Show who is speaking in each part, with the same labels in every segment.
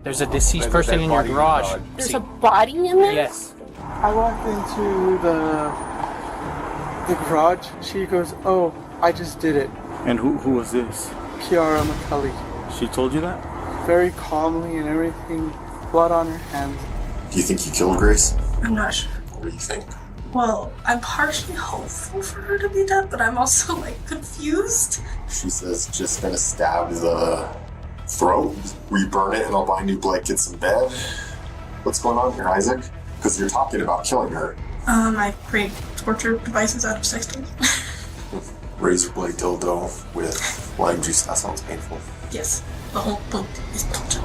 Speaker 1: There's a deceased person in your garage.
Speaker 2: There's a body in there?
Speaker 1: Yes.
Speaker 3: I walked into the garage. She goes, "Oh, I just did it."
Speaker 4: And who was this?
Speaker 3: Kiara McCulley.
Speaker 4: She told you that?
Speaker 3: Very calmly and everything. Blood on her hands.
Speaker 5: Do you think you killed Grace?
Speaker 2: I'm not sure.
Speaker 5: What do you think?
Speaker 2: Well, I'm partially hopeful for her to be dead, but I'm also, confused.
Speaker 5: She says just gonna stab the throat. We burn it and I'll buy new blankets and bed. What's going on here, Isaac? Because you're talking about killing her.
Speaker 2: I create torture devices out of sex toys.
Speaker 5: Razor blade dildo with lime juice. That sounds painful.
Speaker 2: Yes, the whole book is torture.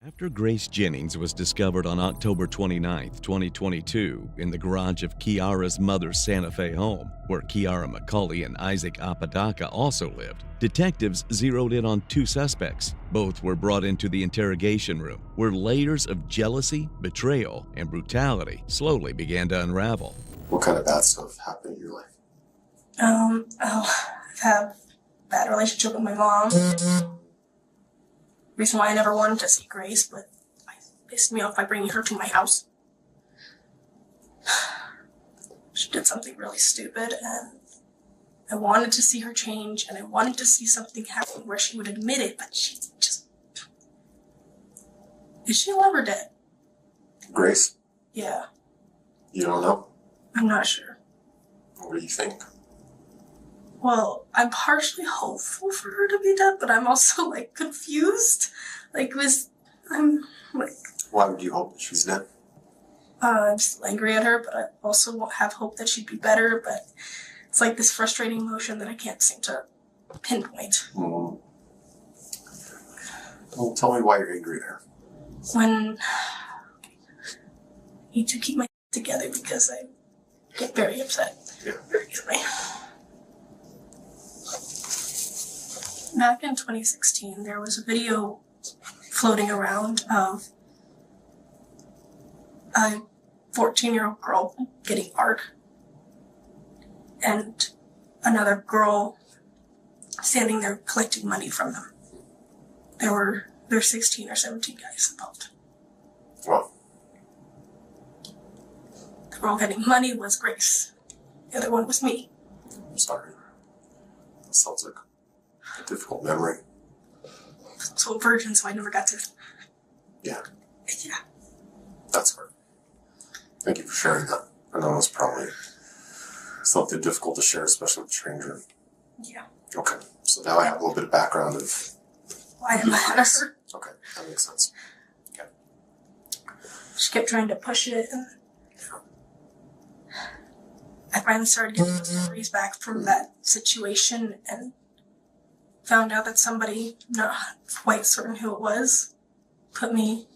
Speaker 6: After Grace Jennings was discovered on October 29, 2022, in the garage of Kiara's mother's Santa Fe home, where Kiara McCulley and Isaac Apodaca also lived, detectives zeroed in on two suspects. Both were brought into the interrogation room, where layers of jealousy, betrayal, and brutality slowly began to unravel.
Speaker 5: What kind of bad stuff happened in your life?
Speaker 2: I've had a bad relationship with my mom. Reason why I never wanted to see Grace, but it pissed me off by bringing her to my house. She did something really stupid, and I wanted to see her change, and I wanted to see something happen where she would admit it, but she just... Is she alive or dead?
Speaker 5: Grace?
Speaker 2: Yeah.
Speaker 5: You don't know?
Speaker 2: I'm not sure.
Speaker 5: What do you think?
Speaker 2: Well, I'm partially hopeful for her to be dead, but I'm also, confused.
Speaker 5: Why would you hope that she's dead?
Speaker 2: I'm just angry at her, but I also have hope that she'd be better, but it's like this frustrating emotion that I can't seem to pinpoint.
Speaker 5: Mm. Well, tell me why you're angry at her.
Speaker 2: When I need to keep my together because I get very upset very easily. Back in 2016, there was a video floating around of a 14-year-old girl getting art and another girl standing there collecting money from them. There were 16 or 17 guys involved.
Speaker 5: Well,
Speaker 2: The girl getting money was Grace. The other one was me.
Speaker 5: I'm sorry. That sounds like a difficult memory.
Speaker 2: So a virgin, so I never got to...
Speaker 5: Yeah.
Speaker 2: Yeah.
Speaker 5: That's hard. Thank you for sharing that. I know it's probably something difficult to share, especially with a stranger.
Speaker 2: Yeah.
Speaker 5: Okay, so now I have a little bit of background of...
Speaker 2: Why am I mad at her?
Speaker 5: Okay, that makes sense. Okay.
Speaker 2: She kept trying to push it, and I finally started getting the memories back from that situation and found out that somebody, not quite certain who it was, put me...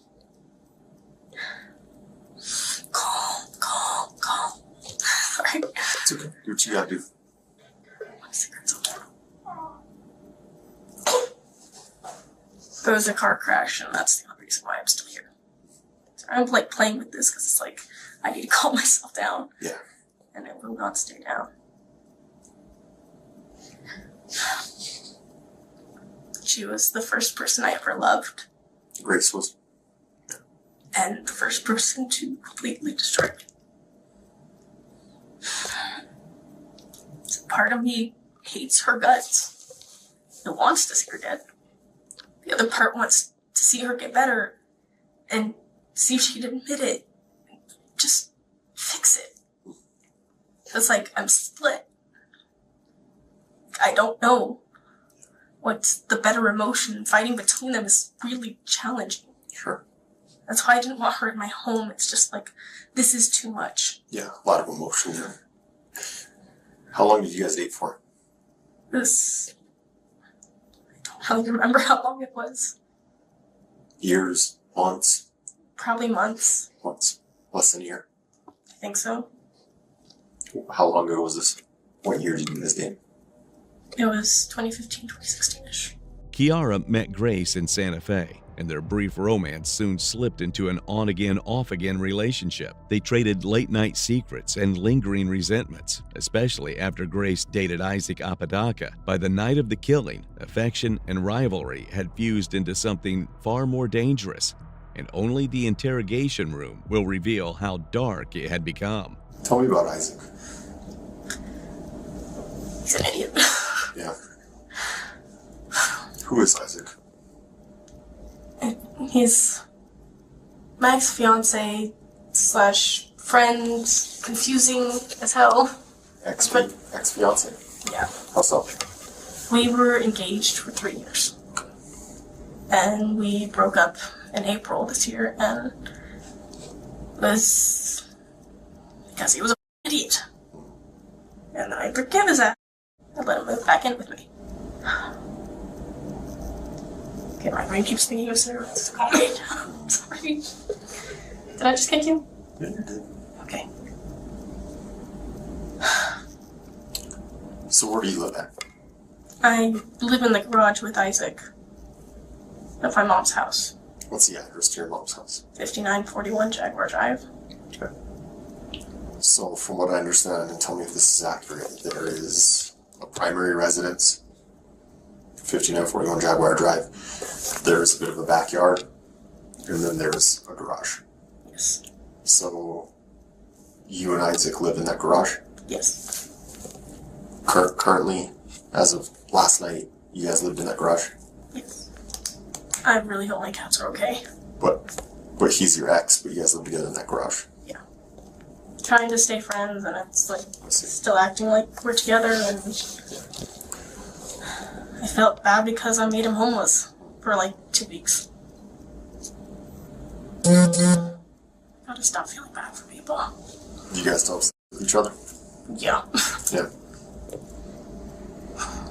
Speaker 2: Calm. Sorry.
Speaker 5: It's okay. Do what you gotta do.
Speaker 2: My cigarette's on there. There was a car crash, and that's the only reason why I'm still here. So I'm playing with this because it's I need to calm myself down.
Speaker 5: Yeah.
Speaker 2: And I will not stay down. She was the first person I ever loved.
Speaker 5: Grace was.
Speaker 2: And the first person to completely destroy me. So part of me hates her guts. It wants to see her dead. The other part wants to see her get better and see if she'd admit it. Just fix it. It's I'm split. I don't know what's the better emotion. Fighting between them is really challenging.
Speaker 5: Sure.
Speaker 2: That's why I didn't want her in my home. It's just this is too much.
Speaker 5: Yeah, a lot of emotion there. How long did you guys date for?
Speaker 2: I don't really remember how long it was.
Speaker 5: Years? Months?
Speaker 2: Probably months.
Speaker 5: Months. Less than a year?
Speaker 2: I think so.
Speaker 5: How long ago was this? What year did you guys date?
Speaker 2: It was 2015, 2016-ish.
Speaker 6: Kiara met Grace in Santa Fe and their brief romance soon slipped into an on-again, off-again relationship. They traded late-night secrets and lingering resentments, especially after Grace dated Isaac Apodaca. By the night of the killing, affection and rivalry had fused into something far more dangerous, and only the interrogation room will reveal how dark it had become.
Speaker 5: Tell me about Isaac.
Speaker 2: He's an idiot.
Speaker 5: Yeah. Who is Isaac?
Speaker 2: He's my ex-fiance / friend, confusing as hell.
Speaker 5: Ex-fiance?
Speaker 2: Yeah.
Speaker 5: How so?
Speaker 2: We were engaged for 3 years. And we broke up in April this year, and it was because he was an idiot. And I forgive his ass. I let him move back in with me. Okay, my brain keeps thinking of steroids. Sorry. Did I just kick you?
Speaker 5: Yeah, you did.
Speaker 2: Okay.
Speaker 5: So where do you live at?
Speaker 2: I live in the garage with Isaac at my mom's house.
Speaker 5: What's the address to your mom's house?
Speaker 2: 5941 Jaguar Drive.
Speaker 5: Okay. So from what I understand, and tell me if this is accurate, there is a primary residence, 5941 Jaguar Drive. There's a bit of a backyard, and then there's a garage.
Speaker 2: Yes.
Speaker 5: So you and Isaac live in that garage?
Speaker 2: Yes.
Speaker 5: Currently, as of last night, you guys lived in that garage?
Speaker 2: Yes. I really hope my cats are okay.
Speaker 5: But he's your ex, but you guys live together in that garage?
Speaker 2: Yeah. Trying to stay friends, and it's like still acting like we're together, and I felt bad because I made him homeless for like 2 weeks. Gotta stop feeling bad for people.
Speaker 5: You guys don't sleep with each other?
Speaker 2: Yeah.
Speaker 5: Yeah.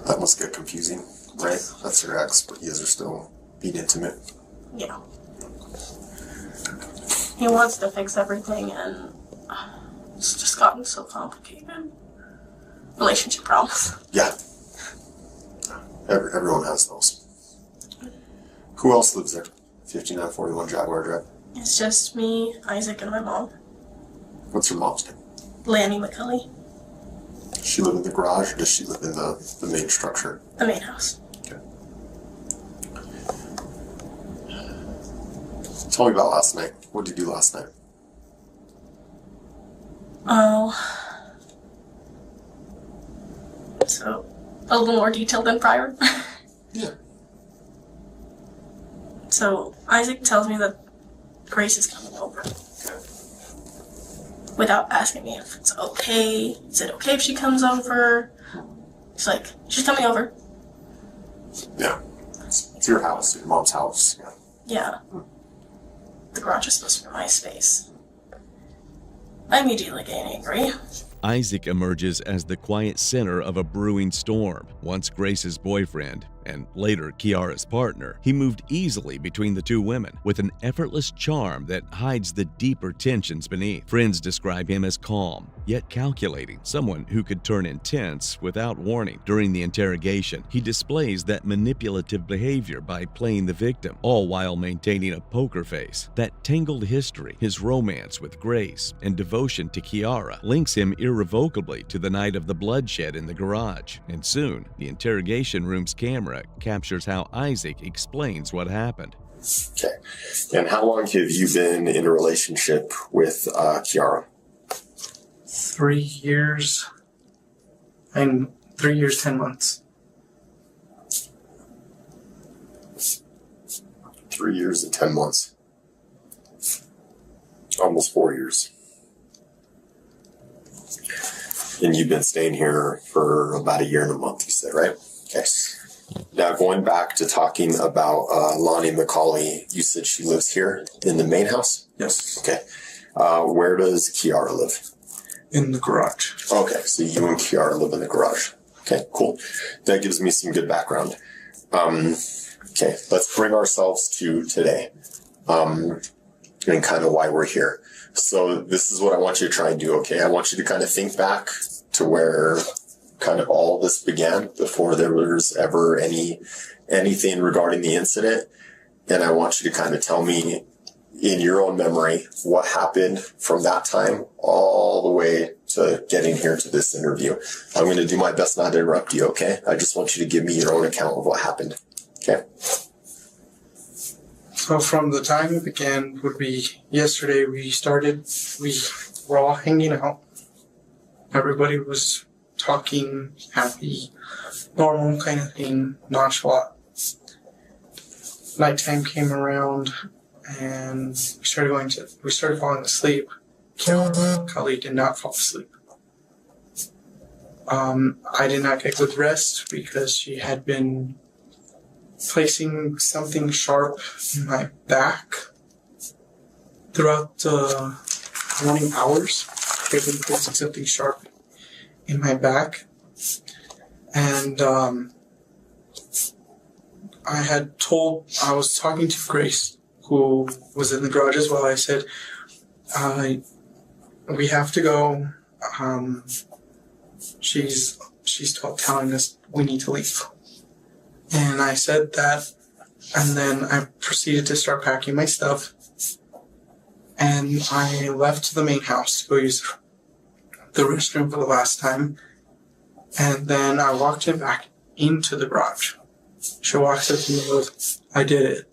Speaker 5: That must get confusing, right? That's your ex, but you guys are still being intimate.
Speaker 2: Yeah. He wants to fix everything, and it's just gotten so complicated. Relationship problems.
Speaker 5: Yeah. Everyone has those. Who else lives there? 5941 Jaguar Drive.
Speaker 2: It's just me, Isaac, and my mom.
Speaker 5: What's your mom's name?
Speaker 2: Lanny McCulley.
Speaker 5: Does she live in the garage, or does she live in the main structure?
Speaker 2: The main house.
Speaker 5: Okay. Tell me about last night. What did you do last night?
Speaker 2: Oh. So, a little more detailed than prior.
Speaker 5: Yeah.
Speaker 2: So, Isaac tells me that Grace is coming over. Without asking me if it's okay. Is it okay if she comes over? He's like, she's coming over.
Speaker 5: Yeah. It's your house, your mom's house. Yeah.
Speaker 2: Yeah. The garage is supposed to be my space. I immediately get angry.
Speaker 6: Isaac emerges as the quiet center of a brewing storm. Once Grace's boyfriend, and later Kiara's partner, he moved easily between the two women with an effortless charm that hides the deeper tensions beneath. Friends describe him as calm, yet calculating, someone who could turn intense without warning. During the interrogation, he displays that manipulative behavior by playing the victim, all while maintaining a poker face. That tangled history, his romance with Grace, and devotion to Kiara links him irrevocably to the night of the bloodshed in the garage. And soon, the interrogation room's camera captures how Isaac explains what happened.
Speaker 5: Okay. And how long have you been in a relationship with Kiara?
Speaker 3: 3 years. 3 years, 10 months.
Speaker 5: 3 years and 10 months. Almost 4 years. And you've been staying here for about 1 year and a month, you said, right? Okay. Now, going back to talking about Lonnie McCulley, you said she lives here in the main house?
Speaker 3: Yes.
Speaker 5: Okay. Where does Kiara live?
Speaker 3: In the garage.
Speaker 5: Okay, so you and Kiara live in the garage. Okay, cool. That gives me some good background. Okay, let's bring ourselves to today and kind of why we're here. So this is what I want you to try and do, okay? I want you to kind of think back to where kind of all this began before there was ever anything regarding the incident, and I want you to kind of tell me in your own memory what happened from that time all the way to getting here to this interview. I'm going to do my best not to interrupt you, okay? I just want you to give me your own account of what happened, okay?
Speaker 3: So from the time it began would be yesterday. We were all hanging out. Everybody was talking, happy, normal kind of thing, nonchalant. Nighttime came around and we started falling asleep. McCulley did not fall asleep. I did not get good rest because she had been placing something sharp in my back throughout the morning hours. She had been placing something sharp in my back. And I was talking to Grace, who was in the garage as well. I said, we have to go. She's telling us we need to leave. And I said that, and then I proceeded to start packing my stuff. And I left to the main house to go use the restroom for the last time. And then I walked him back into the garage. She walks up to me and goes, I did it.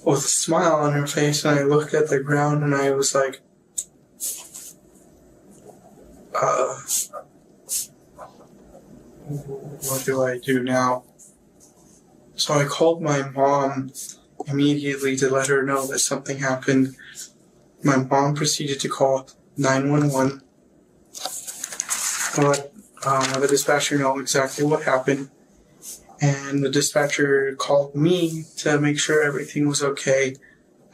Speaker 3: With a smile on her face, and I looked at the ground and I was like, what do I do now? So I called my mom immediately to let her know that something happened. My mom proceeded to call 911. Let the dispatcher know exactly what happened. And the dispatcher called me to make sure everything was okay.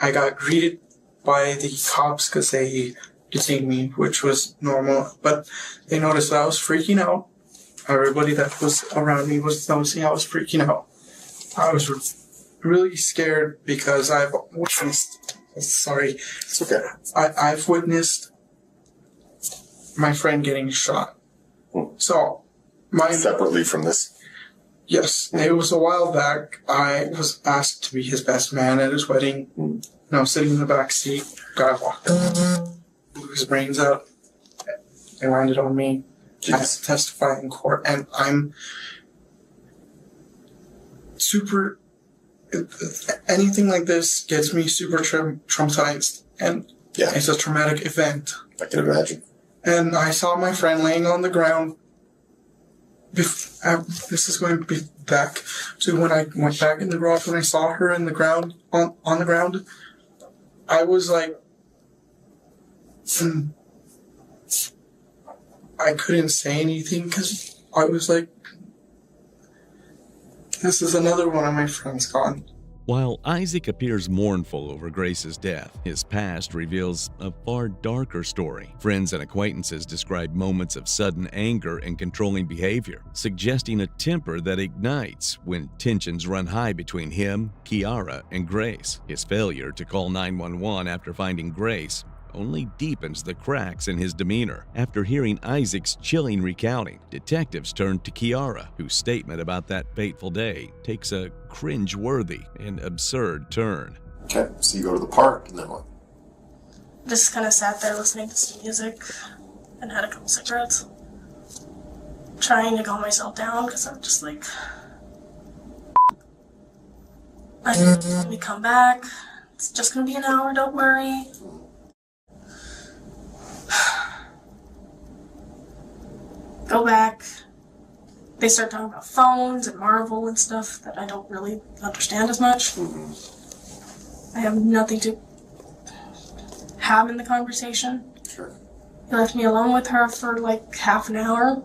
Speaker 3: I got greeted by the cops because they detained me, which was normal. But they noticed that I was freaking out. Everybody that was around me was noticing I was freaking out. I was really scared because I've witnessed... Sorry.
Speaker 5: It's okay.
Speaker 3: I've witnessed my friend getting shot. So,
Speaker 5: Separately from this?
Speaker 3: Yes, it was a while back. I was asked to be his best man at his wedding. And I was sitting in the back seat. Guy walked up, blew his brains out. They landed on me. I had to testify in court, and I'm super... Anything like this gets me super traumatized, and it's a traumatic event.
Speaker 5: I can imagine.
Speaker 3: And I saw my friend laying on the ground. This is going to be back to when I went back in the garage. When I saw her in the ground, on the ground, I was like, I couldn't say anything because I was like, this is another one of my friends gone.
Speaker 6: While Isaac appears mournful over Grace's death, his past reveals a far darker story. Friends and acquaintances describe moments of sudden anger and controlling behavior, suggesting a temper that ignites when tensions run high between him, Kiara, and Grace. His failure to call 911 after finding Grace only deepens the cracks in his demeanor. After hearing Isaac's chilling recounting, detectives turn to Kiara, whose statement about that fateful day takes a cringe-worthy and absurd turn.
Speaker 5: Okay, so you go to the park, and then what?
Speaker 2: Just kind of sat there listening to some music and had a couple cigarettes. Trying to calm myself down because I'm just like, let me come back. It's just going to be an hour, don't worry. Go back. They start talking about phones and Marvel and stuff that I don't really understand as much. I have nothing to have in the conversation.
Speaker 5: Sure.
Speaker 2: He left me alone with her for like half an hour.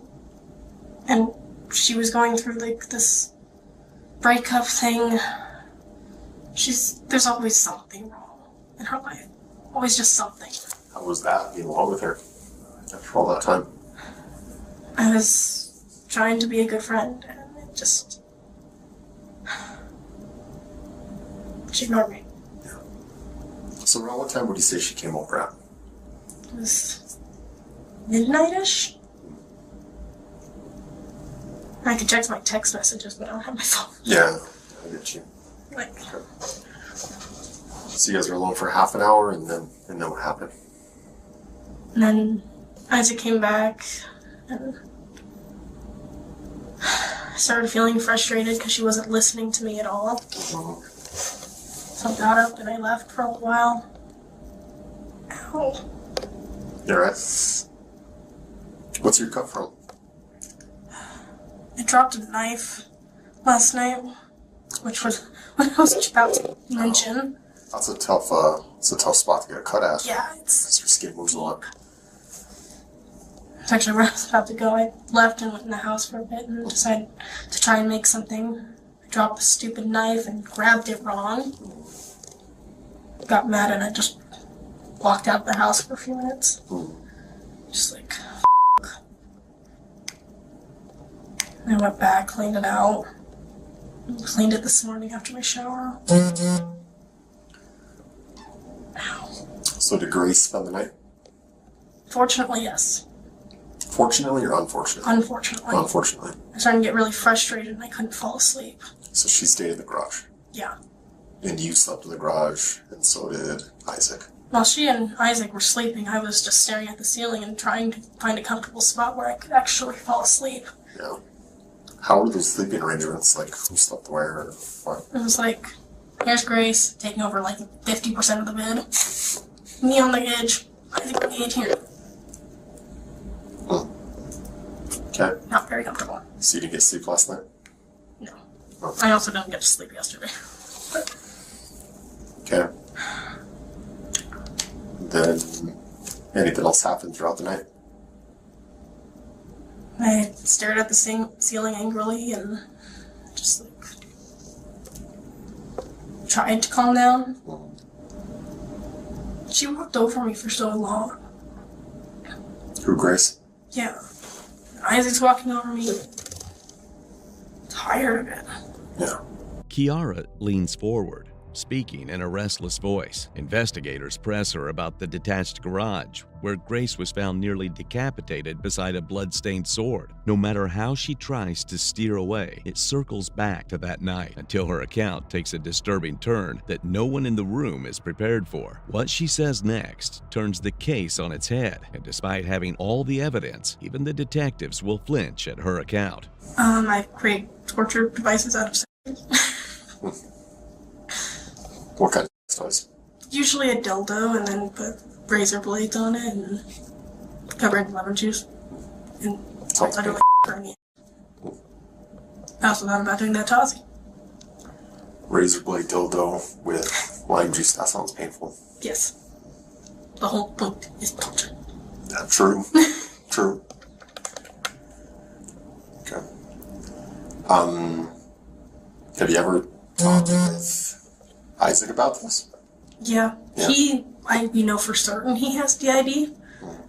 Speaker 2: And she was going through like this breakup thing. There's always something wrong in her life. Always just something.
Speaker 5: How was that, being alone with her after all that time?
Speaker 2: I was trying to be a good friend, and it just... She ignored me.
Speaker 5: Yeah. So around what time would you say she came over at?
Speaker 2: It was midnight-ish? I could check my text messages, but I don't have my phone.
Speaker 5: Yeah, I get you.
Speaker 2: Like,
Speaker 5: So you guys were alone for half an hour, and then what happened?
Speaker 2: and then Isaac came back, and I started feeling frustrated because she wasn't listening to me at all. So I got up and I left for a while. Ow.
Speaker 5: You alright? What's your cut from?
Speaker 2: I dropped a knife last night, which was what I was about to mention.
Speaker 5: That's a tough spot to get a cut at.
Speaker 2: Yeah, it's
Speaker 5: Because your skin moves a lot.
Speaker 2: actually where I was about to go. I left and went in the house for a bit and decided to try and make something. I dropped the stupid knife and grabbed it wrong. Got mad and I just walked out of the house for a few minutes. Just like, f***. I went back, cleaned it out. Cleaned it this morning after my shower. Ow.
Speaker 5: So did Grace spend the night?
Speaker 2: Fortunately, yes.
Speaker 5: Fortunately or unfortunately?
Speaker 2: Unfortunately.
Speaker 5: Unfortunately.
Speaker 2: I was starting to get really frustrated and I couldn't fall asleep.
Speaker 5: So she stayed in the garage.
Speaker 2: Yeah.
Speaker 5: And you slept in the garage, and so did Isaac.
Speaker 2: While she and Isaac were sleeping, I was just staring at the ceiling and trying to find a comfortable spot where I could actually fall asleep.
Speaker 5: Yeah. How were those sleeping arrangements? Like, who slept where or what?
Speaker 2: It was like, here's Grace, taking over like 50% of the bed. Me on the edge, Isaac on the edge here.
Speaker 5: Okay.
Speaker 2: Not very comfortable.
Speaker 5: So you didn't get sleep last night?
Speaker 2: No.
Speaker 5: Oh.
Speaker 2: I also didn't get to sleep yesterday.
Speaker 5: Okay. Then, anything else happened throughout the night?
Speaker 2: I stared at the ceiling angrily and just like tried to calm down. She walked over me for so long.
Speaker 5: Who, Grace?
Speaker 2: Yeah. Isaac's walking over me. Tired of it.
Speaker 5: Yeah.
Speaker 6: Kiara leans forward, speaking in a restless voice. Investigators press her about the detached garage, where Grace was found nearly decapitated beside a blood-stained sword. No matter how she tries to steer away, it circles back to that night until her account takes a disturbing turn that no one in the room is prepared for. What she says next turns the case on its head, and despite having all the evidence, even the detectives will flinch at her account.
Speaker 2: I create torture devices out of sand.
Speaker 5: What kind of toys?
Speaker 2: Usually a dildo and then put razor blades on it and cover it in lemon juice. And
Speaker 5: Sounds
Speaker 2: literally
Speaker 5: good.
Speaker 2: burn it. I also thought about doing that to Ozzy.
Speaker 5: Razor blade dildo with lime juice. That sounds painful.
Speaker 2: Yes. The whole point is torture.
Speaker 5: Yeah, true. True. Okay. Have you ever talked with Isaac about this?
Speaker 2: Yeah.
Speaker 5: Yeah.
Speaker 2: We know for certain he has DID.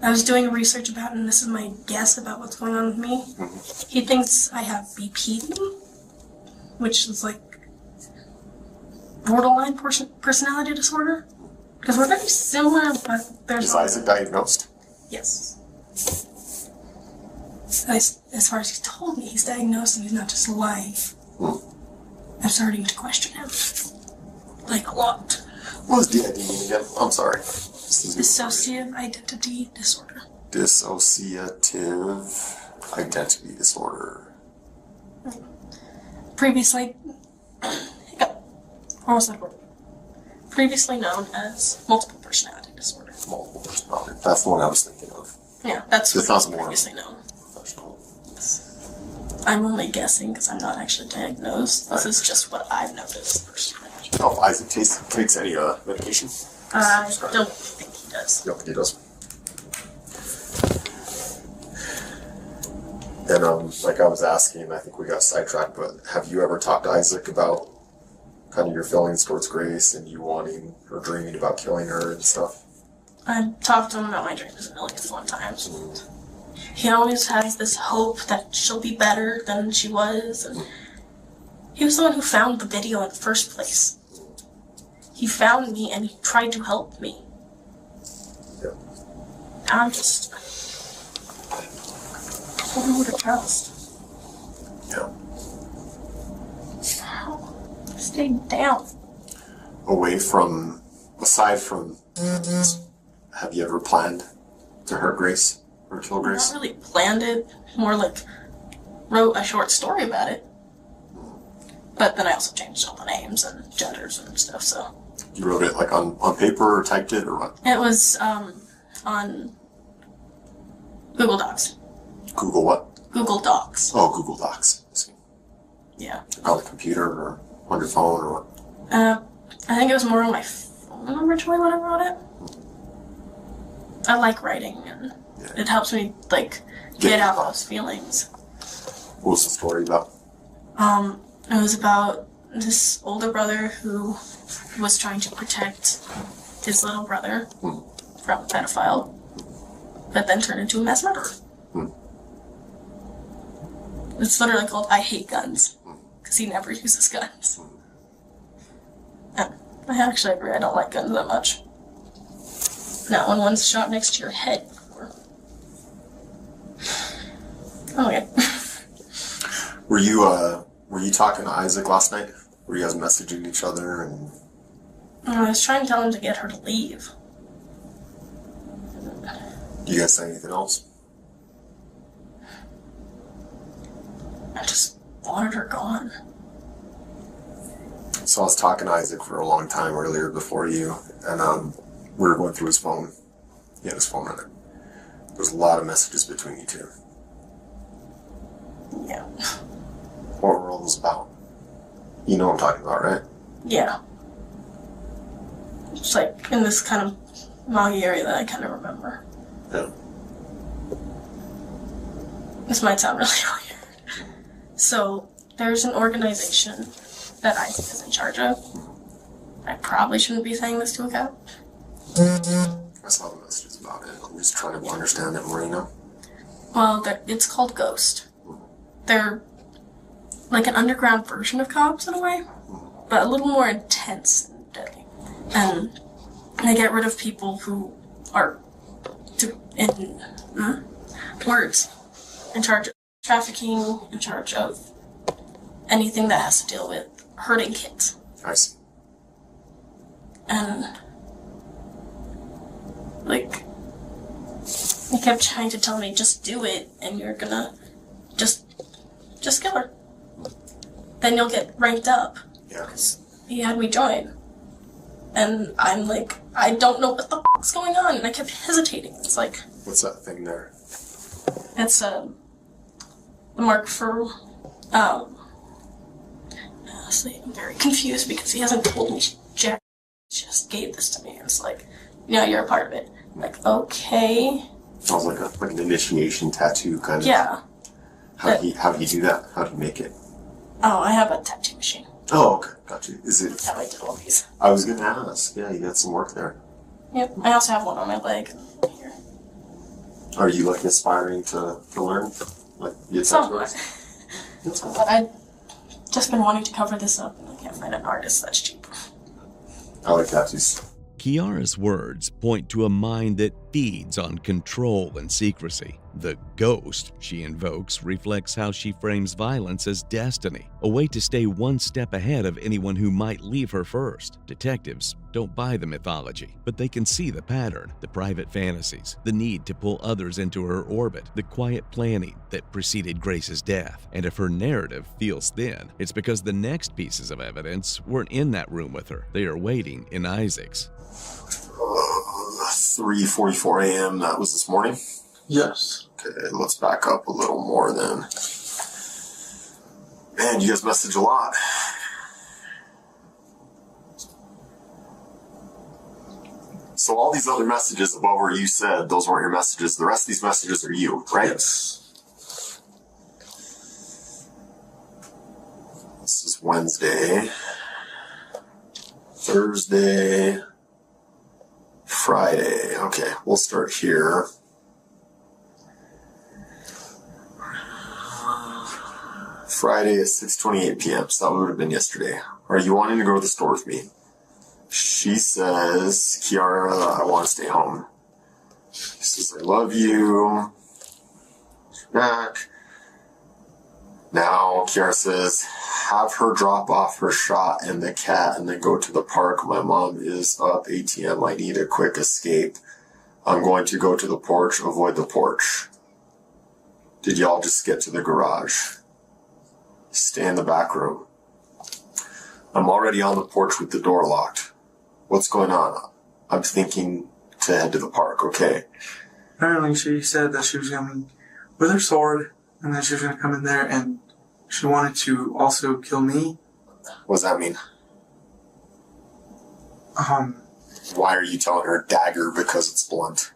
Speaker 2: I was doing research about it, and this is my guess about what's going on with me.
Speaker 5: Mm-hmm.
Speaker 2: He thinks I have BPD, which is like borderline personality disorder. Because we're very similar, but there's...
Speaker 5: Is Isaac diagnosed?
Speaker 2: Yes. As far as he's told me, he's diagnosed and he's not just lying. I'm starting to question him. Like, a lot.
Speaker 5: What does DID mean again? I'm sorry.
Speaker 2: Dissociative identity disorder.
Speaker 5: Dissociative identity disorder.
Speaker 2: Previously... Almost like previously known as multiple personality disorder.
Speaker 5: Multiple personality. That's the one I was thinking of.
Speaker 2: Yeah, that's
Speaker 5: This
Speaker 2: what was
Speaker 5: sounds more
Speaker 2: previously known.
Speaker 5: professional.
Speaker 2: I'm only guessing because I'm not actually diagnosed. This is just what I've noticed personally.
Speaker 5: Oh, Isaac takes any medication?
Speaker 2: I don't think he does.
Speaker 5: No, he does. And like I was asking, I think we got sidetracked, but have you ever talked to Isaac about kind of your feelings towards Grace and you wanting or dreaming about killing her and stuff?
Speaker 2: I've talked to him about my dreams a million times. He always has this hope that she'll be better than she was. And he was the one who found the video in the first place. He found me and he tried to help me.
Speaker 5: Yeah.
Speaker 2: Now I'm just... I don't know who to trust.
Speaker 5: Yeah.
Speaker 2: This stay down.
Speaker 5: Aside from, have you ever planned to hurt Grace or kill Grace?
Speaker 2: Not really planned it, more like wrote a short story about it. But then I also changed all the names and genders and stuff, so.
Speaker 5: You wrote it like on paper or typed it or what?
Speaker 2: It was on Google Docs.
Speaker 5: Google what?
Speaker 2: Google Docs.
Speaker 5: Oh, Google Docs. I see.
Speaker 2: Yeah.
Speaker 5: On the computer or on your phone or what?
Speaker 2: I think it was more on my phone originally when I wrote it. I like writing, and it helps me, like, get out those feelings.
Speaker 5: What was the story about?
Speaker 2: It was about this older brother who was trying to protect his little brother from a pedophile, but then turned into a mass murderer. It's literally called I Hate Guns, because he never uses guns. And I actually agree, I don't like guns that much. Not when one's shot next to your head. Okay.
Speaker 5: Were you talking to Isaac last night? Were you guys messaging each other and...
Speaker 2: I was trying to tell him to get her to leave.
Speaker 5: Do you guys say anything else?
Speaker 2: I just wanted her gone.
Speaker 5: So I was talking to Isaac for a long time earlier before you, and we were going through his phone. He had his phone on it. There's a lot of messages between you two.
Speaker 2: Yeah.
Speaker 5: What were all those about? You know what I'm talking about, right?
Speaker 2: Yeah. It's like in this kind of moggy area that I kind of remember.
Speaker 5: Yeah.
Speaker 2: This might sound really weird. So, there's an organization that Isaac is in charge of. I probably shouldn't be saying this to a cop.
Speaker 5: I saw the messages about it. I'm just trying to understand it more, you know?
Speaker 2: Well, it's called Ghost. They're like an underground version of cops in a way, but a little more intense and deadly. And they get rid of people who are, words, in charge of trafficking, in charge of anything that has to deal with hurting kids.
Speaker 5: I see.
Speaker 2: And, like, he kept trying to tell me, just do it, and you're gonna just kill her. Then you'll get ranked up.
Speaker 5: Yeah.
Speaker 2: He had me join. And I'm like, I don't know what the fuck's going on, and I kept hesitating. It's like...
Speaker 5: What's that thing there?
Speaker 2: It's the mark for, honestly, I'm very confused because he hasn't told me jack. He just gave this to me, and it's like, you're a part of it. I'm like, okay.
Speaker 5: Sounds like an initiation tattoo kind of.
Speaker 2: Yeah.
Speaker 5: How do you do that? How do you make it?
Speaker 2: Oh, I have a tattoo machine.
Speaker 5: Oh, okay. Got you. Is it...
Speaker 2: That's how I did all these.
Speaker 5: I was going to ask. Yeah, you got some work there.
Speaker 2: Yep. I also have one on my leg here.
Speaker 5: Are you, like, aspiring to learn? Like, get
Speaker 2: Somewhat. But I've just been wanting to cover this up, and I can't find an artist that's cheap.
Speaker 5: I like tattoos.
Speaker 6: Kiara's words point to a mind that feeds on control and secrecy. The ghost she invokes reflects how she frames violence as destiny, a way to stay one step ahead of anyone who might leave her first. Detectives don't buy the mythology, but they can see the pattern, the private fantasies, the need to pull others into her orbit, the quiet planning that preceded Grace's death. And if her narrative feels thin, it's because the next pieces of evidence weren't in that room with her. They are waiting in Isaac's.
Speaker 5: 3:44 a.m. That was this morning?
Speaker 3: Yes.
Speaker 5: Okay, let's back up a little more then. Man, you guys message a lot. So all these other messages above where you said those weren't your messages, the rest of these messages are you, right?
Speaker 3: Yes.
Speaker 5: This is Wednesday, Thursday, Friday. Okay, we'll start here. Friday at 6:28 p.m. So that would have been yesterday. Are you wanting to go to the store with me? She says, Kiara, I want to stay home. She says, I love you. She's back. Now, Kiara says, have her drop off her shot and the cat and then go to the park. My mom is up ATM. I need a quick escape. I'm going to go to the porch, avoid the porch. Did y'all just get to the garage? Stay in the back room. I'm already on the porch with the door locked. What's going on? I'm thinking to head to the park, okay?
Speaker 3: Apparently she said that she was going with her sword, and then she was going to come in there, and she wanted to also kill me.
Speaker 5: What does that mean? Why are you telling her dagger because it's blunt?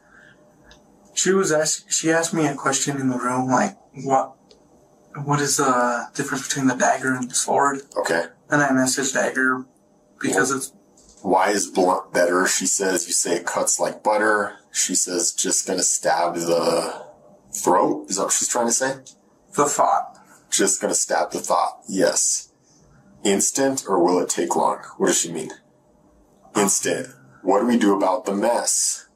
Speaker 3: She asked me a question in the room, like, what is the difference between the dagger and the sword?
Speaker 5: Okay.
Speaker 3: And I messaged dagger because it's...
Speaker 5: Why is blunt better? She says you say it cuts like butter. She says just gonna stab the throat. Is that what she's trying to say?
Speaker 3: The thought.
Speaker 5: Just gonna stab the thought. Yes. Instant or will it take long? What does she mean? Instant. What do we do about the mess?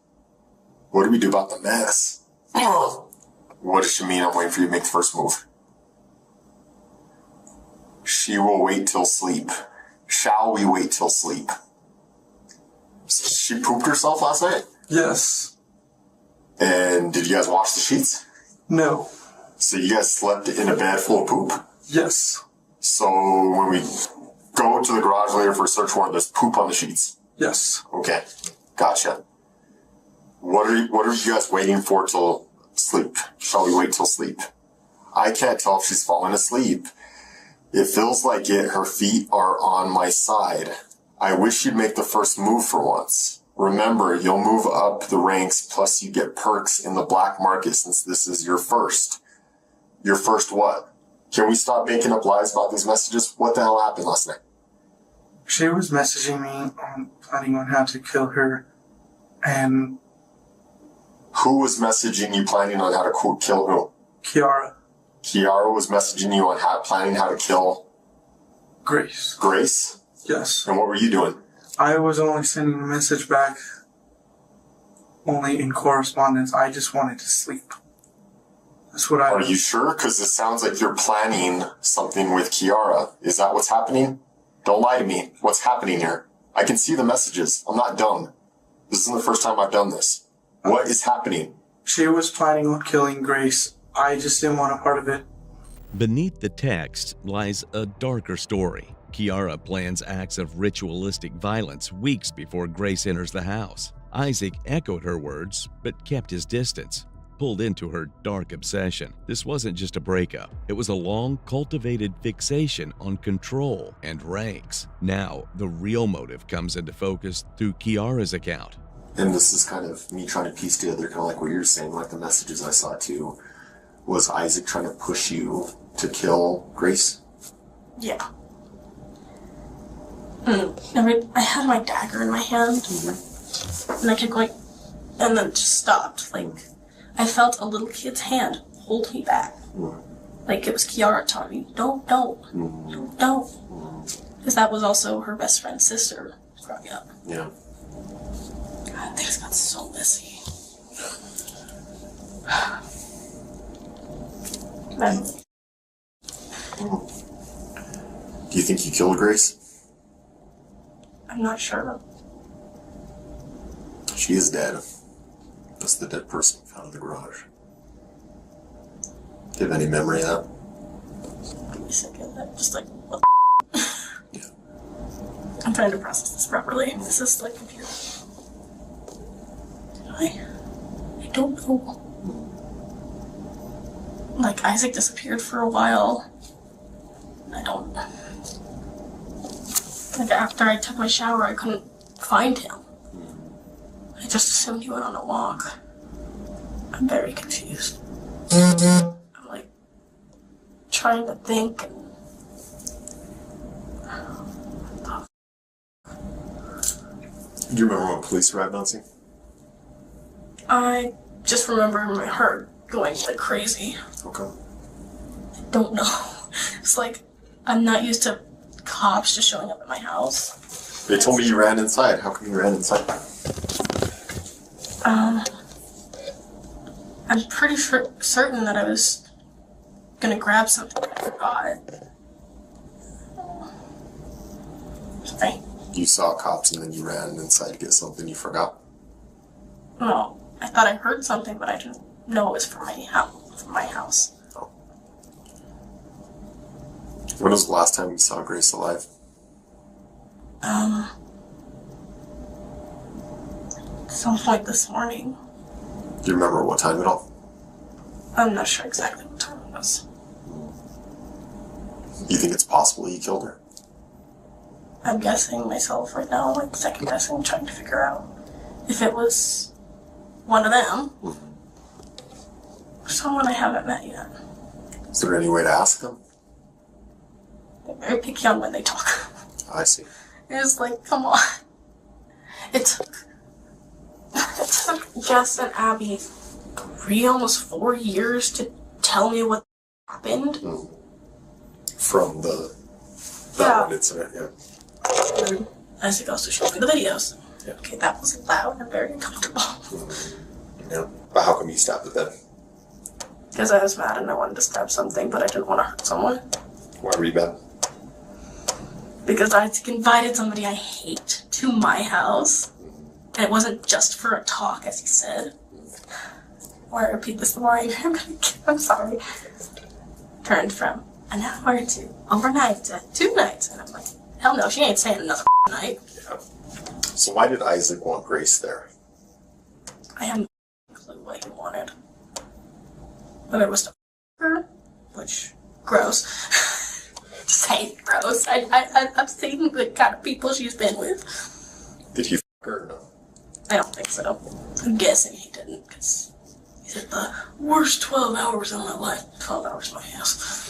Speaker 5: What do we do about the mess? What does she mean? I'm waiting for you to make the first move. She will wait till sleep. Shall we wait till sleep? She pooped herself last night?
Speaker 3: Yes.
Speaker 5: And did you guys wash the sheets?
Speaker 3: No.
Speaker 5: So you guys slept in a bed full of poop?
Speaker 3: Yes.
Speaker 5: So when we go to the garage later for a search warrant, there's poop on the sheets?
Speaker 3: Yes.
Speaker 5: Okay. Gotcha. What are you guys waiting for till sleep? Shall we wait till sleep? I can't tell if she's fallen asleep. It feels like it. Her feet are on my side. I wish you'd make the first move for once. Remember, you'll move up the ranks, plus you get perks in the black market since this is your first. Your first what? Can we stop making up lies about these messages? What the hell happened last night?
Speaker 3: She was messaging me planning on how to kill her, and...
Speaker 5: Who was messaging you planning on how to kill who?
Speaker 3: Kiara.
Speaker 5: Kiara was messaging you on planning how to kill...
Speaker 3: Grace.
Speaker 5: Grace?
Speaker 3: Yes.
Speaker 5: And what were you doing?
Speaker 3: I was only sending a message back, only in correspondence. I just wanted to sleep. That's what I...
Speaker 5: Are you sure? Because it sounds like you're planning something with Kiara. Is that what's happening? Don't lie to me. What's happening here? I can see the messages. I'm not dumb. This isn't the first time I've done this. What is happening?
Speaker 3: She was planning on killing Grace. I just didn't want a part of it.
Speaker 6: Beneath the text lies a darker story. Kiara plans acts of ritualistic violence weeks before Grace enters the house. Isaac echoed her words, but kept his distance, pulled into her dark obsession. This wasn't just a breakup. It was a long, cultivated fixation on control and ranks. Now, the real motive comes into focus through Kiara's account.
Speaker 5: And this is kind of me trying to piece together, kind of like what you're saying, like the messages I saw too. Was Isaac trying to push you to kill Grace?
Speaker 2: Yeah. I had my dagger in my hand, and I kept going, and then just stopped. Like, I felt a little kid's hand hold me back. Like, it was Kiara telling me, don't. Because that was also her best friend's sister growing up.
Speaker 5: Yeah.
Speaker 2: God, things got so messy.
Speaker 5: Do you think you killed Grace?
Speaker 2: I'm not sure.
Speaker 5: She is dead. That's the dead person found in the garage. Do you have any memory of that?
Speaker 2: Give me a second. I'm just like, what the
Speaker 5: Yeah.
Speaker 2: I'm trying to process this properly. This is like computer. I don't know. Like, Isaac disappeared for a while. I don't... Like, after I took my shower, I couldn't find him. I just assumed he went on a walk. I'm very confused. I'm, like, trying to think and...
Speaker 5: Do you remember when police arrived on scene?
Speaker 2: I just remember my heart going like crazy.
Speaker 5: Okay.
Speaker 2: I don't know. It's like, I'm not used to cops just showing up at my house.
Speaker 5: They told me you ran inside. How come you ran inside?
Speaker 2: I'm pretty certain that I was gonna grab something. forgot. Sorry.
Speaker 5: You saw cops and then you ran inside to get something you forgot?
Speaker 2: No, I thought I heard something, but I didn't know it was from my house.
Speaker 5: Oh. When was the last time you saw Grace alive?
Speaker 2: Some point this morning.
Speaker 5: Do you remember what time at all?
Speaker 2: I'm not sure exactly what time it was.
Speaker 5: You think it's possible he killed her?
Speaker 2: I'm guessing myself right now, like second guessing, trying to figure out if it was one of them or someone I haven't met yet.
Speaker 5: Is there any way to ask him?
Speaker 2: They're very picky on when they talk.
Speaker 5: I see.
Speaker 2: It's like, come on. It took Jess and Abby 3, almost 4 years to tell me what happened.
Speaker 5: From that one incident, yeah.
Speaker 2: And Isaac also showed me the videos.
Speaker 5: Yeah.
Speaker 2: Okay, that was loud and very uncomfortable.
Speaker 5: Yeah. But how come you stabbed the bed?
Speaker 2: Because I was mad and I wanted to stab something, but I didn't want to hurt someone.
Speaker 5: Why were you mad?
Speaker 2: Because Isaac invited somebody I hate to my house. And it wasn't just for a talk, as he said. Or I repeat this, the more I'm sorry. Turned from an hour to overnight to 2 nights. And I'm like, hell no, she ain't staying another night.
Speaker 5: Yeah. So why did Isaac want Grace there?
Speaker 2: I have no clue what he wanted. Whether it was to her, which, gross. Just hate gross. I've seen the kind of people she's been with.
Speaker 5: Did he f*** her or no?
Speaker 2: I don't think so. I'm guessing he didn't, because he said the worst 12 hours of my life. 12 hours in my house.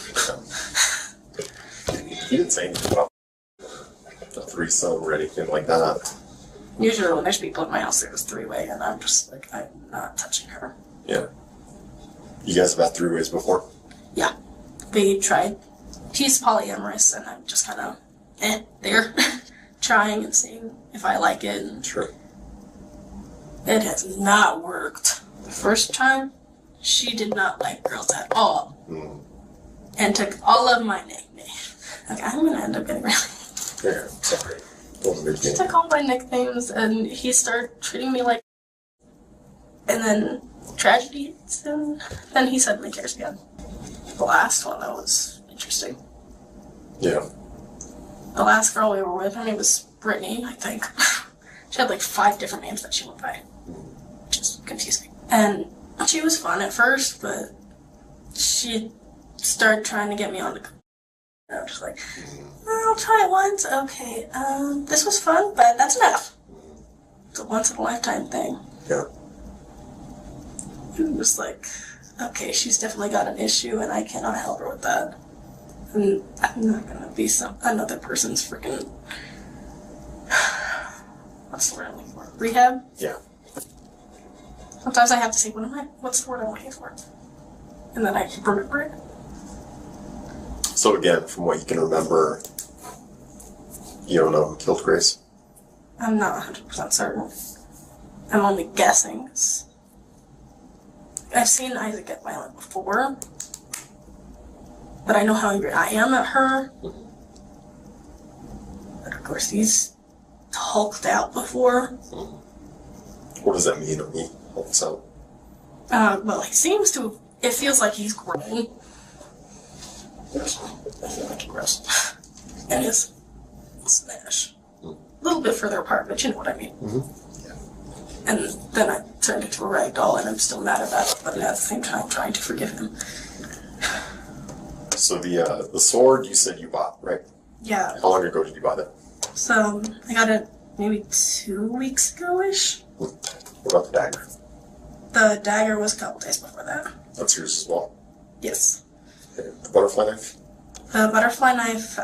Speaker 5: He didn't say anything about a threesome or anything like that.
Speaker 2: Usually when there's people in my house, there's 3-way, and I'm just like, I'm not touching her.
Speaker 5: Yeah. You guys have had 3-ways before?
Speaker 2: Yeah. We tried. He's polyamorous, and I'm just kind of, there. Trying and seeing if I like it. And
Speaker 5: Sure.
Speaker 2: it has not worked. The first time, she did not like girls at all. And took all of my nicknames. Like, I'm gonna end up getting really...
Speaker 5: Yeah, sorry.
Speaker 2: He took all my nicknames, and he started treating me like... And then tragedy hits, and then he suddenly cares again. The last one, that was interesting.
Speaker 5: Yeah.
Speaker 2: The last girl we were with, her name was Brittany, I think. She had like 5 different names that she went by. Which is confusing. And she was fun at first, but she started trying to get me on the... I was just like, I'll try it once. Okay, this was fun, but that's enough. It's a once-in-a-lifetime thing.
Speaker 5: Yeah.
Speaker 2: And it was like, okay, she's definitely got an issue, and I cannot help her with that. And I'm not gonna be another person's freaking... What's the word I'm looking for? Rehab?
Speaker 5: Yeah.
Speaker 2: Sometimes I have to say, what's the word I'm looking for? And then I remember it.
Speaker 5: So again, from what you can remember, you don't know who killed Grace?
Speaker 2: I'm not 100% certain. I'm only guessing. I've seen Isaac get violent before. But I know how angry I am at her. But of course, he's hulked out before.
Speaker 5: What does that mean to me? So,
Speaker 2: Well, he seems to. It feels like he's grown. I feel like he grows. And his smash. A little bit further apart, but you know what I mean.
Speaker 5: Yeah.
Speaker 2: And then I turned into a rag doll, and I'm still mad about it, but at the same time trying to forgive him.
Speaker 5: So the sword you said you bought, right?
Speaker 2: Yeah.
Speaker 5: How long ago did you buy that?
Speaker 2: So, I got it maybe 2 weeks ago-ish.
Speaker 5: What about the dagger?
Speaker 2: The dagger was a couple days before that.
Speaker 5: That's yours as well.
Speaker 2: Yes.
Speaker 5: Okay. The butterfly knife?
Speaker 2: The butterfly knife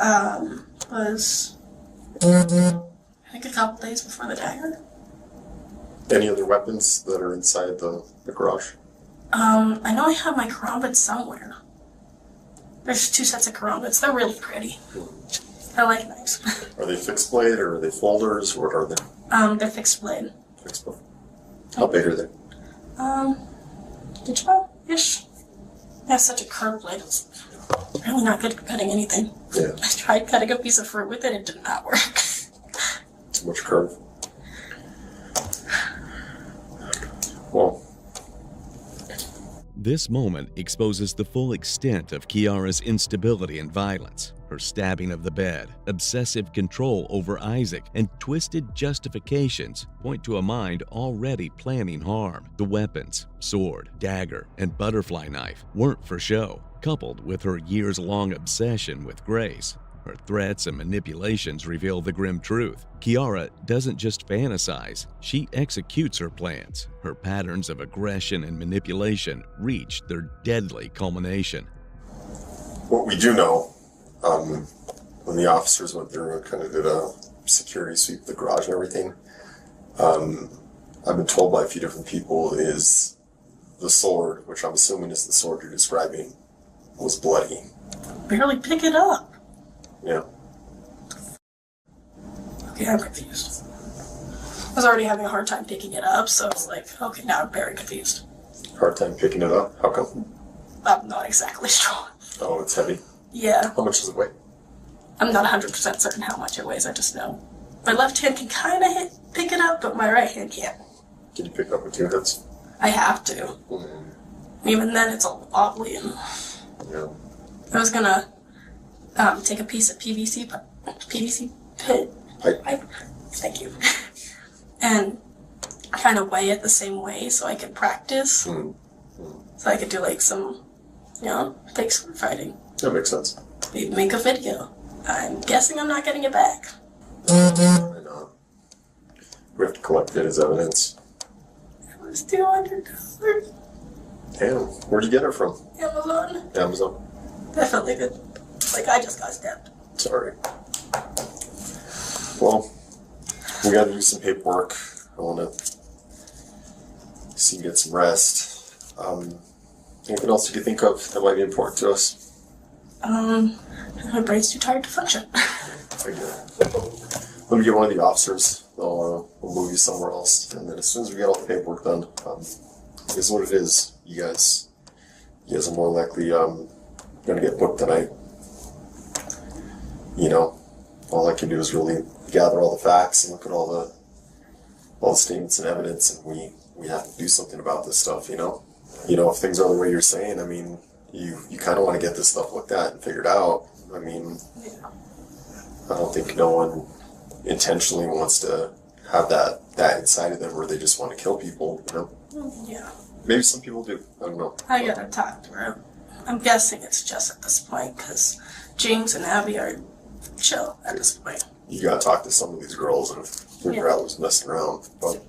Speaker 2: was, I think, a couple days before the dagger.
Speaker 5: Any other weapons that are inside the garage?
Speaker 2: I know I have my karambits somewhere. There's 2 sets of karambits. They're really pretty. I like knives.
Speaker 5: Are they fixed blade or are they folders? What are they?
Speaker 2: They're fixed blade.
Speaker 5: Fixed blade. How big are they?
Speaker 2: Inch-ish. They have such a curved blade. really not good at cutting anything.
Speaker 5: Yeah.
Speaker 2: I tried cutting a piece of fruit with it, it did not work.
Speaker 5: Too much curve. Well,
Speaker 6: This moment exposes the full extent of Kiara's instability and violence. Her stabbing of the bed, obsessive control over Isaac, and twisted justifications point to a mind already planning harm. The weapons, sword, dagger, and butterfly knife weren't for show. Coupled with her years-long obsession with Grace, her threats and manipulations reveal the grim truth. Kiara doesn't just fantasize, she executes her plans. Her patterns of aggression and manipulation reach their deadly culmination.
Speaker 5: what we do know, when the officers went through and kind of did a security sweep of the garage and everything, I've been told by a few different people is the sword, which I'm assuming is the sword you're describing, was bloody.
Speaker 2: Barely pick it up.
Speaker 5: Yeah.
Speaker 2: Okay, I'm confused. I was already having a hard time picking it up, so it's like, okay, now I'm very confused.
Speaker 5: Hard time picking it up? How come?
Speaker 2: I'm not exactly sure.
Speaker 5: Oh, it's heavy.
Speaker 2: Yeah,
Speaker 5: How much does it weigh?
Speaker 2: I'm not 100% certain how much it weighs, I just know. My left hand can kind of pick it up, but my right hand can't.
Speaker 5: Can you pick it up with two hands?
Speaker 2: I have to. Even then, it's a wobbly. And
Speaker 5: Yeah.
Speaker 2: I was gonna take a piece of PVC pipe. Thank you. And kind of weigh it the same way so I could practice. So I could do like some, fake sword fighting.
Speaker 5: That makes sense.
Speaker 2: Maybe make a video. I'm guessing I'm not getting it back.
Speaker 5: And, we have to collect it as evidence.
Speaker 2: It was $200.
Speaker 5: Damn, where'd you get it from?
Speaker 2: Amazon.
Speaker 5: Amazon.
Speaker 2: Definitely good. Like, I just got stabbed.
Speaker 5: Sorry. Well, we gotta do some paperwork. I wanna see you get some rest. Anything else you can think of that might be important to us?
Speaker 2: My brain's too tired to function.
Speaker 5: I get it. Let me get one of the officers. We'll move you somewhere else. And then as soon as we get all the paperwork done, here's what it is. You guys are more likely gonna get booked tonight. All I can do is really gather all the facts and look at all the statements and evidence, and we have to do something about this stuff, if things are the way you're saying, I mean, you kind of want to get this stuff looked at and figured out. I mean, I don't think no one intentionally wants to have that inside of them where they just want to kill people,
Speaker 2: Yeah.
Speaker 5: Maybe some people do. I don't know.
Speaker 2: I gotta talk to her. I'm guessing it's just at this point, because James and Abby are chill at this point.
Speaker 5: You gotta talk to some of these girls and figure out what's messing around. But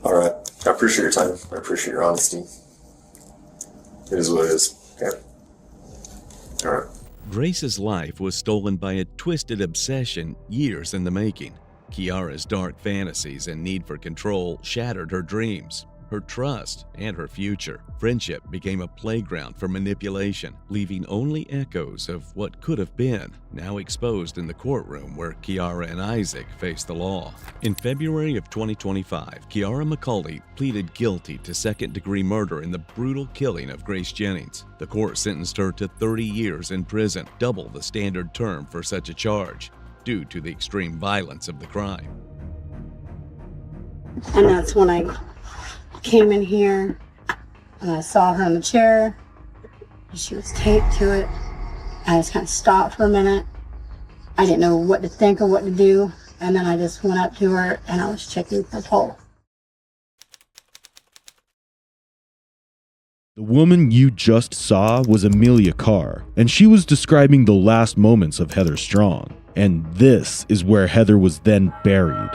Speaker 5: all right, I appreciate your time. I appreciate your honesty. It is what it is. Okay. All right.
Speaker 6: Grace's life was stolen by a twisted obsession years in the making. Kiara's dark fantasies and need for control shattered her dreams, her trust, and her future. Friendship became a playground for manipulation, leaving only echoes of what could have been, now exposed in the courtroom where Kiara and Isaac faced the law. In February of 2025, Kiara McCulley pleaded guilty to second-degree murder in the brutal killing of Grace Jennings. The court sentenced her to 30 years in prison, double the standard term for such a charge, due to the extreme violence of the crime.
Speaker 7: And that's when I came in here and I saw her in the chair. She was taped to it. I just kind of stopped for a minute. I didn't know what to think or what to do. And then I just went up to her and I was checking her pulse.
Speaker 8: The woman you just saw was Emilia Carr, and she was describing the last moments of Heather Strong. And this is where Heather was then buried.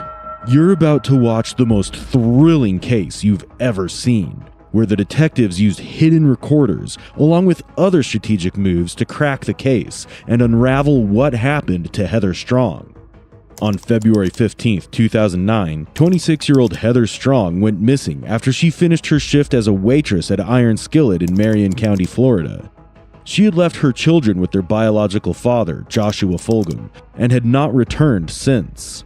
Speaker 8: You're about to watch the most thrilling case you've ever seen, where the detectives used hidden recorders along with other strategic moves to crack the case and unravel what happened to Heather Strong. On February 15, 2009, 26-year-old Heather Strong went missing after she finished her shift as a waitress at Iron Skillet in Marion County, Florida. She had left her children with their biological father, Joshua Fulgham, and had not returned since.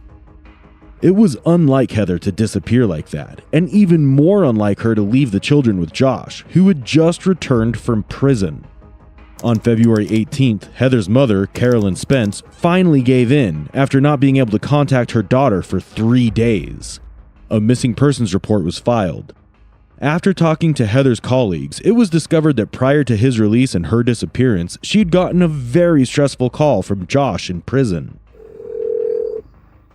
Speaker 8: It was unlike Heather to disappear like that, and even more unlike her to leave the children with Josh, who had just returned from prison. On February 18th, Heather's mother, Carolyn Spence, finally gave in after not being able to contact her daughter for 3 days. A missing persons report was filed. After talking to Heather's colleagues, it was discovered that prior to his release and her disappearance, she'd gotten a very stressful call from Josh in prison.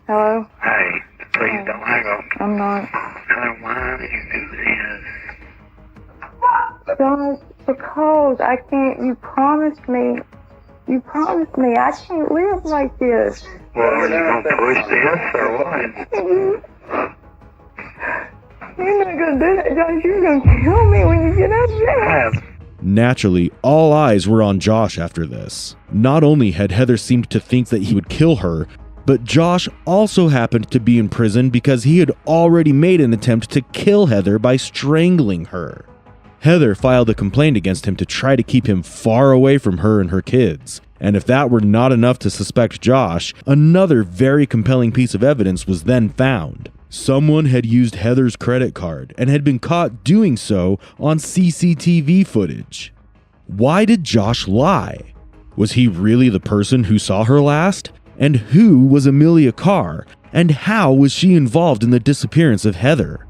Speaker 9: Hello?
Speaker 10: Hey, please don't hang up.
Speaker 9: I'm not.
Speaker 10: Hello, why did you do this?
Speaker 9: Josh, because I can't, you promised me, I can't live like this.
Speaker 10: Well, are you gonna push this or what?
Speaker 9: You're not gonna do that, Josh. You're gonna kill me when you get out of jail.
Speaker 8: Naturally, all eyes were on Josh after this. Not only had Heather seemed to think that he would kill her, but Josh also happened to be in prison because he had already made an attempt to kill Heather by strangling her. Heather filed a complaint against him to try to keep him far away from her and her kids. And if that were not enough to suspect Josh, another very compelling piece of evidence was then found. Someone had used Heather's credit card and had been caught doing so on CCTV footage. Why did Josh lie? Was he really the person who saw her last? And who was Emilia Carr? And how was she involved in the disappearance of Heather?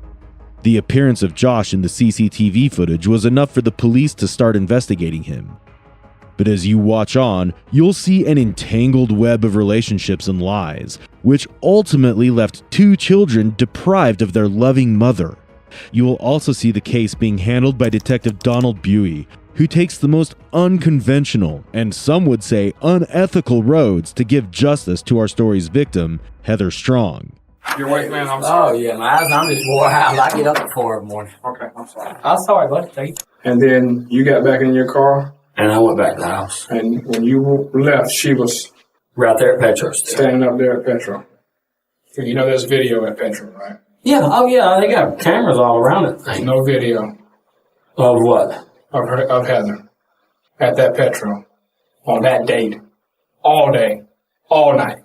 Speaker 8: The appearance of Josh in the CCTV footage was enough for the police to start investigating him. But as you watch on, you'll see an entangled web of relationships and lies, which ultimately left 2 children deprived of their loving mother. You will also see the case being handled by Detective Donald Buey, who takes the most unconventional, and some would say unethical roads to give justice to our story's victim, Heather Strong.
Speaker 1: You're awake, man. I'm sorry.
Speaker 11: Oh, yeah, I'm just wore out. I get up at 4 in the morning.
Speaker 1: Okay, I'm sorry.
Speaker 11: I'm sorry, buddy.
Speaker 3: And then you got back in your car,
Speaker 11: And I went back to the house.
Speaker 3: and when you left, she was
Speaker 11: Right there at Petro's.
Speaker 3: standing up there at Petro. You know there's video at Petro, right?
Speaker 11: Yeah, oh yeah, they got cameras all around it.
Speaker 3: No video
Speaker 11: Of what?
Speaker 3: of Heather at that Petro on that date. All day. All night.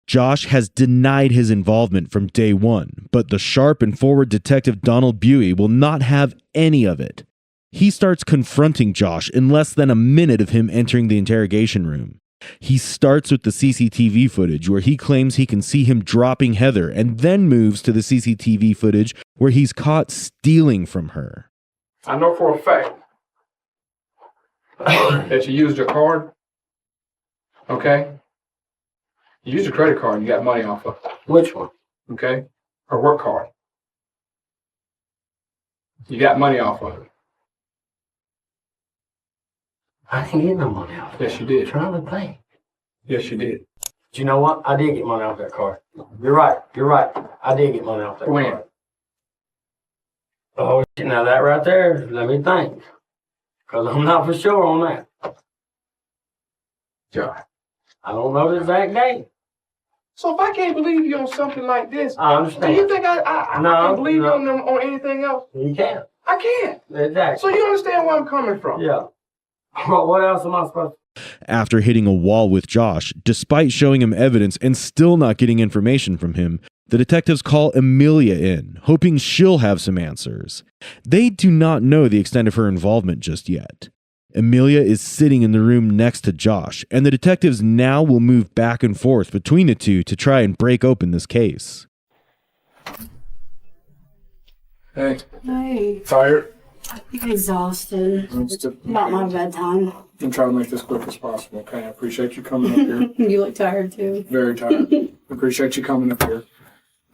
Speaker 8: Josh has denied his involvement from day one, but the sharp and forward Detective Donald Buey will not have any of it. He starts confronting Josh in less than a minute of him entering the interrogation room. He starts with the CCTV footage where he claims he can see him dropping Heather, and then moves to the CCTV footage where he's caught stealing from her.
Speaker 3: I know for a fact that you used your card. Okay? You used your credit card and you got money off of it.
Speaker 11: Which one?
Speaker 3: Okay? Her work card. You got money off of it.
Speaker 11: I didn't get no money off of it.
Speaker 3: Yes, you did.
Speaker 11: I'm trying to think.
Speaker 3: Yes, you did.
Speaker 11: But you know what? I did get money off that card. You're right. I did get money off that
Speaker 3: When?
Speaker 11: card. Oh, shit, now that right there, let me think. Because I'm not for sure on that.
Speaker 3: Yeah.
Speaker 11: I don't know the exact date.
Speaker 3: So if I can't believe you on something like this,
Speaker 11: I understand.
Speaker 3: do you think I
Speaker 11: No,
Speaker 3: can believe
Speaker 11: no.
Speaker 3: you on anything else?
Speaker 11: You can't.
Speaker 3: I can't.
Speaker 11: Exactly.
Speaker 3: So you understand where I'm coming from?
Speaker 11: Yeah. What else am I supposed to?
Speaker 8: After hitting a wall with Josh, despite showing him evidence and still not getting information from him, the detectives call Emilia in, hoping she'll have some answers. They do not know the extent of her involvement just yet. Emilia is sitting in the room next to Josh, and the detectives now will move back and forth between the two to try and break open this case.
Speaker 3: Hey,
Speaker 7: Hey,
Speaker 3: tired?
Speaker 7: I'm exhausted. About my bedtime.
Speaker 3: I'm trying to make this quick as possible, okay? I appreciate you coming up here.
Speaker 7: You look tired too.
Speaker 3: Very tired. Appreciate you coming up here.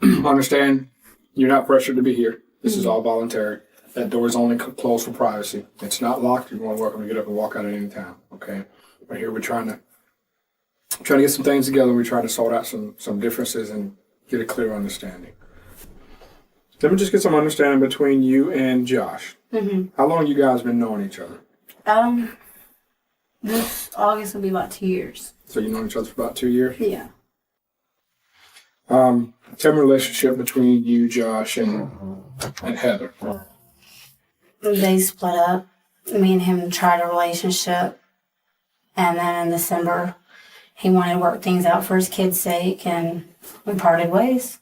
Speaker 3: Understand, you're not pressured to be here. This is all voluntary. That door is only closed for privacy. It's not locked. You're more than welcome to get up and walk out at any time, okay? But here we're trying to get some things together. We're trying to sort out some differences and get a clear understanding. Let me just get some understanding between you and Josh.
Speaker 7: Mm-hmm.
Speaker 3: How long you guys been knowing each other?
Speaker 7: This August will be about 2 years.
Speaker 3: So you know each other for about 2 years?
Speaker 7: Yeah.
Speaker 3: Tell me the relationship between you, Josh, and Heather.
Speaker 7: They split up. Me and him tried a relationship. And then in December, he wanted to work things out for his kids' sake, and we parted ways.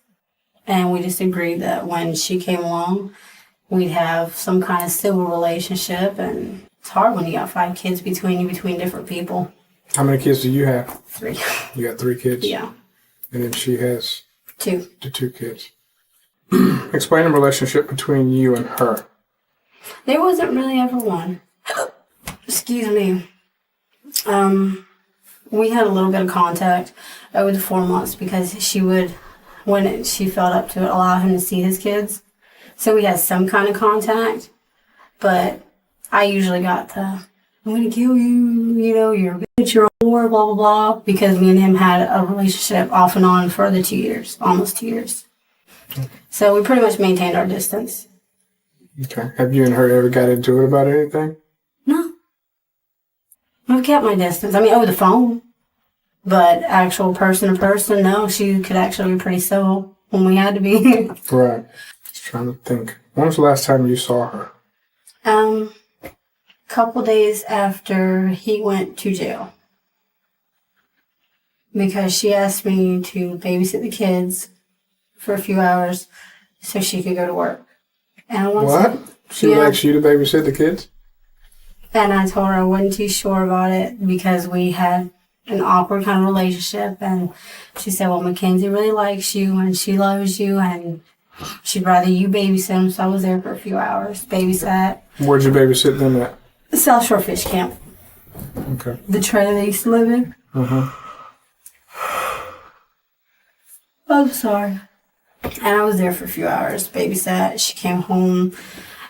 Speaker 7: And we just agreed that when she came along, we'd have some kind of civil relationship, and It's hard when you got 5 kids between you, between different people.
Speaker 1: How many kids do you have?
Speaker 7: 3.
Speaker 1: You got 3 kids?
Speaker 7: Yeah.
Speaker 1: And then she has
Speaker 7: 2.
Speaker 1: the 2 kids. Explain the relationship between you and her.
Speaker 7: There wasn't really ever one. Excuse me. We had a little bit of contact over the 4 months because she would, when she felt up to it, allow him to see his kids. So we had some kind of contact, but I usually got the, I'm going to kill you, you know, you're a bitch, you're a whore, blah, blah, blah, because me and him had a relationship off and on for the 2 years, almost 2 years. So we pretty much maintained our distance.
Speaker 1: Okay. Have you and her ever got into it about anything?
Speaker 7: No. I've kept my distance. I mean, over the phone. But actual person to person, no. She could actually be pretty civil when we had to be.
Speaker 1: Right. Just trying to think. When was the last time you saw her?
Speaker 7: Couple days after he went to jail. Because she asked me to babysit the kids for a few hours so she could go to work. And I
Speaker 1: What? She would ask you to babysit the kids?
Speaker 7: And I told her I wasn't too sure about it because we had an awkward kind of relationship. And she said, well, Mackenzie really likes you and she loves you and she'd rather you babysit him. So I was there for a few hours, babysat.
Speaker 1: Where'd you babysit them at?
Speaker 7: South Shore Fish Camp.
Speaker 1: Okay.
Speaker 7: The trailer they used to live in. I'm sorry. And I was there for a few hours, babysat. She came home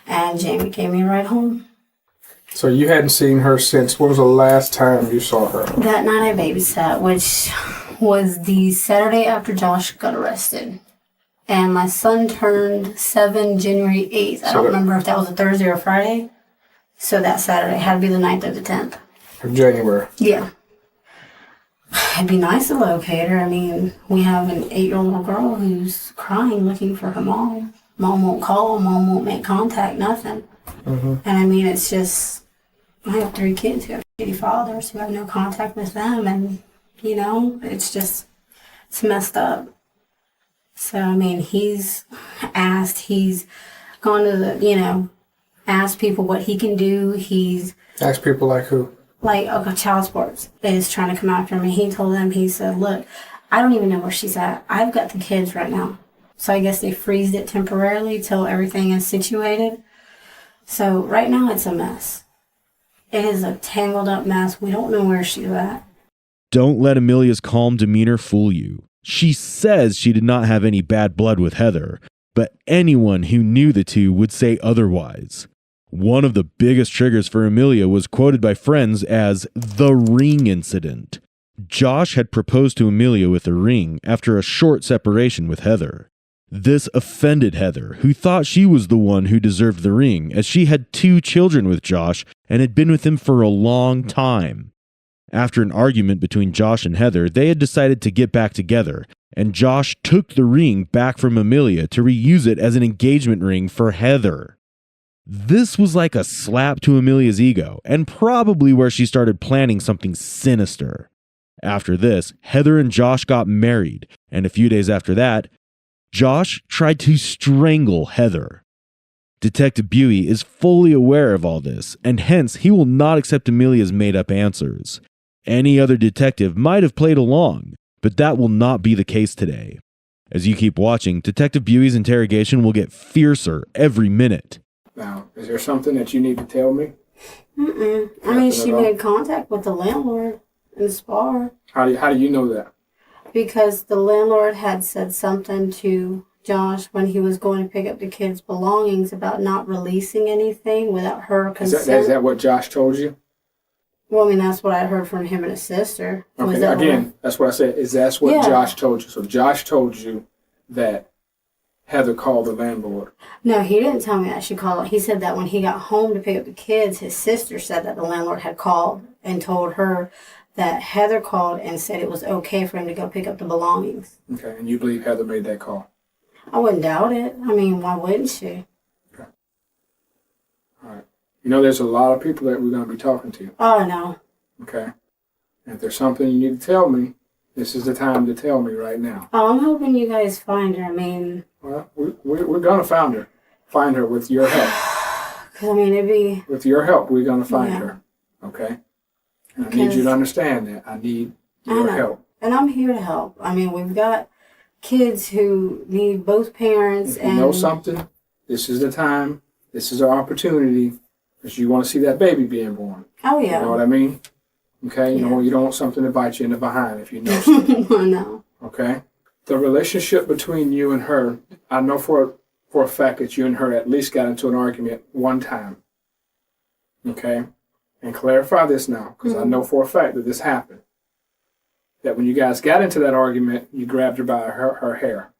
Speaker 7: and Jamie gave me a ride home.
Speaker 1: So you hadn't seen her since, when was the last time you saw her?
Speaker 7: That night I babysat, which was the Saturday after Josh got arrested. And my son turned 7 January 8th. I don't remember if that was a Thursday or Friday. So that Saturday had to be the 9th or the 10th.
Speaker 1: Of January?
Speaker 7: Yeah. It'd be nice to locate her. I mean, we have an 8-year-old little girl who's crying looking for her mom. Mom won't call, mom won't make contact, nothing. And I mean, it's just, I have 3 kids who have shitty fathers who have no contact with them. And, you know, it's just, it's messed up. So, I mean, he's gone to the, you know, asked people what he can do. He's
Speaker 1: asked people like who?
Speaker 7: Like, okay, child sports is trying to come after him. And he told them, he said, look, I don't even know where she's at. I've got the kids right now. So I guess they freezed it temporarily till everything is situated. So right now it's a mess. It is a tangled up mess. We don't know where she's at.
Speaker 8: Don't let Emilia's calm demeanor fool you. She says she did not have any bad blood with Heather, but anyone who knew the two would say otherwise. One of the biggest triggers for Emilia was quoted by friends as the ring incident. Josh had proposed to Emilia with a ring after a short separation with Heather. This offended Heather, who thought she was the one who deserved the ring, as she had 2 children with Josh and had been with him for a long time. After an argument between Josh and Heather, they had decided to get back together, and Josh took the ring back from Emilia to reuse it as an engagement ring for Heather. This was like a slap to Emilia's ego, and probably where she started planning something sinister. After this, Heather and Josh got married, and a few days after that, Josh tried to strangle Heather. Detective Buey is fully aware of all this, and hence he will not accept Emilia's made-up answers. Any other detective might have played along, but that will not be the case today. As you keep watching, Detective Buey's interrogation will get fiercer every minute.
Speaker 1: Now, is there something that you need to tell me?
Speaker 7: I mean, she made contact with the landlord in the spa.
Speaker 1: How do you know that?
Speaker 7: Because the landlord had said something to Josh when he was going to pick up the kids' belongings about not releasing anything without her consent.
Speaker 1: Is that what Josh told you?
Speaker 7: Well, I mean, that's what I heard from him and his sister.
Speaker 1: Okay, that's what I said. That's what Josh told you. So Josh told you that Heather called the landlord.
Speaker 7: No, he didn't tell me that she called. He said that when he got home to pick up the kids, his sister said that the landlord had called and told her that Heather called and said it was okay for him to go pick up the belongings.
Speaker 1: Okay, and you believe Heather made that call?
Speaker 7: I wouldn't doubt it. I mean, why wouldn't she?
Speaker 1: Okay. All right. You know, there's a lot of people that we're going to be talking to.
Speaker 7: Oh, no.
Speaker 1: Okay. And if there's something you need to tell me, this is the time to tell me right now.
Speaker 7: Oh, I'm hoping you guys find her. I mean...
Speaker 1: Well, we're going to find her with your help.
Speaker 7: Because, I mean, it'd be...
Speaker 1: With your help, we're going to find her. Okay? And I need you to understand that. I need your help.
Speaker 7: And I'm here to help. I mean, we've got kids who need both parents.
Speaker 1: If you know something, this is the time. This is our opportunity. Because you want to see that baby being born.
Speaker 7: Oh, yeah.
Speaker 1: You know what I mean? Okay? You don't want something to bite you in the behind if you know something.
Speaker 7: I know.
Speaker 1: Okay? The relationship between you and her, I know for a fact that you and her at least got into an argument one time. Okay? And clarify this now, because I know for a fact that this happened. That when you guys got into that argument, you grabbed her by her hair.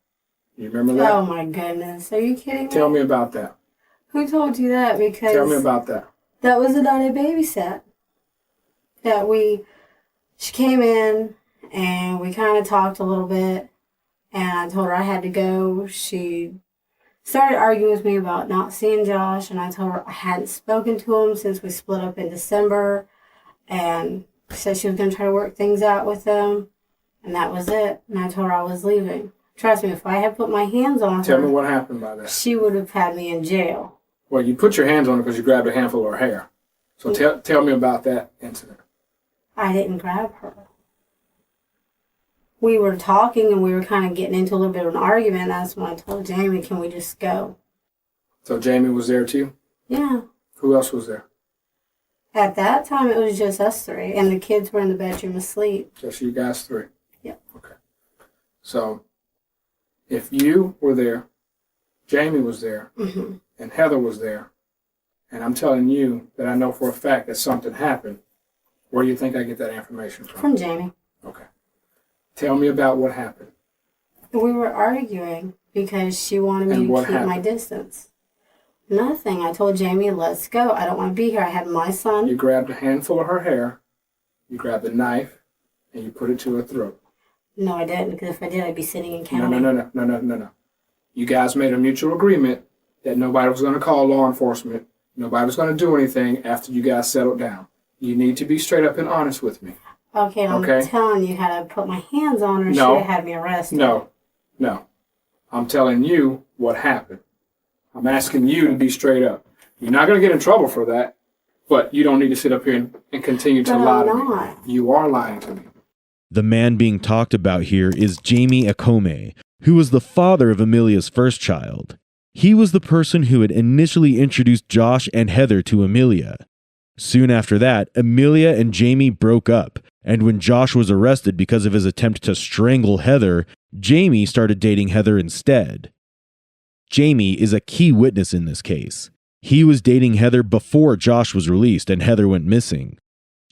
Speaker 1: You remember that?
Speaker 7: Oh, my goodness. Are you kidding me?
Speaker 1: Tell me about that.
Speaker 7: Who told you that? Because...
Speaker 1: Tell me about that.
Speaker 7: That was the night I babysat. She came in, and we kind of talked a little bit, and I told her I had to go. She started arguing with me about not seeing Josh, and I told her I hadn't spoken to him since we split up in December, and she said she was going to try to work things out with him, and that was it. And I told her I was leaving. Trust me, if I had put my hands on her...
Speaker 1: Tell me what happened by that.
Speaker 7: She would have had me in jail.
Speaker 1: Well, you put your hands on her because you grabbed a handful of her hair. So tell me about that incident.
Speaker 7: I didn't grab her. We were talking and we were kind of getting into a little bit of an argument. That's when I told Jamie, can we just go?
Speaker 1: So Jamie was there too?
Speaker 7: Yeah.
Speaker 1: Who else was there?
Speaker 7: At that time, it was just us three. And the kids were in the bedroom asleep.
Speaker 1: Just you guys three?
Speaker 7: Yep.
Speaker 1: Okay. So, if you were there, Jamie was there, and Heather was there, and I'm telling you that I know for a fact that something happened, where do you think I get that information from?
Speaker 7: From Jamie.
Speaker 1: Okay. Tell me about what happened.
Speaker 7: We were arguing because she wanted me to keep my distance. Nothing. I told Jamie, let's go. I don't want to be here. I had my son.
Speaker 1: You grabbed a handful of her hair, you grabbed a knife, and you put it to her throat.
Speaker 7: No, I didn't, because if I did, I'd be sitting and counting.
Speaker 1: No. You guys made a mutual agreement that nobody was going to call law enforcement. Nobody was going to do anything after you guys settled down. You need to be straight up and honest with me.
Speaker 7: Okay, I'm telling you how to put my hands on her. She would have had me arrested.
Speaker 1: No. I'm telling you what happened. I'm asking you to be straight up. You're not going to get in trouble for that, but you don't need to sit up here and continue to lie to me. You are lying to me.
Speaker 8: The man being talked about here is Jamie Akome, who was the father of Emilia's first child. He was the person who had initially introduced Josh and Heather to Emilia. Soon after that, Emilia and Jamie broke up, and when Josh was arrested because of his attempt to strangle Heather, Jamie started dating Heather instead. Jamie is a key witness in this case. He was dating Heather before Josh was released and Heather went missing.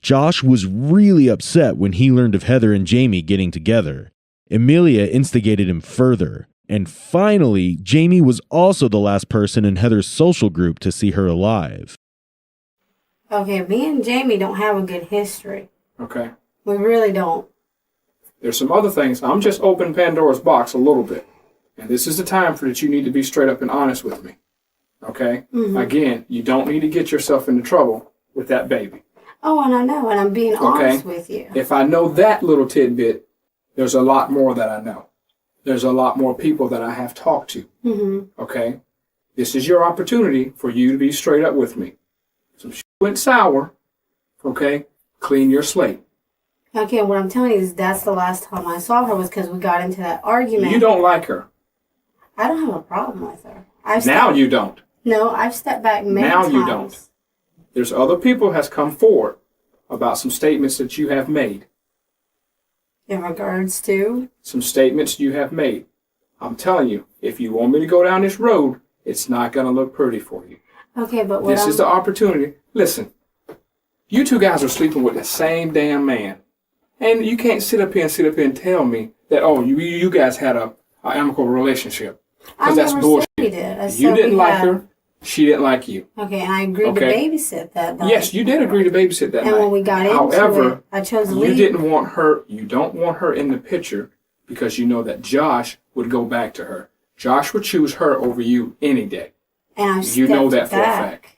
Speaker 8: Josh was really upset when he learned of Heather and Jamie getting together. Emilia instigated him further, and finally, Jamie was also the last person in Heather's social group to see her alive.
Speaker 7: Okay, me and Jamie don't have a good history.
Speaker 1: Okay.
Speaker 7: We really don't.
Speaker 1: There's some other things. I'm just opening Pandora's box a little bit. And this is the time for that you need to be straight up and honest with me. Okay? Again, you don't need to get yourself into trouble with that baby.
Speaker 7: Oh, and I know, and I'm being honest with you.
Speaker 1: If I know that little tidbit, there's a lot more that I know. There's a lot more people that I have talked to. Okay? This is your opportunity for you to be straight up with me. Some shit went sour. Okay? Clean your slate.
Speaker 7: Okay, what I'm telling you is that's the last time I saw her was because we got into that argument.
Speaker 1: You don't like her.
Speaker 7: I don't have a problem with her.
Speaker 1: Now you don't.
Speaker 7: No, I've stepped back many times.
Speaker 1: Now you don't. There's other people has come forward about some statements that you have made.
Speaker 7: In regards to?
Speaker 1: Some statements you have made. I'm telling you, if you want me to go down this road, it's not going to look pretty for you.
Speaker 7: Okay, but
Speaker 1: this is the opportunity. Listen, you two guys are sleeping with the same damn man. And you can't sit up here and tell me that, oh, you guys had a amicable relationship. Because that's bullshit.
Speaker 7: We did.
Speaker 1: You didn't like her. She didn't like you.
Speaker 7: Okay, and I agreed to babysit that night.
Speaker 1: Yes, you did agree to babysit that night.
Speaker 7: And when we got into it, I chose to leave.
Speaker 1: You don't want her in the picture because you know that Josh would go back to her. Josh would choose her over you any day.
Speaker 7: And I stepped back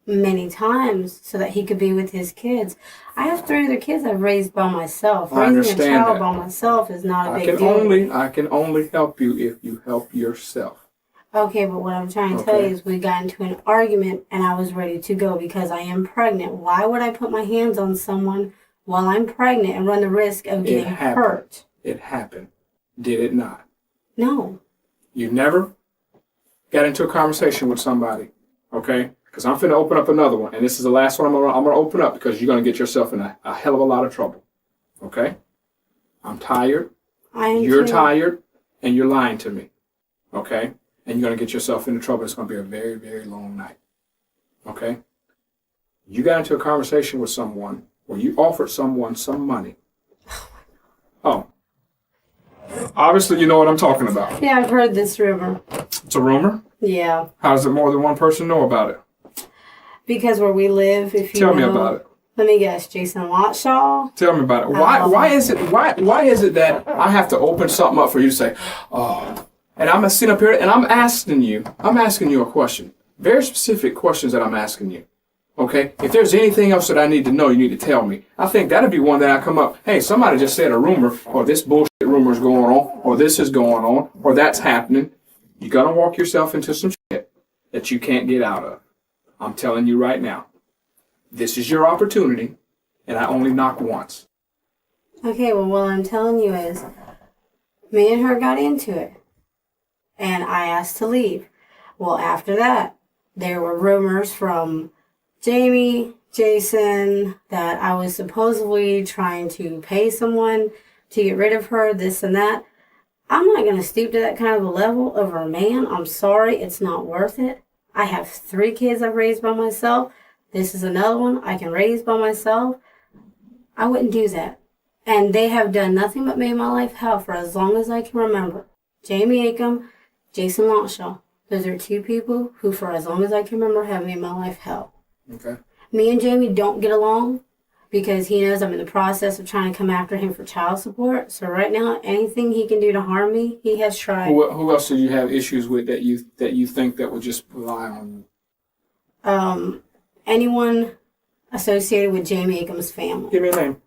Speaker 7: many times so that he could be with his kids. I have 3 other kids I've raised by myself. Raising a child by myself is not a big deal.
Speaker 1: I can only help you if you help yourself.
Speaker 7: Okay, but what I'm trying to tell you is we got into an argument and I was ready to go because I am pregnant. Why would I put my hands on someone while I'm pregnant and run the risk of getting hurt?
Speaker 1: It happened. Did it not?
Speaker 7: No.
Speaker 1: You never got into a conversation with somebody, okay? Because I'm finna open up another one, and this is the last one I'm gonna open up because you're gonna get yourself in a hell of a lot of trouble, okay? I'm tired. You're tired, and you're lying to me, okay? And you're gonna get yourself into trouble. It's gonna be a very, very long night, okay? You got into a conversation with someone where you offered someone some money. Oh. Obviously, you know what I'm talking about.
Speaker 7: Yeah, I've heard this rumor.
Speaker 1: It's a rumor?
Speaker 7: Yeah.
Speaker 1: How does it more than one person know about it?
Speaker 7: Because where we live, if you
Speaker 1: Tell me about it.
Speaker 7: Let me guess, Jason Watshaw?
Speaker 1: Tell me about it. Why is it that I have to open something up for you to say, oh, and I'm gonna sit up here and I'm asking you a question. Very specific questions that I'm asking you. Okay? If there's anything else that I need to know, you need to tell me. I think that'd be one that I come up, hey, somebody just said a rumor, or this bullshit rumor is going on, or this is going on, or that's happening. You're gonna walk yourself into some shit that you can't get out of. I'm telling you right now. This is your opportunity, and I only knock once.
Speaker 7: Okay, well, what I'm telling you is, me and her got into it, and I asked to leave. Well, after that, there were rumors from Jamie, Jason, that I was supposedly trying to pay someone to get rid of her, this and that. I'm not going to stoop to that kind of a level over a man. I'm sorry, it's not worth it. I have 3 kids I've raised by myself. This is another one I can raise by myself. I wouldn't do that. And they have done nothing but made my life hell for as long as I can remember. Jamie Acom, Jason Lanshaw. Those are 2 people who, for as long as I can remember, have made my life hell.
Speaker 1: Okay.
Speaker 7: Me and Jamie don't get along because he knows I'm in the process of trying to come after him for child support. So right now, anything he can do to harm me, he has tried.
Speaker 1: Who else do you have issues with that you think that would just rely on you?
Speaker 7: Anyone associated with Jamie Acom's family.
Speaker 1: Give me a name.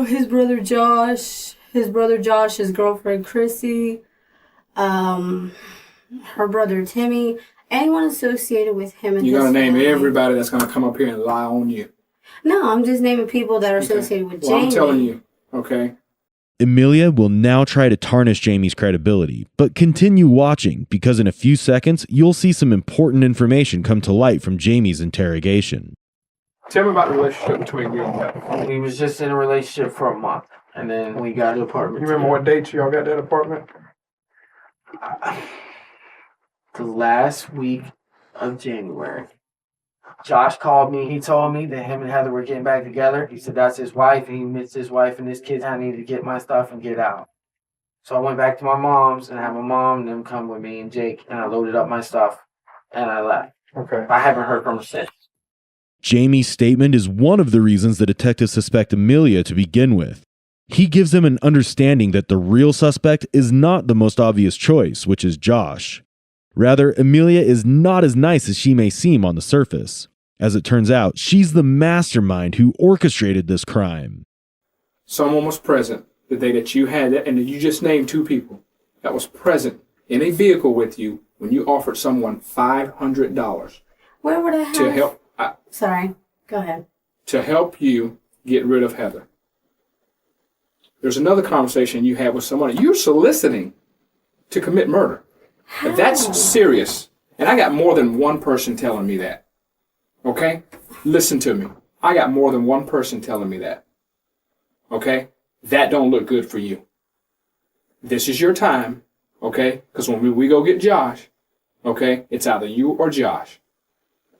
Speaker 7: His brother Josh, his girlfriend Chrissy, her brother Timmy, anyone associated with him and
Speaker 1: You're
Speaker 7: his
Speaker 1: gonna name
Speaker 7: family.
Speaker 1: everybody that's gonna come up here and lie on you.
Speaker 7: No, I'm just naming people that are associated with Jamie.
Speaker 1: I'm telling you, okay?
Speaker 8: Emilia will now try to tarnish Jamie's credibility, but continue watching because in a few seconds, you'll see some important information come to light from Jamie's interrogation.
Speaker 1: Tell me about the relationship between you and Heather.
Speaker 11: We was just in a relationship for a month, and then we got an apartment.
Speaker 1: You remember what date y'all got that apartment?
Speaker 11: The last week of January. Josh called me. He told me that him and Heather were getting back together. He said that's his wife, and he missed his wife and his kids. I needed to get my stuff and get out. So I went back to my mom's and had my mom and them come with me and Jake, and I loaded up my stuff, and I left.
Speaker 1: Okay.
Speaker 11: I haven't heard from her since.
Speaker 8: Jamie's statement is one of the reasons the detectives suspect Emilia to begin with. He gives them an understanding that the real suspect is not the most obvious choice, which is Josh. Rather, Emilia is not as nice as she may seem on the surface. As it turns out, she's the mastermind who orchestrated this crime.
Speaker 1: Someone was present the day that you had it, and you just named 2 people that was present in a vehicle with you when you offered someone $500
Speaker 7: Where would I have?
Speaker 1: to help.
Speaker 7: Sorry, go ahead.
Speaker 1: To help you get rid of Heather. There's another conversation you had with someone. You're soliciting to commit murder.
Speaker 7: How?
Speaker 1: That's serious. And I got more than one person telling me that. Okay? Listen to me. I got more than one person telling me that. Okay? That don't look good for you. This is your time. Okay? Because when we go get Josh, okay, it's either you or Josh.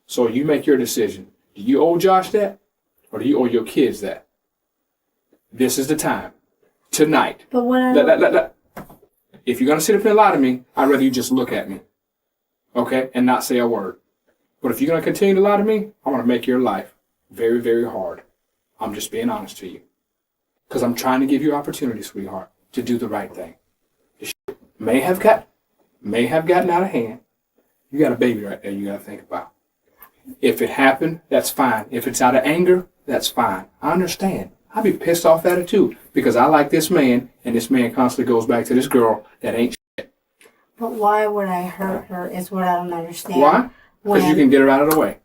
Speaker 1: So you make your decision. Do you owe Josh that? Or do you owe your kids that? This is the time. Tonight.
Speaker 7: But what
Speaker 1: If you're going to sit up and lie to me, I'd rather you just look at me. Okay? And not say a word. But if you're going to continue to lie to me, I'm going to make your life very, very hard. I'm just being honest to you. Because I'm trying to give you opportunity, sweetheart, to do the right thing. This shit may have gotten out of hand. You got a baby right there you got to think about. If it happened, that's fine. If it's out of anger, that's fine. I understand. I'd be pissed off at it too, because I like this man, and this man constantly goes back to this girl that ain't shit.
Speaker 7: But why would I hurt her is what I don't understand.
Speaker 1: Why? Because you can get her out of the way.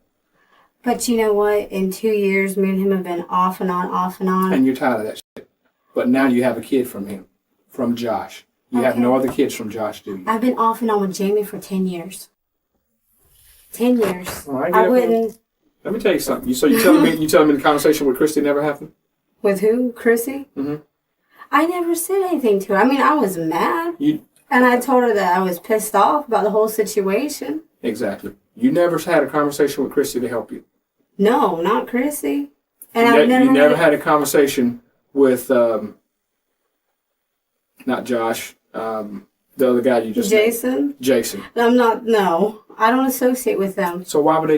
Speaker 7: But you know what? In 2 years, me and him have been off and on.
Speaker 1: And you're tired of that shit. But now you have a kid from him, from Josh. You have no other kids from Josh, do you?
Speaker 7: I've been off and on with Jamie for 10 years. 10 years.
Speaker 1: Well,
Speaker 7: I wouldn't.
Speaker 1: Let me tell you something. So you telling me the conversation with Christy never happened?
Speaker 7: With who? Chrissy?
Speaker 1: Mm-hmm.
Speaker 7: I never said anything to her. I mean, I was mad. And I told her that I was pissed off about the whole situation.
Speaker 1: Exactly. You never had a conversation with Christy to help you.
Speaker 7: No, not Chrissy. And
Speaker 1: you never had a conversation with, not Josh, the other guy you just
Speaker 7: Jason?
Speaker 1: named. Jason.
Speaker 7: No. I don't associate with them.
Speaker 1: So why would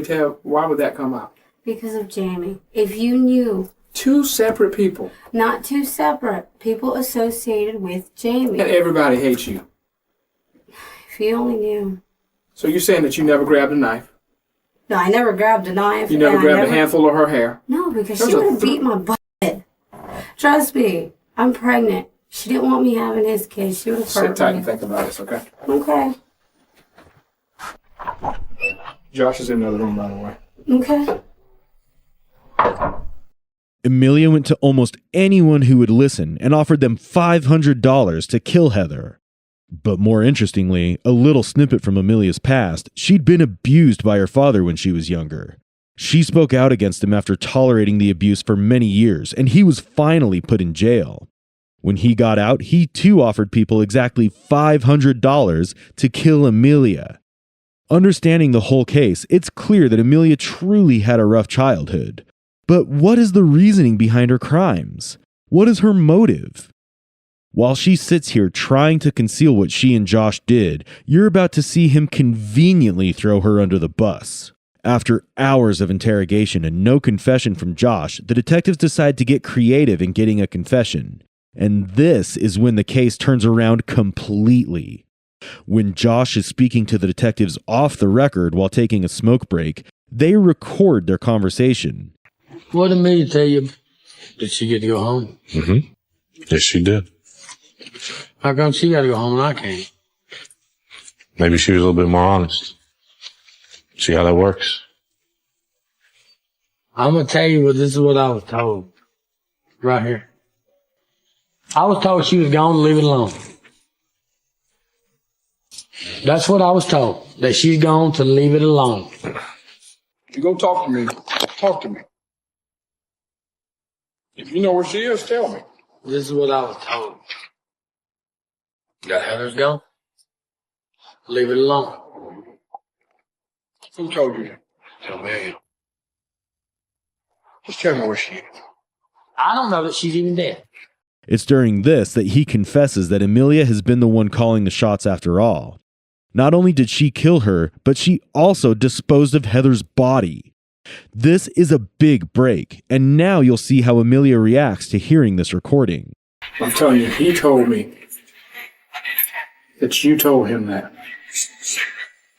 Speaker 1: that come out?
Speaker 7: Because of Jamie. If you knew.
Speaker 1: 2 separate people.
Speaker 7: Not 2 separate. People associated with Jamie.
Speaker 1: And everybody hates you.
Speaker 7: If you only knew.
Speaker 1: So you're saying that you never grabbed a knife?
Speaker 7: No, I never grabbed a knife.
Speaker 1: You never grabbed a handful of her hair?
Speaker 7: No, because she would have beat my butt. Trust me. I'm pregnant. She didn't want me having his kids. She would have hurt me.
Speaker 1: Sit tight and think about this, okay?
Speaker 7: Okay.
Speaker 1: Josh is in the other room, by the way.
Speaker 7: Okay.
Speaker 8: Emilia went to almost anyone who would listen and offered them $500 to kill Heather. But more interestingly, a little snippet from Emilia's past, she'd been abused by her father when she was younger. She spoke out against him after tolerating the abuse for many years, and he was finally put in jail. When he got out, he too offered people exactly $500 to kill Emilia. Understanding the whole case, it's clear that Emilia truly had a rough childhood. But what is the reasoning behind her crimes? What is her motive? While she sits here trying to conceal what she and Josh did, you're about to see him conveniently throw her under the bus. After hours of interrogation and no confession from Josh, the detectives decide to get creative in getting a confession. And this is when the case turns around completely. When Josh is speaking to the detectives off the record while taking a smoke break, they record their conversation.
Speaker 12: What did Emilia tell you? Did she get to go home?
Speaker 13: Mm-hmm. Yes, she did.
Speaker 12: How come she got to go home and I can't?
Speaker 13: Maybe she was a little bit more honest. See how that works?
Speaker 12: I'm going to tell you this is what I was told. Right here. I was told she was gone to leave it alone. That's what I was told. That she's gone to leave it alone.
Speaker 1: You go talk to me. Talk to me. If you know where she is, tell me.
Speaker 12: This is what I was told. That Heather's gone. Leave it alone.
Speaker 1: Who told you that?
Speaker 12: Tell me.
Speaker 1: Just tell me where she is.
Speaker 12: I don't know that she's even dead.
Speaker 8: It's during this that he confesses that Emilia has been the one calling the shots after all. Not only did she kill her, but she also disposed of Heather's body. This is a big break, and now you'll see how Emilia reacts to hearing this recording.
Speaker 1: I'm telling you, he told me that you told him that.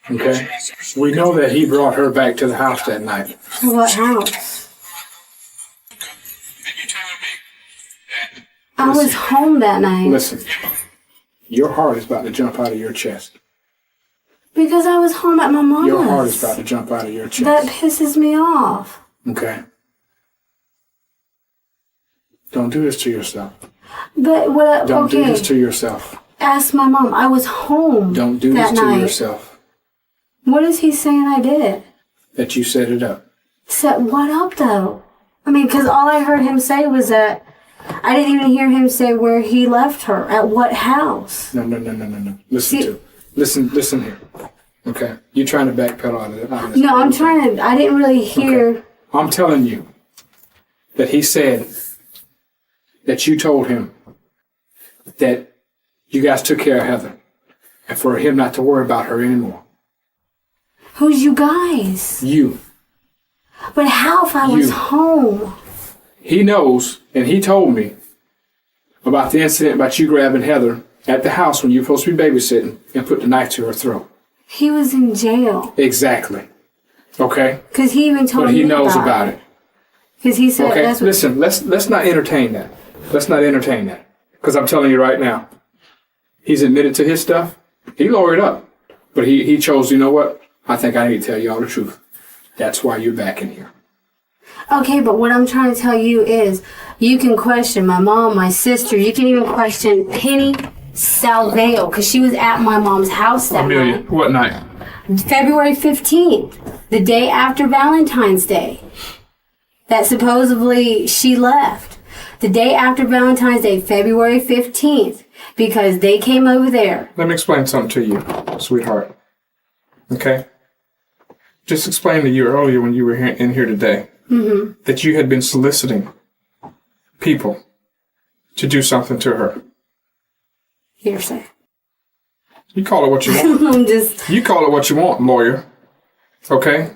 Speaker 1: Okay? We know that he brought her back to the house that night.
Speaker 7: What house? I was home that night.
Speaker 1: Listen, your heart is about to jump out of your chest.
Speaker 7: Because I was home at my mama's.
Speaker 1: Your heart is about to jump out of your chest.
Speaker 7: That pisses me off.
Speaker 1: Okay. Don't do this to yourself.
Speaker 7: But what?
Speaker 1: Don't
Speaker 7: okay.
Speaker 1: do this to yourself.
Speaker 7: Ask my mom. I was home.
Speaker 1: Don't do this to yourself.
Speaker 7: What is he saying I did?
Speaker 1: That you set it up.
Speaker 7: Set what up, though? I mean, because all I heard him say was that I didn't even hear him say where he left her. At what house?
Speaker 1: No. Listen here. Okay? You're trying to backpedal out of it.
Speaker 7: No, I'm trying to. I didn't really hear.
Speaker 1: Okay. I'm telling you that he said that you told him that you guys took care of Heather and for him not to worry about her anymore.
Speaker 7: Who's you guys?
Speaker 1: You.
Speaker 7: But how if I was home?
Speaker 1: He knows, and he told me about the incident about you grabbing Heather at the house when you were supposed to be babysitting and put the knife to her throat.
Speaker 7: He was in jail.
Speaker 1: Exactly. Okay?
Speaker 7: Because he even told me
Speaker 1: But he knows about it.
Speaker 7: Because he said
Speaker 1: okay,
Speaker 7: that's what...
Speaker 1: Listen, let's not entertain that. Let's not entertain that. Because I'm telling you right now, he's admitted to his stuff, He lawyered up. But he chose, you know what? I think I need to tell you all the truth. That's why you're back in here.
Speaker 7: Okay, but what I'm trying to tell you is you can question my mom, my sister. You can even question Penny Salveo because she was at my mom's house that
Speaker 1: Emilia,
Speaker 7: night.
Speaker 1: what night?
Speaker 7: February 15th, the day after Valentine's Day. That supposedly she left. The day after Valentine's Day, February 15th, because they came over there.
Speaker 1: Let me explain something to you, sweetheart. Okay? Just explained to you earlier when you were in here today that you had been soliciting people to do something to her.
Speaker 7: Hearsay.
Speaker 1: You call it what you want. You call it what you want, lawyer. Okay?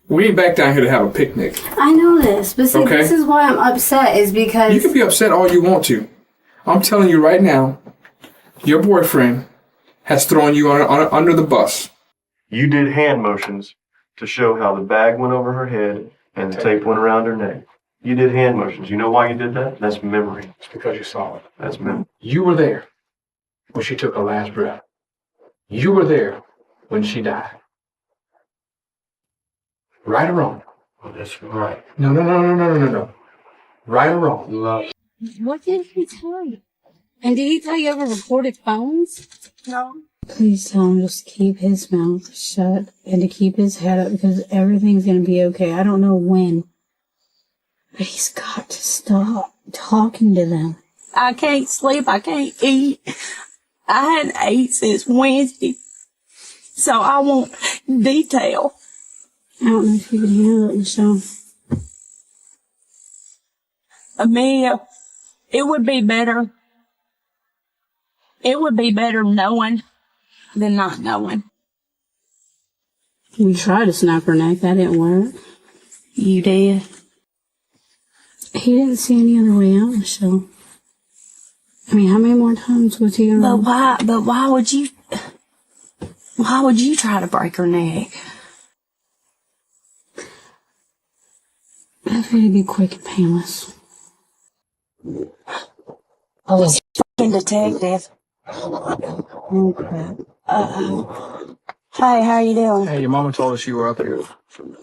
Speaker 1: We ain't back down here to have a picnic.
Speaker 7: I know this, but see,
Speaker 1: Okay.
Speaker 7: this is why I'm upset is because...
Speaker 1: You can be upset all you want to. I'm telling you right now, your boyfriend has thrown you under the bus.
Speaker 14: You did hand motions to show how the bag went over her head and the tape went around her neck. You did hand motions. You know why you did that? That's memory.
Speaker 1: It's because you saw it.
Speaker 14: That's memory.
Speaker 1: You were there when she took her last breath. You were there when she died. Right or wrong?
Speaker 14: Well, that's right.
Speaker 1: No. Right or wrong?
Speaker 7: What did he tell you? And did he tell you over recorded phones? No. Please tell him just to keep his mouth shut and to keep his head up because everything's going to be okay. I don't know when. But he's got to stop talking to them.
Speaker 15: I can't sleep. I can't eat. I hadn't ate since Wednesday. So I want detail.
Speaker 7: I don't know if you can handle it, Michelle.
Speaker 15: Emilia, it would be better. It would be better knowing than not knowing.
Speaker 7: We tried to snap her neck. That didn't work.
Speaker 15: You did?
Speaker 7: He didn't see any other way out, Michelle. I mean, how many more times was he gonna...
Speaker 15: But why would you try to break her neck?
Speaker 7: I figured it'd be quick and painless.
Speaker 15: I was fucking detective.
Speaker 7: Oh, crap.
Speaker 15: Hey, how you doing?
Speaker 1: Hey, your mama told us you were up here.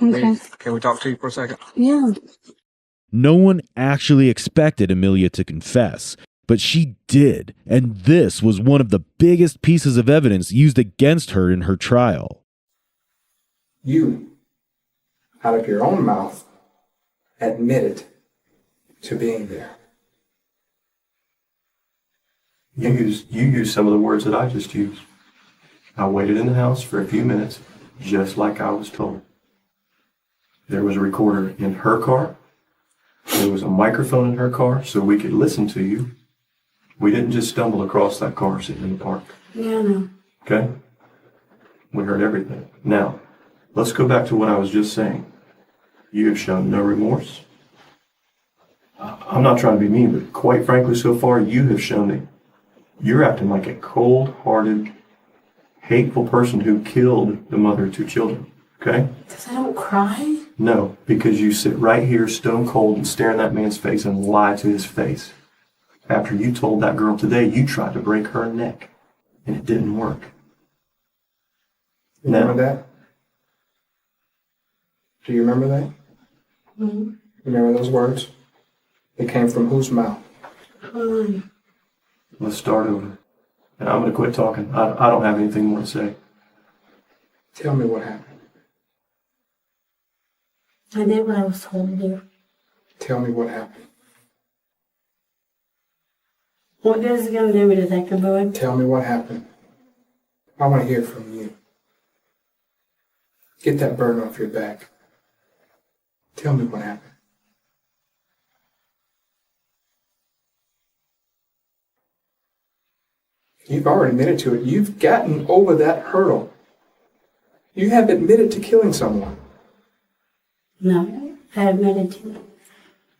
Speaker 7: Okay.
Speaker 1: Can we talk to you for a second?
Speaker 7: Yeah.
Speaker 8: No one actually expected Emilia to confess, but she did, and this was one of the biggest pieces of evidence used against her in her trial.
Speaker 1: You, out of your own mouth, admitted to being there.
Speaker 14: You used some of the words that I just used. I waited in the house for a few minutes, just like I was told. There was a recorder in her car. There was a microphone in her car so we could listen to you. We didn't just stumble across that car sitting in the park.
Speaker 7: Yeah, no.
Speaker 14: Okay? We heard everything. Now, let's go back to what I was just saying. You have shown no remorse. I'm not trying to be mean, but quite frankly, so far, you have shown that you're acting like a cold-hearted, hateful person who killed the mother of two children. Okay?
Speaker 7: Because I don't cry?
Speaker 14: No, because you sit right here stone cold and stare in that man's face and lie to his face. After you told that girl today you tried to break her neck, and it didn't work.
Speaker 1: You remember that? Do you remember that?
Speaker 7: Mm-hmm.
Speaker 1: Remember those words? They came from whose mouth?
Speaker 14: Let's start over. And I'm going to quit talking. I don't have anything more to say.
Speaker 1: Tell me what happened.
Speaker 7: I did what I was told to do.
Speaker 1: Tell me what happened.
Speaker 7: What good is it going to do me, Detective Boyd?
Speaker 1: Tell me what happened. I want to hear from you. Get that burden off your back. Tell me what happened. You've already admitted to it. You've gotten over that hurdle. You have admitted to killing someone.
Speaker 7: No, I admitted to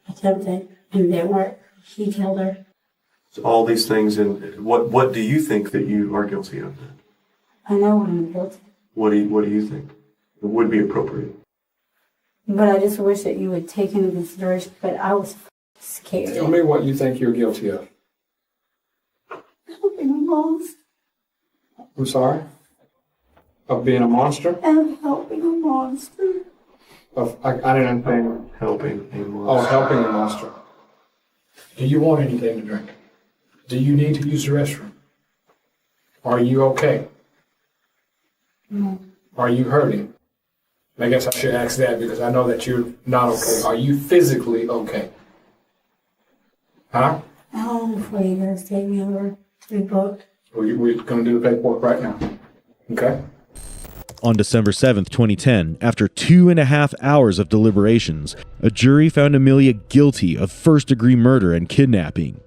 Speaker 7: attempted, and it didn't work. He killed her.
Speaker 14: So all these things, and what do you think that you are guilty of?
Speaker 7: I know what I'm guilty.
Speaker 14: What do you think would be appropriate?
Speaker 7: But I just wish that you would take into consideration, but I was scared.
Speaker 1: Tell me what you think you're guilty of.
Speaker 7: I'm lost.
Speaker 1: I'm sorry? Of being a monster?
Speaker 15: I'm helping a monster.
Speaker 1: I didn't understand.
Speaker 14: Helping a monster.
Speaker 1: Oh, helping a monster. Do you want anything to drink? Do you need to use the restroom? Are you okay?
Speaker 15: No.
Speaker 1: Are you hurting? I guess I should ask that because I know that you're not okay. Are you physically okay? Huh?
Speaker 15: I'm afraid you're going to take me over to be booked.
Speaker 1: We're going to do the paperwork right now. Okay?
Speaker 8: On December 7th, 2010, after 2.5 hours of deliberations, a jury found Emilia guilty of first-degree murder and kidnapping.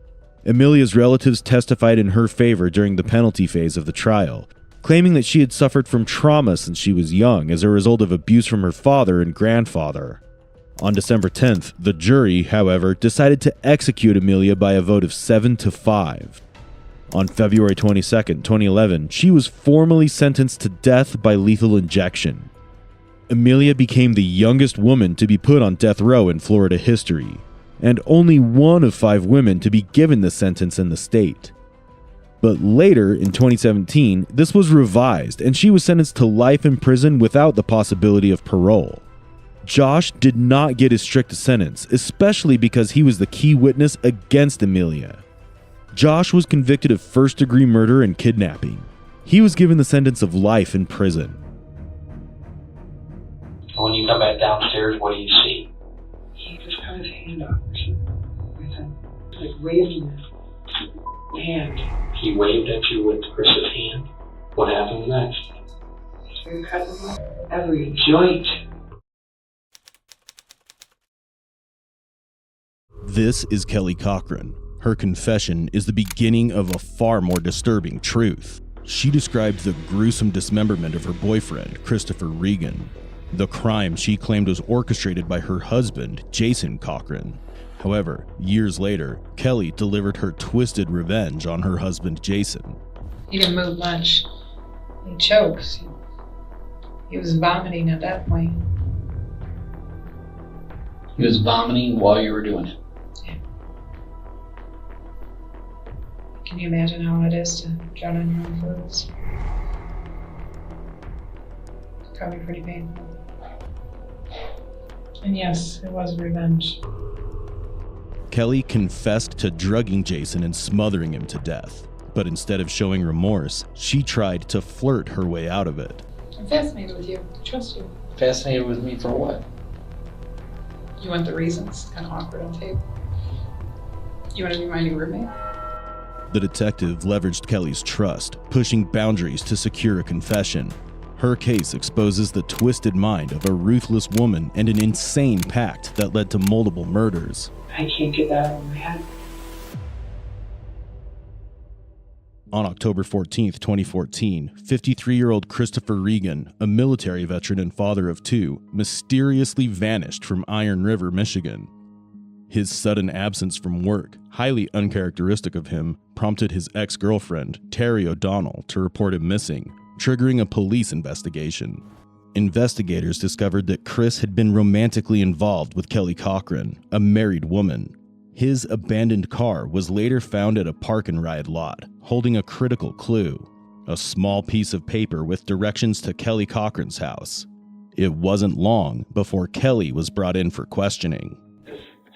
Speaker 8: Emilia's relatives testified in her favor during the penalty phase of the trial, claiming that she had suffered from trauma since she was young as a result of abuse from her father and grandfather. On December 10th, the jury, however, decided to execute Emilia by a vote of 7-5. On February 22, 2011, she was formally sentenced to death by lethal injection. Emilia became the youngest woman to be put on death row in Florida history, and only one of 5 women to be given the sentence in the state. But later, in 2017, this was revised and she was sentenced to life in prison without the possibility of parole. Josh did not get as strict a sentence, especially because he was the key witness against Emilia. Josh was convicted of first-degree murder and kidnapping. He was given the sentence of life in prison.
Speaker 16: When you come back downstairs, what do you see? He just got his hand up or something. Like waving his hand. He waved at you with Chris's hand. What happened next? He cut every joint.
Speaker 8: This is Kelly Cochran. Her confession is the beginning of a far more disturbing truth. She described the gruesome dismemberment of her boyfriend, Christopher Regan, the crime she claimed was orchestrated by her husband, Jason Cochran. However, years later, Kelly delivered her twisted revenge on her husband, Jason.
Speaker 17: He didn't move much. He chokes. He was vomiting at that point.
Speaker 16: He was vomiting while you were doing it.
Speaker 17: Can you imagine how it is to drown on your own fluids? It's probably pretty painful. And yes, it was revenge.
Speaker 8: Kelly confessed to drugging Jason and smothering him to death. But instead of showing remorse, she tried to flirt her way out of it.
Speaker 17: I'm fascinated with you. I trust you.
Speaker 16: Fascinated with me for what?
Speaker 17: You want the reasons? Kind of awkward on tape. You want to be my new roommate?
Speaker 8: The detective leveraged Kelly's trust, pushing boundaries to secure a confession. Her case exposes the twisted mind of a ruthless woman and an insane pact that led to multiple murders.
Speaker 16: I can't get that out of my head.
Speaker 8: On October 14, 2014, 53-year-old Christopher Regan, a military veteran and father of 2, mysteriously vanished from Iron River, Michigan. His sudden absence from work, highly uncharacteristic of him, prompted his ex-girlfriend, Terry O'Donnell, to report him missing, triggering a police investigation. Investigators discovered that Chris had been romantically involved with Kelly Cochran, a married woman. His abandoned car was later found at a park-and-ride lot, holding a critical clue, a small piece of paper with directions to Kelly Cochran's house. It wasn't long before Kelly was brought in for questioning.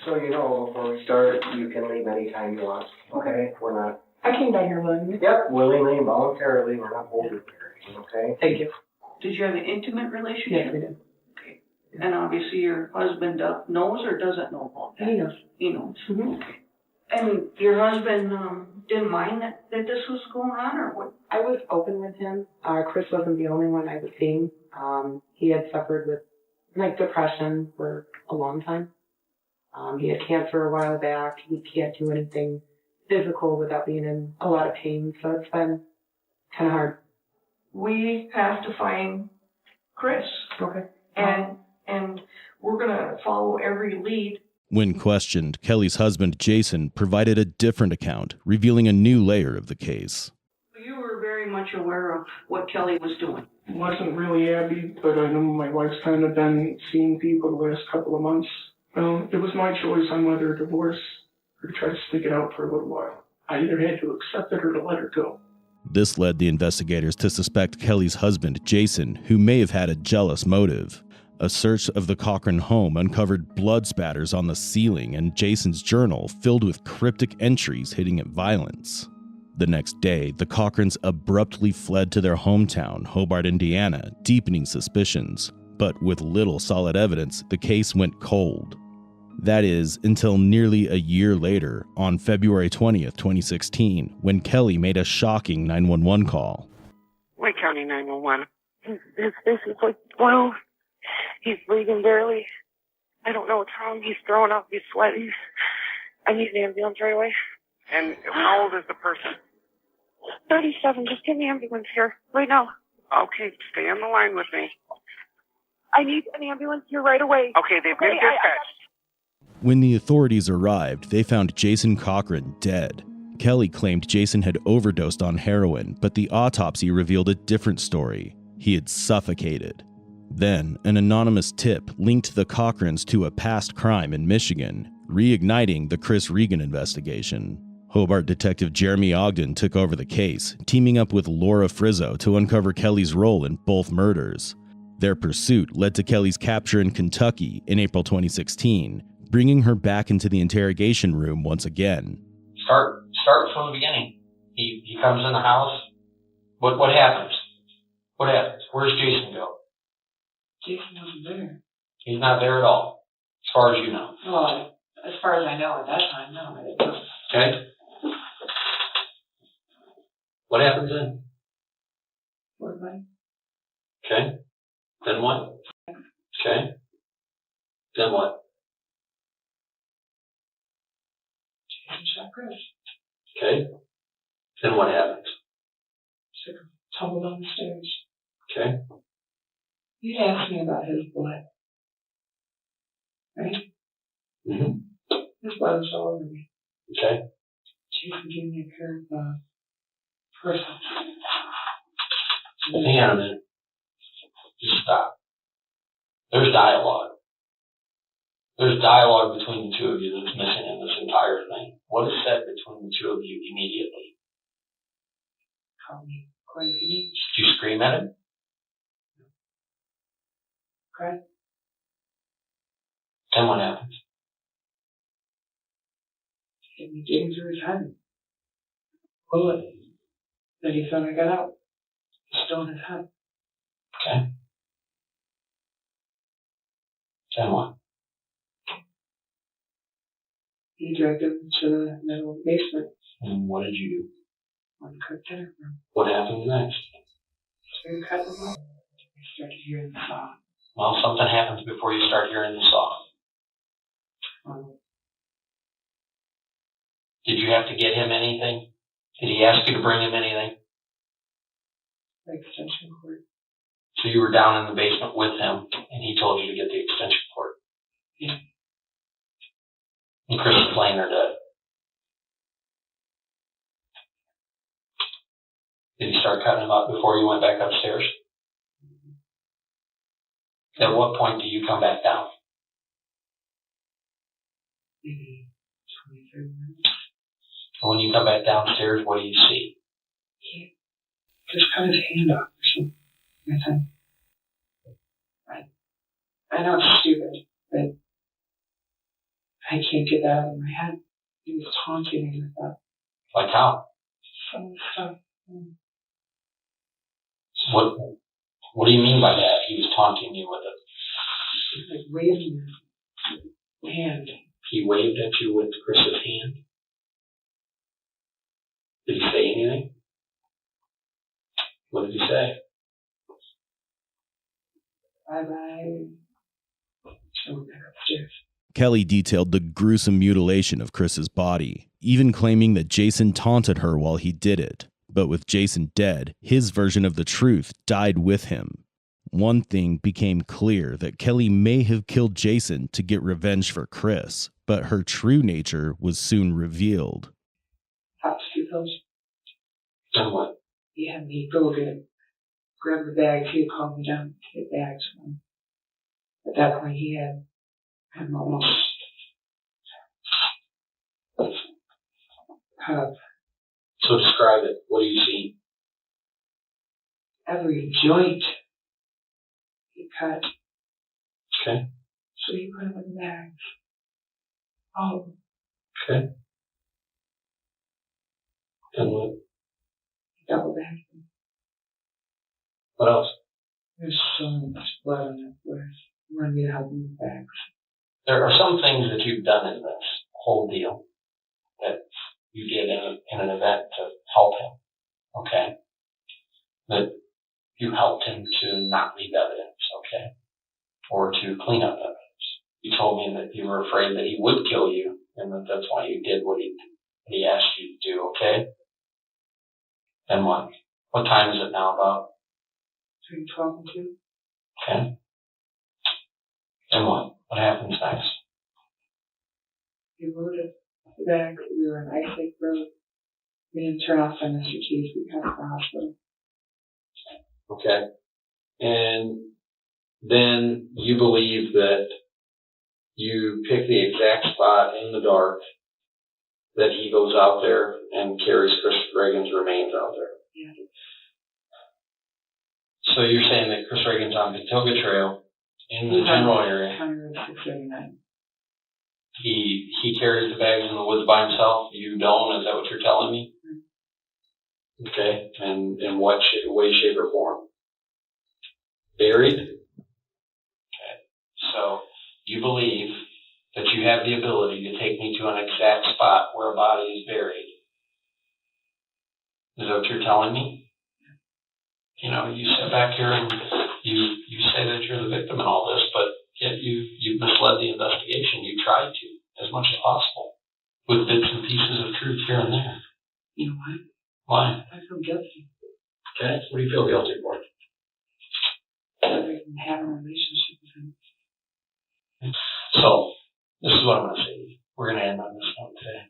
Speaker 18: So you know, before we start, you can leave anytime you want. Okay? We're not...
Speaker 17: I came down here willingly.
Speaker 18: Yep, willingly, voluntarily. We're not holding here. Okay?
Speaker 17: Thank you.
Speaker 19: Did you have an intimate relationship?
Speaker 17: Yes, we did.
Speaker 19: Okay. And obviously your husband knows or doesn't know about that?
Speaker 17: He knows.
Speaker 19: He knows.
Speaker 17: Mm-hmm.
Speaker 19: Okay. And your husband didn't mind that this was going on, or what?
Speaker 17: I was open with him. Chris wasn't the only one I was seeing. He had suffered with depression for a long time. He had cancer a while back. He can't do anything physical without being in a lot of pain, so it's been kind of hard.
Speaker 19: We have to find Chris.
Speaker 17: Okay.
Speaker 19: And we're going to follow every lead.
Speaker 8: When questioned, Kelly's husband, Jason, provided a different account, revealing a new layer of the case.
Speaker 19: You were very much aware of what Kelly was doing.
Speaker 3: It wasn't really Abby, but I know my wife's kind of been seeing people the last couple of months. Well, it was my choice on whether to divorce or to try to stick it out for a little while. I either had to accept it or to let her go.
Speaker 8: This led the investigators to suspect Kelly's husband, Jason, who may have had a jealous motive. A search of the Cochran home uncovered blood spatters on the ceiling and Jason's journal filled with cryptic entries hinting at violence. The next day, the Cochrans abruptly fled to their hometown, Hobart, Indiana, deepening suspicions. But with little solid evidence, the case went cold. That is, until nearly a year later, on February 20th, 2016, when Kelly made a shocking 911 call.
Speaker 20: Wake County 911. His face is like blue. He's breathing barely. I don't know what's wrong. He's throwing up. He's sweating. I need an ambulance right away.
Speaker 21: And how old is the person?
Speaker 20: 37. Just get an ambulance here right now.
Speaker 21: Okay, stay on the line with me.
Speaker 20: I need an ambulance here right away.
Speaker 21: Okay, they've been dispatched.
Speaker 8: When the authorities arrived, they found Jason Cochran dead. Kelly claimed Jason had overdosed on heroin, but the autopsy revealed a different story. He had suffocated. Then, an anonymous tip linked the Cochrans to a past crime in Michigan, reigniting the Chris Regan investigation. Hobart Detective Jeremy Ogden took over the case, teaming up with Laura Frizzo to uncover Kelly's role in both murders. Their pursuit led to Kelly's capture in Kentucky in April 2016, bringing her back into the interrogation room once again.
Speaker 16: Start from the beginning. He comes in the house. What happens? What happens? Where's Jason go?
Speaker 19: Jason wasn't there.
Speaker 16: He's not there at all, as far as you know.
Speaker 19: Well, as far as I know at that time, no. I didn't know.
Speaker 16: Okay. What happens then?
Speaker 19: What, buddy?
Speaker 16: Okay. Then what? Okay. Then what?
Speaker 19: Jason shot Chris.
Speaker 16: Okay. Then what happens?
Speaker 19: So tumbled on the stairs.
Speaker 16: Okay.
Speaker 19: You'd ask me about his blood. Right?
Speaker 16: Mm-hmm.
Speaker 19: His blood was all over me.
Speaker 16: Okay.
Speaker 19: Jason gave me a pair of purses.
Speaker 16: Hang on a minute. Just stop. There's dialogue. There's dialogue between the two of you that's missing in this entire thing. What is said between the two of you immediately?
Speaker 19: Called me quite a few names.
Speaker 16: Did you scream at him?
Speaker 19: Okay.
Speaker 16: Then what happens?
Speaker 19: Hit me digging through his head. Bullet. Then he thought I got out. Still in his head.
Speaker 16: Okay. Then what?
Speaker 19: He dragged him to the middle of the basement.
Speaker 16: And what did you do?
Speaker 19: Went to cook dinner for him.
Speaker 16: What happened next?
Speaker 19: So we cut him up. I started hearing the saw.
Speaker 16: Well, something happens before you start hearing the saw. Did you have to get him anything? Did he ask you to bring him anything?
Speaker 19: Extension cord.
Speaker 16: So you were down in the basement with him, and he told you to get the extension cord.
Speaker 19: Yeah.
Speaker 16: And Chris is laying there dead. Did he start cutting him up before you went back upstairs? At what point do you come back down?
Speaker 19: Maybe 20, 30 minutes.
Speaker 16: And when you come back downstairs, what do you see?
Speaker 19: He just cut his hand off or something. I know it's stupid, but I can't get that out of my head. He was taunting me with that.
Speaker 16: Like how?
Speaker 19: Some of the stuff.
Speaker 16: What do you mean by that? He was taunting you with it.
Speaker 19: He was like waving his hand.
Speaker 16: He waved at you with Chris's hand? Did he say anything? What did he say?
Speaker 19: Bye-bye. I went back upstairs.
Speaker 8: Kelly detailed the gruesome mutilation of Chris's body, even claiming that Jason taunted her while he did it. But with Jason dead, his version of the truth died with him. One thing became clear, that Kelly may have killed Jason to get revenge for Chris, but her true nature was soon revealed.
Speaker 19: Pops 2 pills.
Speaker 16: Then what?
Speaker 19: He had me go grab the bags. He had called me down to get bags for him. At that point, he had him almost cut up.
Speaker 16: So describe it. What do you see?
Speaker 19: every joint he cut.
Speaker 16: Okay.
Speaker 19: So he put them in bags. Oh,
Speaker 16: Okay. And what?
Speaker 19: double bags.
Speaker 16: What else?
Speaker 19: There's so much blood on that place. He wanted me to help him with bags.
Speaker 16: There are some things that you've done in this whole deal that you did in an event to help him. Okay. That you helped him to not leave evidence. Okay. Or to clean up evidence. You told me that you were afraid that he would kill you, and that that's why you did what he asked you to do, okay? And what? What time is it now about?
Speaker 19: Between 12 and 2.
Speaker 16: Okay. And what? What happens next?
Speaker 19: He loaded the bags. We were on Ice Lake Road. We didn't turn off on Mr. Cheese. We cut to the hospital.
Speaker 16: Okay. And then you believe that you pick the exact spot in the dark that he goes out there and carries Chris Reagan's remains out there.
Speaker 19: Yeah.
Speaker 16: So you're saying that Chris Reagan's on Patoga Trail in the general area.
Speaker 19: 639.
Speaker 16: He carries the bags in the woods by himself. You don't? Is that what you're telling me? Mm-hmm. Okay. And in what way, shape, or form? Buried? Okay. So you believe that you have the ability to take me to an exact spot where a body is buried. Is that what you're telling me? You know, you sit back here and you say that you're the victim in all this, but yet you've misled the investigation. You tried to, as much as possible, with bits and pieces of truth here and there.
Speaker 19: You know what?
Speaker 16: Why?
Speaker 19: I feel guilty.
Speaker 16: Okay. What do you feel guilty for?
Speaker 19: Rather than having a relationship with him.
Speaker 16: So, this is what I'm going to say. We're going to end on this note today.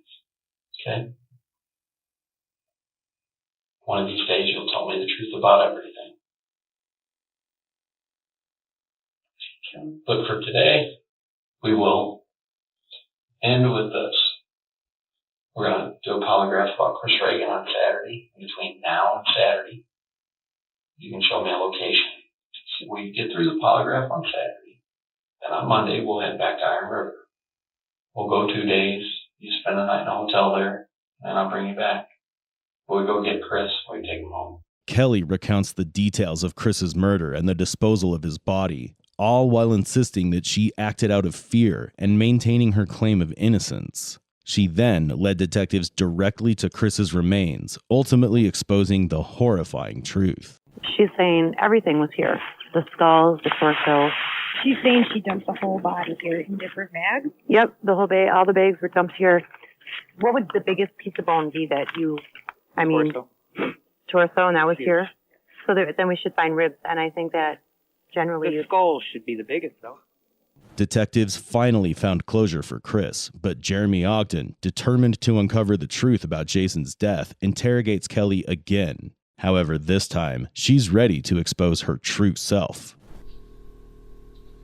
Speaker 16: Okay? One of these days you'll tell me the truth about everything. But for today, we will end with this. We're going to do a polygraph about Chris Reagan on Saturday. Between now and Saturday, you can show me a location. So we get through the polygraph on Saturday. Then on Monday, we'll head back to Iron River. We'll go 2 days. You spend the night in a hotel there, and I'll bring you back. We go get Chris. We take him home.
Speaker 8: Kelly recounts the details of Chris's murder and the disposal of his body, all while insisting that she acted out of fear and maintaining her claim of innocence. She then led detectives directly to Chris's remains, ultimately exposing the horrifying truth.
Speaker 4: She's saying everything was here. The skulls, the torso.
Speaker 22: She's saying she dumped the whole body here in different bags?
Speaker 4: Yep, the whole bag, all the bags were dumped here. What would the biggest piece of bone be that torso, and that was here? So then we should find ribs, and I think that generally...
Speaker 23: The skull should be the biggest, though.
Speaker 8: Detectives finally found closure for Chris, but Jeremy Ogden, determined to uncover the truth about Jason's death, interrogates Kelly again. However, this time, she's ready to expose her true self.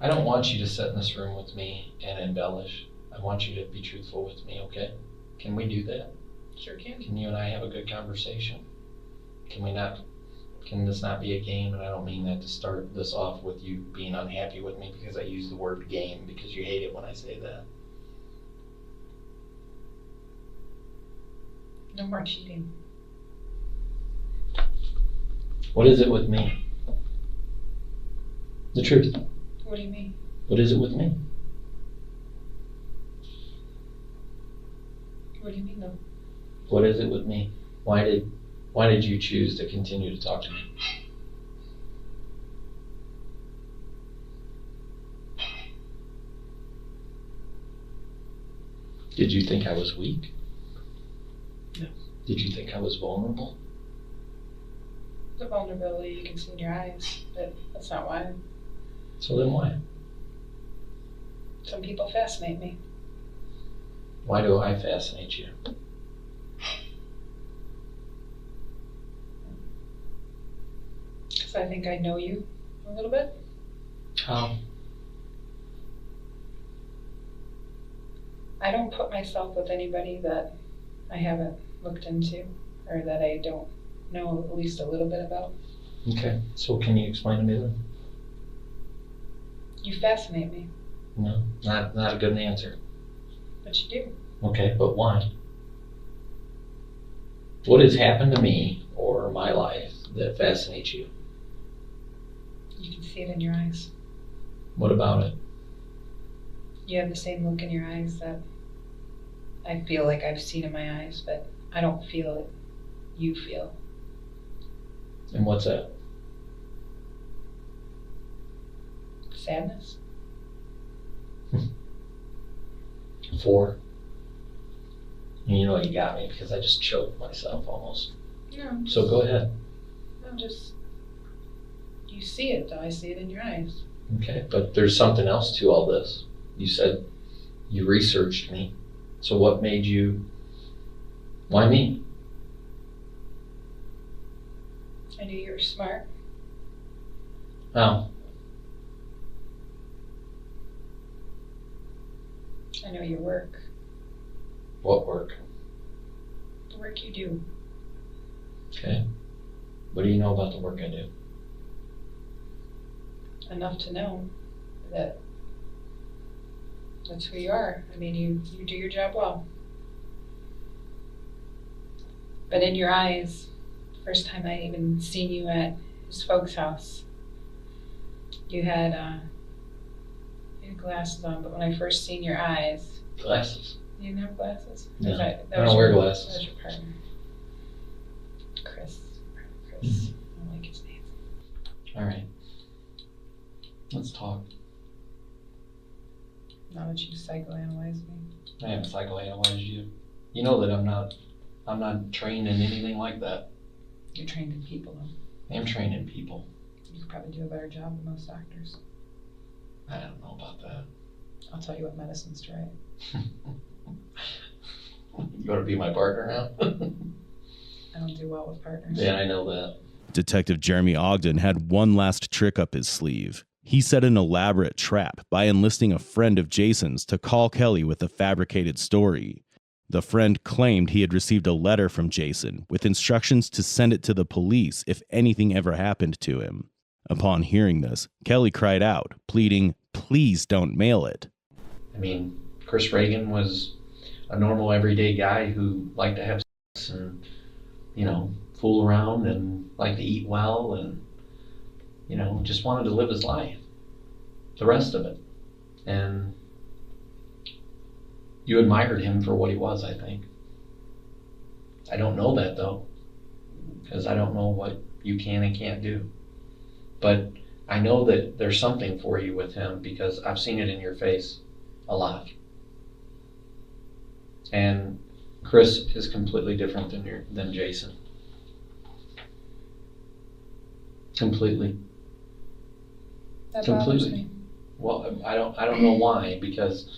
Speaker 24: I don't want you to sit in this room with me and embellish. I want you to be truthful with me, okay? Can we do that?
Speaker 2: Sure can.
Speaker 24: Can you and I have a good conversation? Can this not be a game? And I don't mean that to start this off with you being unhappy with me because I use the word game because you hate it when I say that.
Speaker 2: No more cheating.
Speaker 24: What is it with me? The truth.
Speaker 2: What do you mean?
Speaker 24: What is it with me?
Speaker 2: What do you mean, though?
Speaker 24: What is it with me? Why did you choose to continue to talk to me? Did you think I was weak?
Speaker 2: No.
Speaker 24: Did you think I was vulnerable?
Speaker 2: The vulnerability you can see in your eyes, but that's not why.
Speaker 24: So then why?
Speaker 2: Some people fascinate me.
Speaker 24: Why do I fascinate you?
Speaker 2: Because I think I know you a little bit.
Speaker 24: How?
Speaker 2: I don't put myself with anybody that I haven't looked into or that I don't know at least a little bit about.
Speaker 24: Okay, so can you explain to me then?
Speaker 5: You fascinate me,
Speaker 24: No, not a good answer.
Speaker 5: but you do.
Speaker 24: Okay, but why? What has happened to me or my life that fascinates you?
Speaker 5: You can see it in your eyes.
Speaker 24: What about it?
Speaker 5: You have the same look in your eyes that I feel like I've seen in my eyes, but I don't feel it. You feel.
Speaker 24: And what's that?
Speaker 5: Sadness.
Speaker 24: 4. You know you got me because I just choked myself almost.
Speaker 5: No.
Speaker 24: So go ahead.
Speaker 5: No, just you see it though. I see it in your eyes.
Speaker 24: Okay, but there's something else to all this. You said you researched me. So what made you, why me?
Speaker 5: I knew you were smart.
Speaker 24: How?
Speaker 5: I know your work.
Speaker 24: What work?
Speaker 5: The work you do.
Speaker 24: Okay. What do you know about the work I do?
Speaker 5: Enough to know that that's who you are. I mean, you do your job well. But in your eyes, first time I even seen you at his folks' house, you had glasses on, but when I first seen your eyes...
Speaker 24: Glasses?
Speaker 5: You didn't have glasses?
Speaker 24: No,
Speaker 5: I
Speaker 24: don't wear glasses.
Speaker 5: That was your partner. Chris. I don't like his name.
Speaker 24: All right. Let's talk.
Speaker 5: Now that you psychoanalyze me.
Speaker 24: I haven't psychoanalyzed you. You know that I'm not trained in anything like that.
Speaker 5: You're trained in people, though.
Speaker 24: I am trained in people.
Speaker 5: You could probably do a better job than most doctors.
Speaker 24: I don't know about that.
Speaker 5: I'll tell you what medicines to write.
Speaker 24: You want to be my partner now?
Speaker 5: I don't do well with partners.
Speaker 24: Yeah, I know that.
Speaker 8: Detective Jeremy Ogden had one last trick up his sleeve. He set an elaborate trap by enlisting a friend of Jason's to call Kelly with a fabricated story. The friend claimed he had received a letter from Jason with instructions to send it to the police if anything ever happened to him. Upon hearing this, Kelly cried out, pleading, "Please don't mail it."
Speaker 24: I mean, Chris Reagan was a normal everyday guy who liked to have sex and, you know, fool around and liked to eat well and, you know, just wanted to live his life. The rest of it. And you admired him for what he was, I think. I don't know that though, because I don't know what you can and can't do. But I know that there's something for you with him because I've seen it in your face a lot. And Chris is completely different than Jason. Completely.
Speaker 5: That bothers me.
Speaker 24: Well, I don't know why, because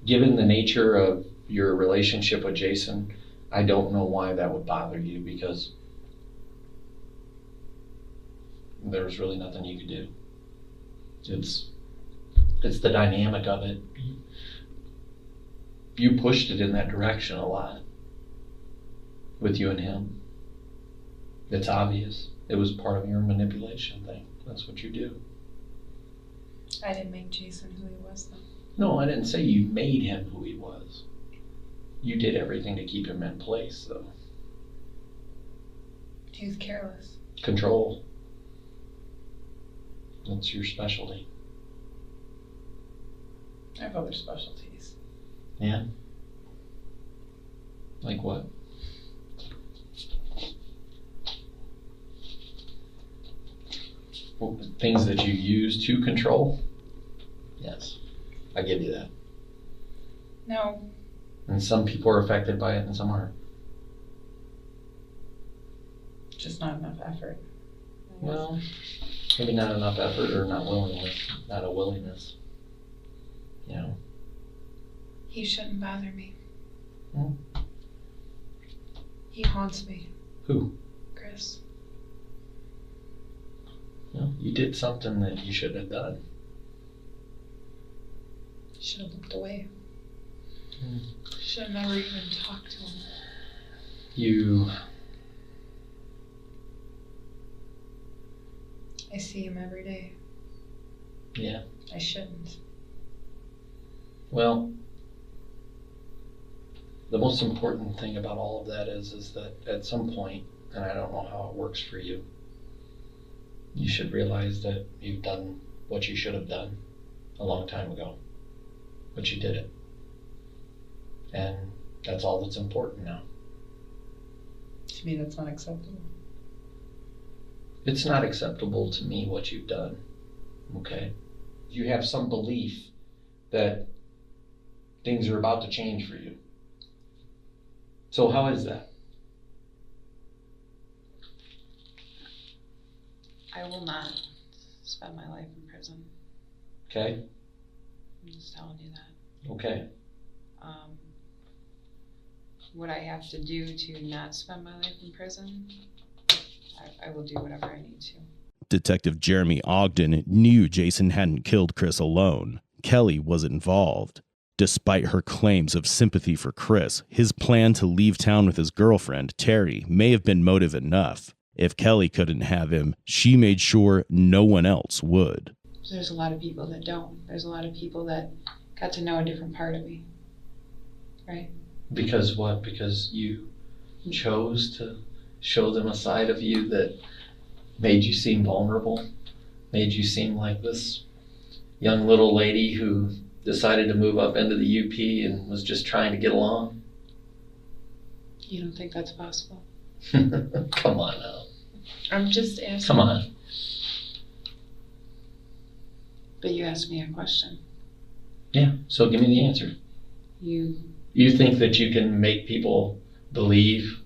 Speaker 24: given the nature of your relationship with Jason, I don't know why that would bother you, because there's really nothing you could do. It's the dynamic of it. You pushed it in that direction a lot with you and him. It's obvious. It was part of your manipulation thing. That's what you do.
Speaker 5: I didn't make Jason who he was, though.
Speaker 24: No, I didn't say you made him who he was. You did everything to keep him in place, though.
Speaker 5: He was careless.
Speaker 24: Control. That's your specialty.
Speaker 5: I have other specialties.
Speaker 24: Yeah? Like what? Well, things that you use to control? Yes, I give you that.
Speaker 5: No.
Speaker 24: And some people are affected by it and some aren't.
Speaker 5: Just not enough effort.
Speaker 24: Well, maybe not enough effort or not a willingness. You know.
Speaker 5: He shouldn't bother me.
Speaker 24: Hmm.
Speaker 5: He haunts me.
Speaker 24: Who?
Speaker 5: Chris.
Speaker 24: Well, you did something that you shouldn't have done.
Speaker 5: Should have looked away.
Speaker 24: Hmm.
Speaker 5: Should have never even talked to him. I see him every day.
Speaker 24: Yeah.
Speaker 5: I shouldn't.
Speaker 24: Well, the most important thing about all of that is that at some point, and I don't know how it works for you, you should realize that you've done what you should have done a long time ago. But you did it. And that's all that's important now.
Speaker 5: To me, that's not acceptable.
Speaker 24: It's not acceptable to me what you've done, okay? You have some belief that things are about to change for you. So how is that?
Speaker 5: I will not spend my life in prison.
Speaker 24: Okay?
Speaker 5: I'm just telling you that.
Speaker 24: Okay.
Speaker 5: What I have to do to not spend my life in prison, I will do whatever I need to.
Speaker 8: Detective Jeremy Ogden knew Jason hadn't killed Chris alone. Kelly was involved. Despite her claims of sympathy for Chris, his plan to leave town with his girlfriend, Terry, may have been motive enough. If Kelly couldn't have him, she made sure no one else would.
Speaker 5: There's a lot of people that don't. There's a lot of people that got to know a different part of me. Right?
Speaker 24: Because what? Because you chose to show them a side of you that made you seem vulnerable, made you seem like this young little lady who decided to move up into the UP and was just trying to get along?
Speaker 5: You don't think that's possible?
Speaker 24: Come on now.
Speaker 5: I'm just asking.
Speaker 24: Come on.
Speaker 5: But you asked me a question.
Speaker 24: Yeah, so give me the answer. You think that you can make people believe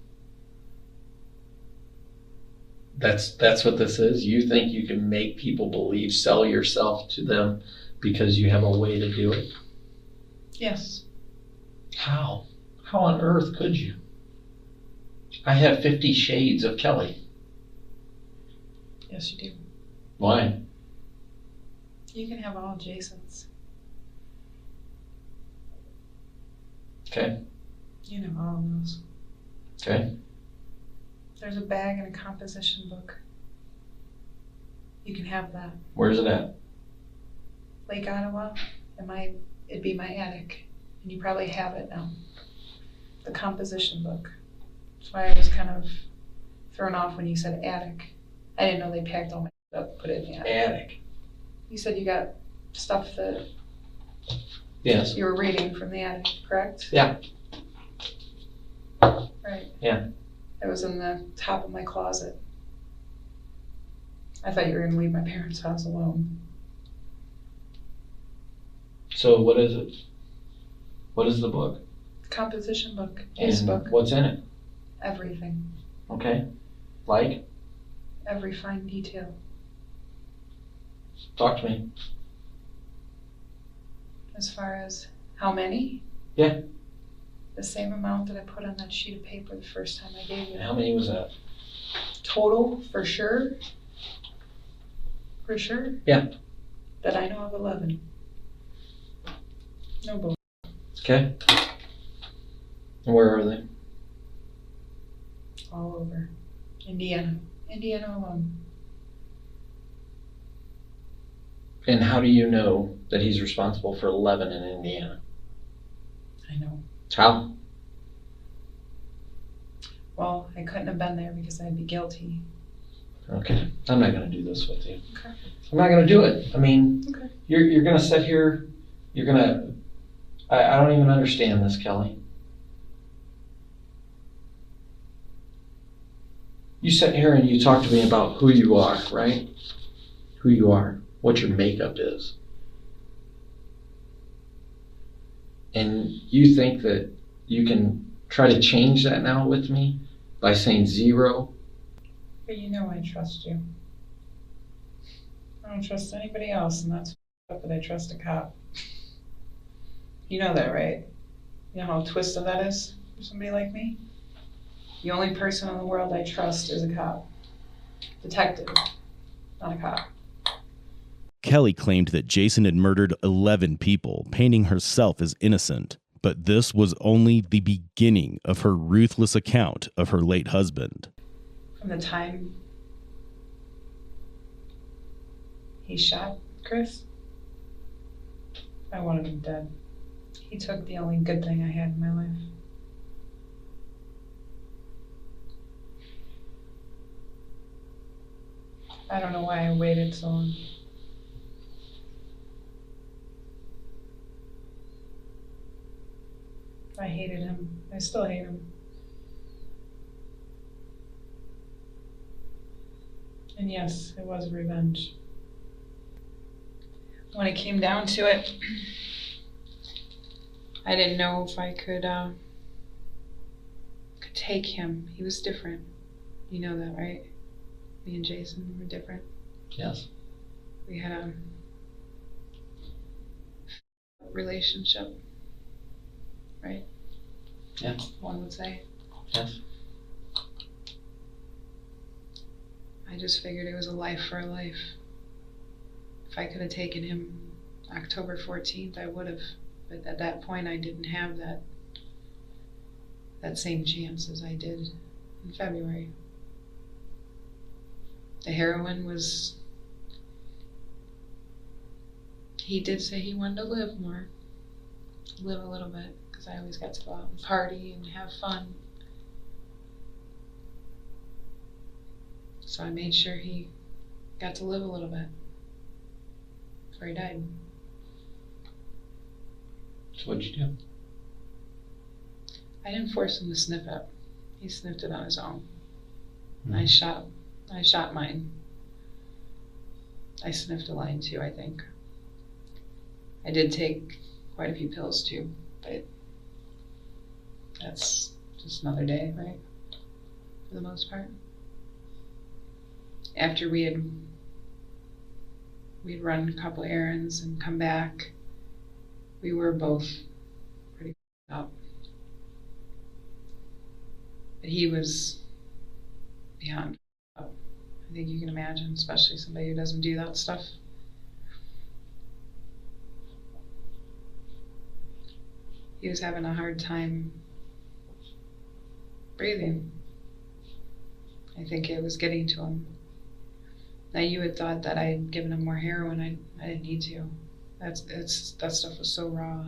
Speaker 24: that's what this is? You think you can make people believe, sell yourself to them because you have a way to do it?
Speaker 5: Yes.
Speaker 24: How? How on earth could you? I have 50 shades of Kelly.
Speaker 5: Yes, you do.
Speaker 24: Why?
Speaker 5: You can have all Jasons.
Speaker 24: Okay.
Speaker 5: You know all of those.
Speaker 24: Okay.
Speaker 5: There's a bag and a composition book. You can have that.
Speaker 24: Where's it at?
Speaker 5: Lake Ottawa. It'd be my attic. And you probably have it now. The composition book. That's why I was kind of thrown off when you said attic. I didn't know they packed all my stuff, put it in the attic.
Speaker 24: Attic.
Speaker 5: You said you got stuff that
Speaker 24: Yes.
Speaker 5: you were reading from the attic, correct?
Speaker 24: Yeah.
Speaker 5: Right.
Speaker 24: Yeah.
Speaker 5: It was in the top of my closet. I thought you were going to leave my parents' house alone.
Speaker 24: So what is it? What is the book?
Speaker 5: Composition book. His book.
Speaker 24: What's in it?
Speaker 5: Everything.
Speaker 24: Okay. Like?
Speaker 5: Every fine detail.
Speaker 24: Talk to me.
Speaker 5: As far as how many?
Speaker 24: Yeah.
Speaker 5: The same amount that I put on that sheet of paper the first time I gave you.
Speaker 24: How many was that?
Speaker 5: Total, for sure? For sure?
Speaker 24: Yeah.
Speaker 5: That I know of 11. No bull.
Speaker 24: Okay. And where are they?
Speaker 5: All over. Indiana. Indiana alone.
Speaker 24: And how do you know that he's responsible for 11 in Indiana?
Speaker 5: I know.
Speaker 24: How?
Speaker 5: Well, I couldn't have been there because I'd be guilty.
Speaker 24: Okay. I'm not going to do this with you.
Speaker 5: Okay.
Speaker 24: I'm not going to do it. I mean,
Speaker 5: Okay.
Speaker 24: you're going to sit here, you're going to... I don't even understand this, Kelly. You sit here and you talk to me about who you are, right? Who you are, what your makeup is. And you think that you can try to change that now with me by saying 0?
Speaker 5: But you know I trust you. I don't trust anybody else, and that's up that I trust a cop. You know that, right? You know how twisted that is for somebody like me? The only person in the world I trust is a cop. Detective, not a cop.
Speaker 8: Kelly claimed that Jason had murdered 11 people, painting herself as innocent. But this was only the beginning of her ruthless account of her late husband.
Speaker 5: From the time He shot Chris? I wanted him dead. He took the only good thing I had in my life. I don't know why I waited so long. I hated him. I still hate him. And yes, it was revenge. When it came down to it, I didn't know if I could take him. He was different. You know that, right? Me and Jason were different.
Speaker 24: Yes.
Speaker 5: We had a relationship, right?
Speaker 24: Yeah.
Speaker 5: One would say.
Speaker 24: Yes.
Speaker 5: I just figured it was a life for a life. If I could have taken him October 14th, I would have. But at that point, I didn't have that same chance as I did in February. The heroin was... He did say he wanted to live more. Live a little bit, because I always got to go out and party and have fun. So I made sure he got to live a little bit before he died.
Speaker 24: So what'd you do?
Speaker 5: I didn't force him to sniff it. He sniffed it on his own.
Speaker 24: Mm-hmm.
Speaker 5: I shot mine. I sniffed a line too, I think. I did take quite a few pills too, but that's just another day, right? For the most part. After we'd run a couple errands and come back, we were both pretty up. But he was beyond up. I think you can imagine, especially somebody who doesn't do that stuff. He was having a hard time breathing. I think it was getting to him. Now you had thought that I had given him more heroin. I didn't need to. That stuff was so raw.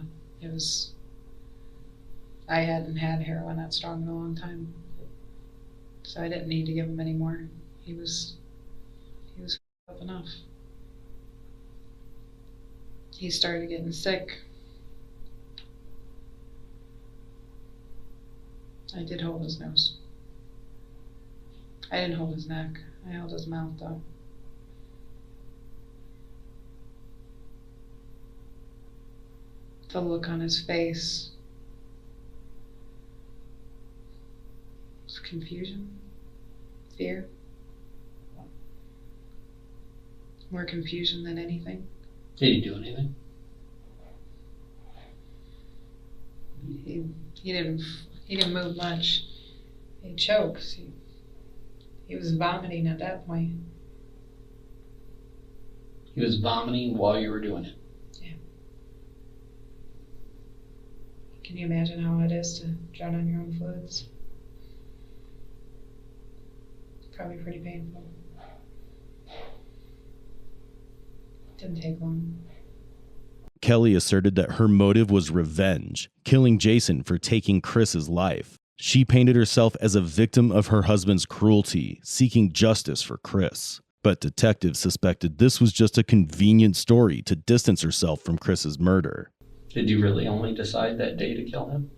Speaker 5: I hadn't had heroin that strong in a long time. So I didn't need to give him any more. He was up enough. He started getting sick. I did hold his nose. I didn't hold his neck. I held his mouth though. The look on his face was confusion, fear. More confusion than anything.
Speaker 24: Did he do anything?
Speaker 5: He didn't move much. He choked. He was vomiting at that point.
Speaker 24: He was vomiting while you were doing it.
Speaker 5: Yeah. Can you imagine how it is to drown on your own fluids? Probably pretty painful. Didn't take long.
Speaker 8: Kelly asserted that her motive was revenge, killing Jason for taking Chris's life. She painted herself as a victim of her husband's cruelty, seeking justice for Chris. But detectives suspected this was just a convenient story to distance herself from Chris's murder.
Speaker 24: Did you really only decide that day to kill him?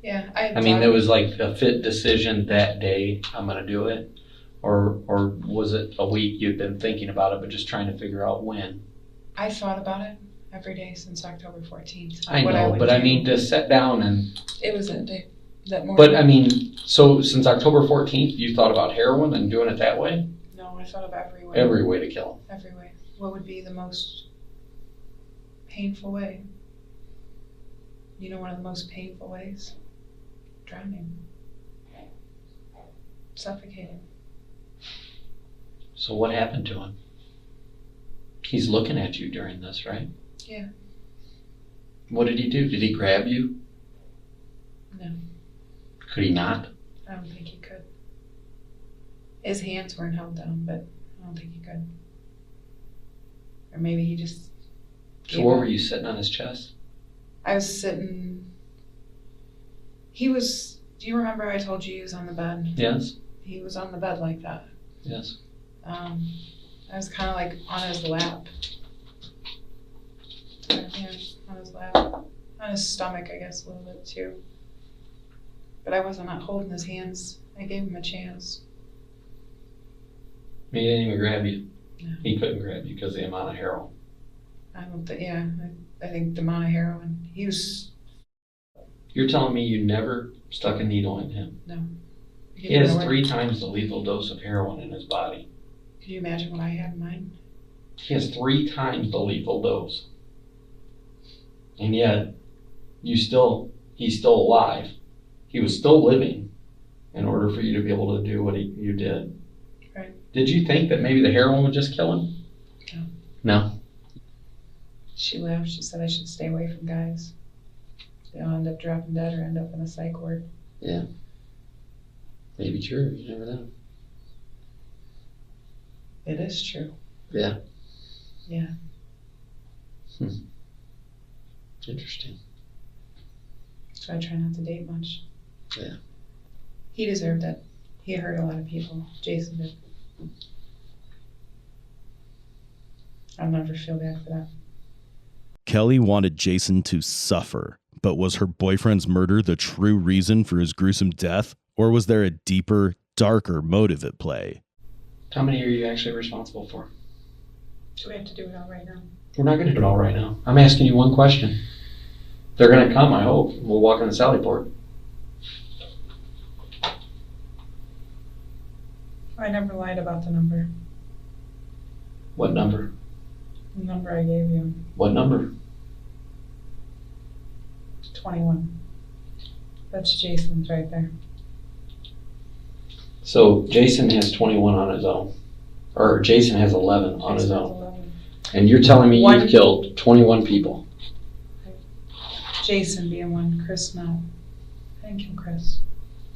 Speaker 5: Yeah,
Speaker 24: I mean, there was like a fit decision that day, I'm going to do it? Or was it a week you'd been thinking about it, but just trying to figure out when?
Speaker 5: I thought about it every day since October 14th.
Speaker 24: I know, but I mean, to sit down and...
Speaker 5: It was that day, that morning.
Speaker 24: But I mean, so since October 14th, you thought about heroin and doing it that way?
Speaker 5: No, I thought of every way.
Speaker 24: Every way to kill him.
Speaker 5: Every way. What would be the most painful way? You know, one of the most painful ways? Drowning. Suffocating.
Speaker 24: So what happened to him? He's looking at you during this, right?
Speaker 5: Yeah.
Speaker 24: What did he do? Did he grab you?
Speaker 5: No.
Speaker 24: Could he not?
Speaker 5: I don't think he could. His hands weren't held down, but I don't think he could. Or maybe he just
Speaker 24: So where were you sitting on his chest?
Speaker 5: I was sitting... He was... Do you remember I told you he was on the bed?
Speaker 24: Yes.
Speaker 5: He was on the bed like that.
Speaker 24: Yes.
Speaker 5: I was kind of like on his lap. Yeah, on his lap. On his stomach, I guess, a little bit too. But I wasn't holding his hands. I gave him a chance.
Speaker 24: He didn't even grab you.
Speaker 5: No.
Speaker 24: He couldn't grab you because of the amount of heroin.
Speaker 5: I don't think, yeah. I think the amount of heroin. He was...
Speaker 24: You're telling me you never stuck a needle in him?
Speaker 5: No.
Speaker 24: He has 3 times the lethal dose of heroin in his body.
Speaker 5: Could you imagine what I had in mine?
Speaker 24: He has 3 times the lethal dose. And yet, he's still alive. He was still living in order for you to be able to do what you did.
Speaker 5: Right.
Speaker 24: Did you think that maybe the heroin would just kill him?
Speaker 5: No.
Speaker 24: No.
Speaker 5: She laughed. She said I should stay away from guys. They'll end up dropping dead or end up in a psych ward.
Speaker 24: Yeah. Maybe true. You never know.
Speaker 5: It is true.
Speaker 24: Yeah.
Speaker 5: Yeah.
Speaker 24: Interesting.
Speaker 5: So I try not to date much.
Speaker 24: Yeah.
Speaker 5: He deserved it. He hurt a lot of people. Jason did. I'll never feel bad for that.
Speaker 8: Kelly wanted Jason to suffer, but was her boyfriend's murder the true reason for his gruesome death, or was there a deeper, darker motive at play?
Speaker 24: How many are you actually responsible for?
Speaker 5: Do we have to do it all right now?
Speaker 24: We're not going to do it all right now. I'm asking you one question. They're going to come, I hope. We'll walk in the Sally Port.
Speaker 5: I never lied about the number.
Speaker 24: What number?
Speaker 5: The number I gave you.
Speaker 24: What number?
Speaker 5: 21. That's Jason's right there.
Speaker 24: So Jason has 21 on his own. Or Jason has 11 on his own.
Speaker 5: 11.
Speaker 24: And you're telling me you've killed 21 people.
Speaker 5: Jason being one, Chris no. I didn't kill Chris.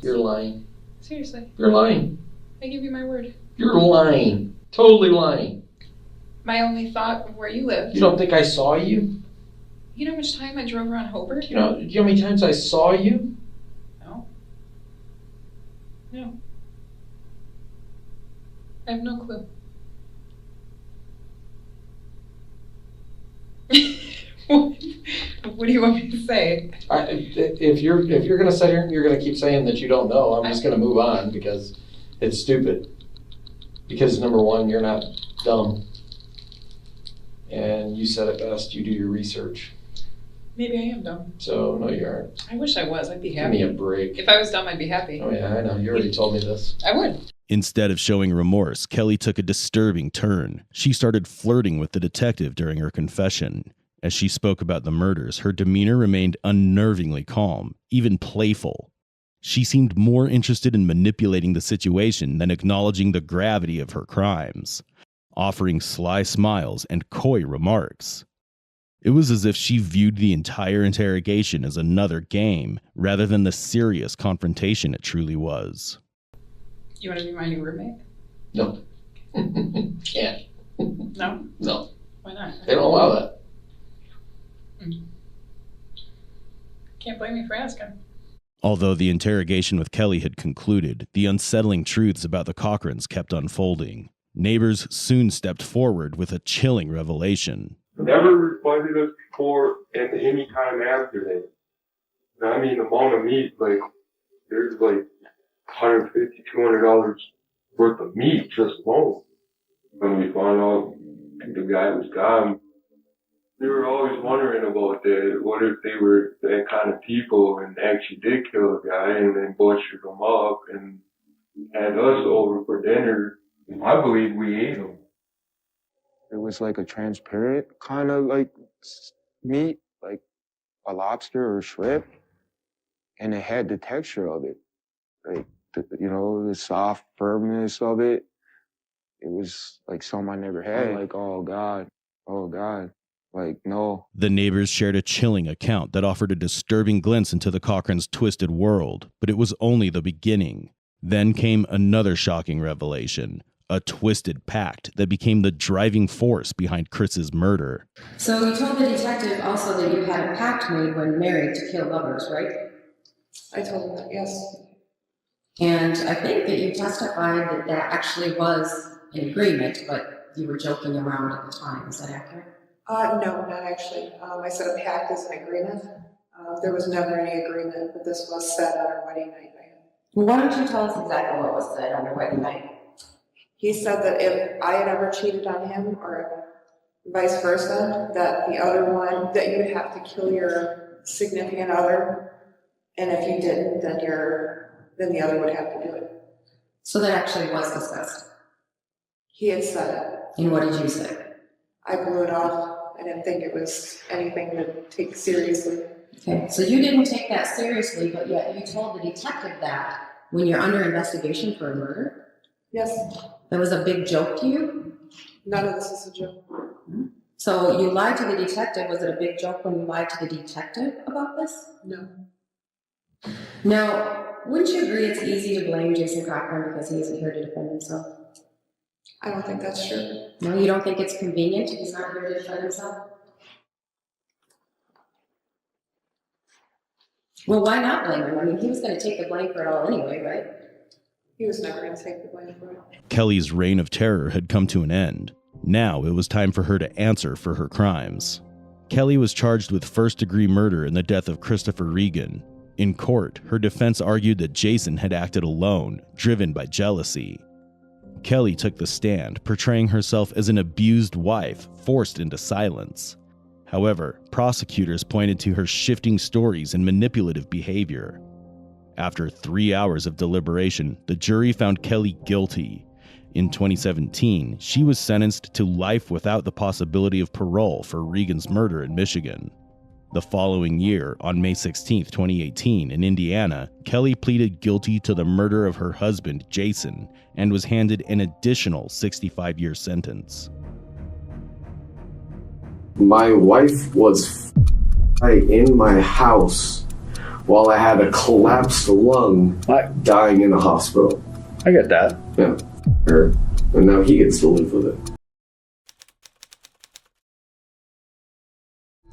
Speaker 24: You're lying.
Speaker 5: Seriously.
Speaker 24: You're lying.
Speaker 5: I give you my word.
Speaker 24: You're lying. Totally lying.
Speaker 5: My only thought of where you lived.
Speaker 24: You don't think I saw you?
Speaker 5: You know how much time I drove around Hobart?
Speaker 24: You know how many times I saw you?
Speaker 5: No. No. I have no clue. What do you want me to say?
Speaker 24: If you're gonna sit here and you're gonna keep saying that you don't know, I'm just gonna move on because it's stupid. Because number one, you're not dumb, and you said it best. You do your research.
Speaker 5: Maybe I am dumb.
Speaker 24: So no, you aren't.
Speaker 5: I wish I was. I'd be
Speaker 24: Give
Speaker 5: happy.
Speaker 24: me a break.
Speaker 5: If I was dumb, I'd be happy.
Speaker 24: Oh yeah, I know. You already told me this.
Speaker 5: I would.
Speaker 8: Instead of showing remorse, Kelly took a disturbing turn. She started flirting with the detective during her confession. As she spoke about the murders, her demeanor remained unnervingly calm, even playful. She seemed more interested in manipulating the situation than acknowledging the gravity of her crimes, offering sly smiles and coy remarks. It was as if she viewed the entire interrogation as another game, rather than the serious confrontation it truly was.
Speaker 5: You want to be my new roommate?
Speaker 24: No. Can't.
Speaker 5: No?
Speaker 24: No.
Speaker 5: Why not?
Speaker 24: They don't allow that.
Speaker 5: Can't blame me for asking.
Speaker 8: Although the interrogation with Kelly had concluded, the unsettling truths about the Cochrans kept unfolding. Neighbors soon stepped forward with a chilling revelation.
Speaker 6: Never requested us before and any time after that. I mean, amount of meat, like, there's like $150, $200 worth of meat just alone. When we found out the guy was gone, we were always wondering about that. What if they were that kind of people and actually did kill a guy and then butchered him up and had us over for dinner? I believe we ate him.
Speaker 9: It was like a transparent kind of like meat, like a lobster or shrimp, and it had the texture of it, like the soft firmness of it. It was like something I never had. Like, oh God, like no.
Speaker 8: The neighbors shared a chilling account that offered a disturbing glimpse into the Cochrans' twisted world, but it was only the beginning. Then came another shocking revelation. a twisted pact that became the driving force behind Chris's murder.
Speaker 10: So you told the detective also that you had a pact made when married to kill lovers, right?
Speaker 11: I told him that, yes.
Speaker 10: And I think that you testified that that actually was an agreement, but you were joking around at the time. Is that accurate?
Speaker 11: No, not actually. I said a pact is an agreement. There was never any agreement, but this was said on our wedding night.
Speaker 10: Well, why don't you tell us exactly what was said on your wedding night?
Speaker 11: He said that if I had ever cheated on him, or vice versa, that the other one, that you would have to kill your significant other, and if you didn't, then the other would have to do it.
Speaker 10: So that actually was discussed?
Speaker 11: He had said it.
Speaker 10: And what did you say?
Speaker 11: I blew it off. I didn't think it was anything to take seriously.
Speaker 10: Okay, so you didn't take that seriously, but yet you told the detective that when you're under investigation for a murder?
Speaker 11: Yes.
Speaker 10: That was a big joke to you?
Speaker 11: None of this is a joke.
Speaker 10: So you lied to the detective. Was it a big joke when you lied to the detective about this?
Speaker 11: No.
Speaker 10: Now, wouldn't you agree it's easy to blame Jason Cochran because he isn't here to defend himself?
Speaker 11: I don't think that's true.
Speaker 10: No, you don't think it's convenient he's not here to defend himself? Well, why not blame him? I mean, he was going to take the blame for it all anyway, right?
Speaker 11: He was never going to take the blame for it.
Speaker 8: Kelly's reign of terror had come to an end. Now it was time for her to answer for her crimes. Kelly was charged with first-degree murder in the death of Christopher Regan. In court, her defense argued that Jason had acted alone, driven by jealousy. Kelly took the stand, portraying herself as an abused wife forced into silence. However, prosecutors pointed to her shifting stories and manipulative behavior. After 3 hours of deliberation, the jury found Kelly guilty. In 2017, she was sentenced to life without the possibility of parole for Regan's murder in Michigan. The following year, on May 16, 2018, in Indiana, Kelly pleaded guilty to the murder of her husband, Jason, and was handed an additional 65-year sentence.
Speaker 12: My wife was in my house while I had a collapsed lung, dying in the hospital.
Speaker 13: I get that.
Speaker 12: Yeah, her. And now he gets to live with it.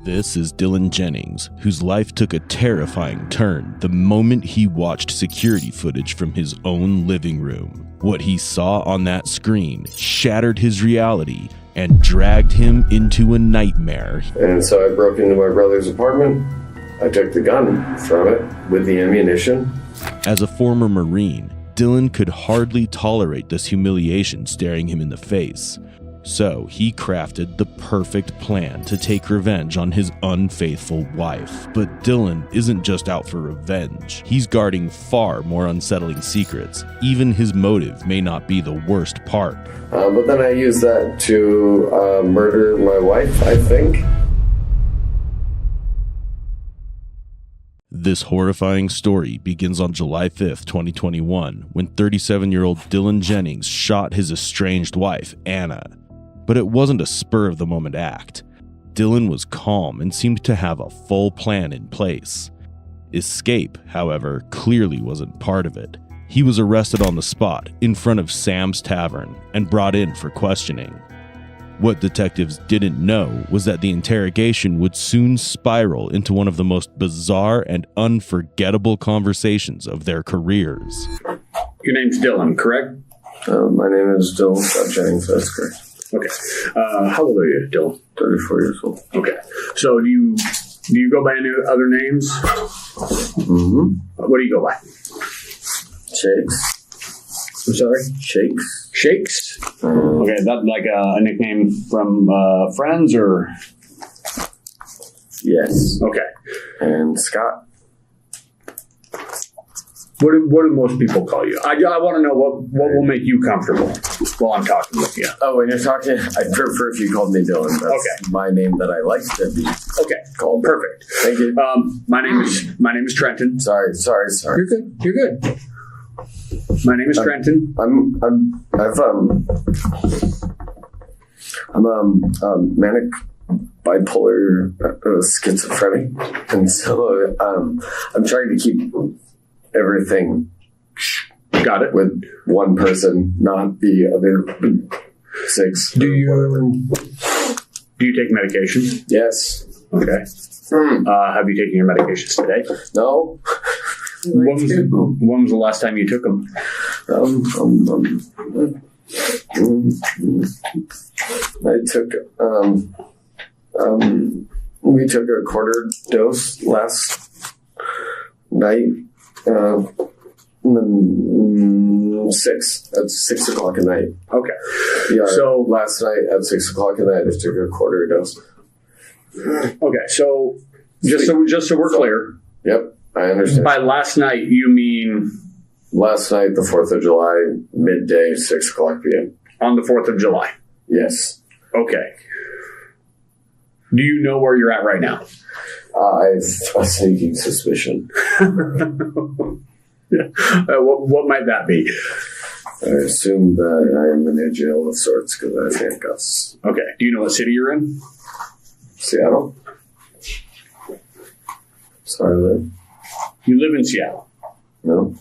Speaker 8: This is Dylan Jennings, whose life took a terrifying turn the moment he watched security footage from his own living room. What he saw on that screen shattered his reality and dragged him into a nightmare.
Speaker 12: And so I broke into my brother's apartment. I took the gun from it with the ammunition.
Speaker 8: As a former Marine, Dylan could hardly tolerate this humiliation staring him in the face. So he crafted the perfect plan to take revenge on his unfaithful wife. But Dylan isn't just out for revenge. He's guarding far more unsettling secrets. Even his motive may not be the worst part.
Speaker 12: But then I used that to murder my wife, I think.
Speaker 8: This horrifying story begins on July 5th, 2021, when 37-year-old Dylan Jennings shot his estranged wife, Anna. But it wasn't a spur-of-the-moment act. Dylan was calm and seemed to have a full plan in place. Escape, however, clearly wasn't part of it. He was arrested on the spot in front of Sam's Tavern and brought in for questioning. What detectives didn't know was that the interrogation would soon spiral into one of the most bizarre and unforgettable conversations of their careers.
Speaker 13: Your name's Dylan, correct?
Speaker 12: My name is Dylan Jennings, that's correct.
Speaker 13: Okay. How old are you, Dylan?
Speaker 12: 34 years old.
Speaker 13: Okay. So do you go by any other names?
Speaker 12: Mm-hmm.
Speaker 13: What do you go by?
Speaker 12: Shakes.
Speaker 13: I'm sorry?
Speaker 12: Shakes.
Speaker 13: Shakes? Okay, is that like a nickname from friends or?
Speaker 12: Yes.
Speaker 13: Okay.
Speaker 12: And Scott.
Speaker 13: What do most people call you? I want to know what will make you comfortable while I'm talking with you.
Speaker 12: Oh, when you're talking, I'd prefer if you called me Dylan. That's
Speaker 13: okay.
Speaker 12: My name that I like to be called.
Speaker 13: Perfect.
Speaker 12: Thank you.
Speaker 13: My name is Trenton.
Speaker 12: Sorry.
Speaker 13: You're good. You're good. My name is Trenton.
Speaker 12: I'm manic bipolar schizophrenic, and so I'm trying to keep everything
Speaker 13: Got it.
Speaker 12: With one person, not the other 6.
Speaker 13: Do you take medication?
Speaker 12: Yes.
Speaker 13: Okay. Have you taken your medications today?
Speaker 12: No.
Speaker 13: When was the last time you took them?
Speaker 12: We took a quarter dose last night. 6 at 6 o'clock at night.
Speaker 13: Okay.
Speaker 12: Yeah.
Speaker 13: So
Speaker 12: last night at 6 o'clock at night, I took a quarter dose.
Speaker 13: Okay. So just so we're clear.
Speaker 12: Yep, I understand.
Speaker 13: By last night, you mean
Speaker 12: last night, the 4th of July, midday, 6 o'clock p.m.
Speaker 13: On the 4th of July.
Speaker 12: Yes.
Speaker 13: Okay. Do you know where you're at right now?
Speaker 12: I have a sneaking suspicion.
Speaker 13: What might that be?
Speaker 12: I assume that I am in a jail of sorts because I have handcuffs.
Speaker 13: Okay. Do you know what city you're in?
Speaker 12: Seattle. Sorry, Liv.
Speaker 13: You live in Seattle?
Speaker 12: No.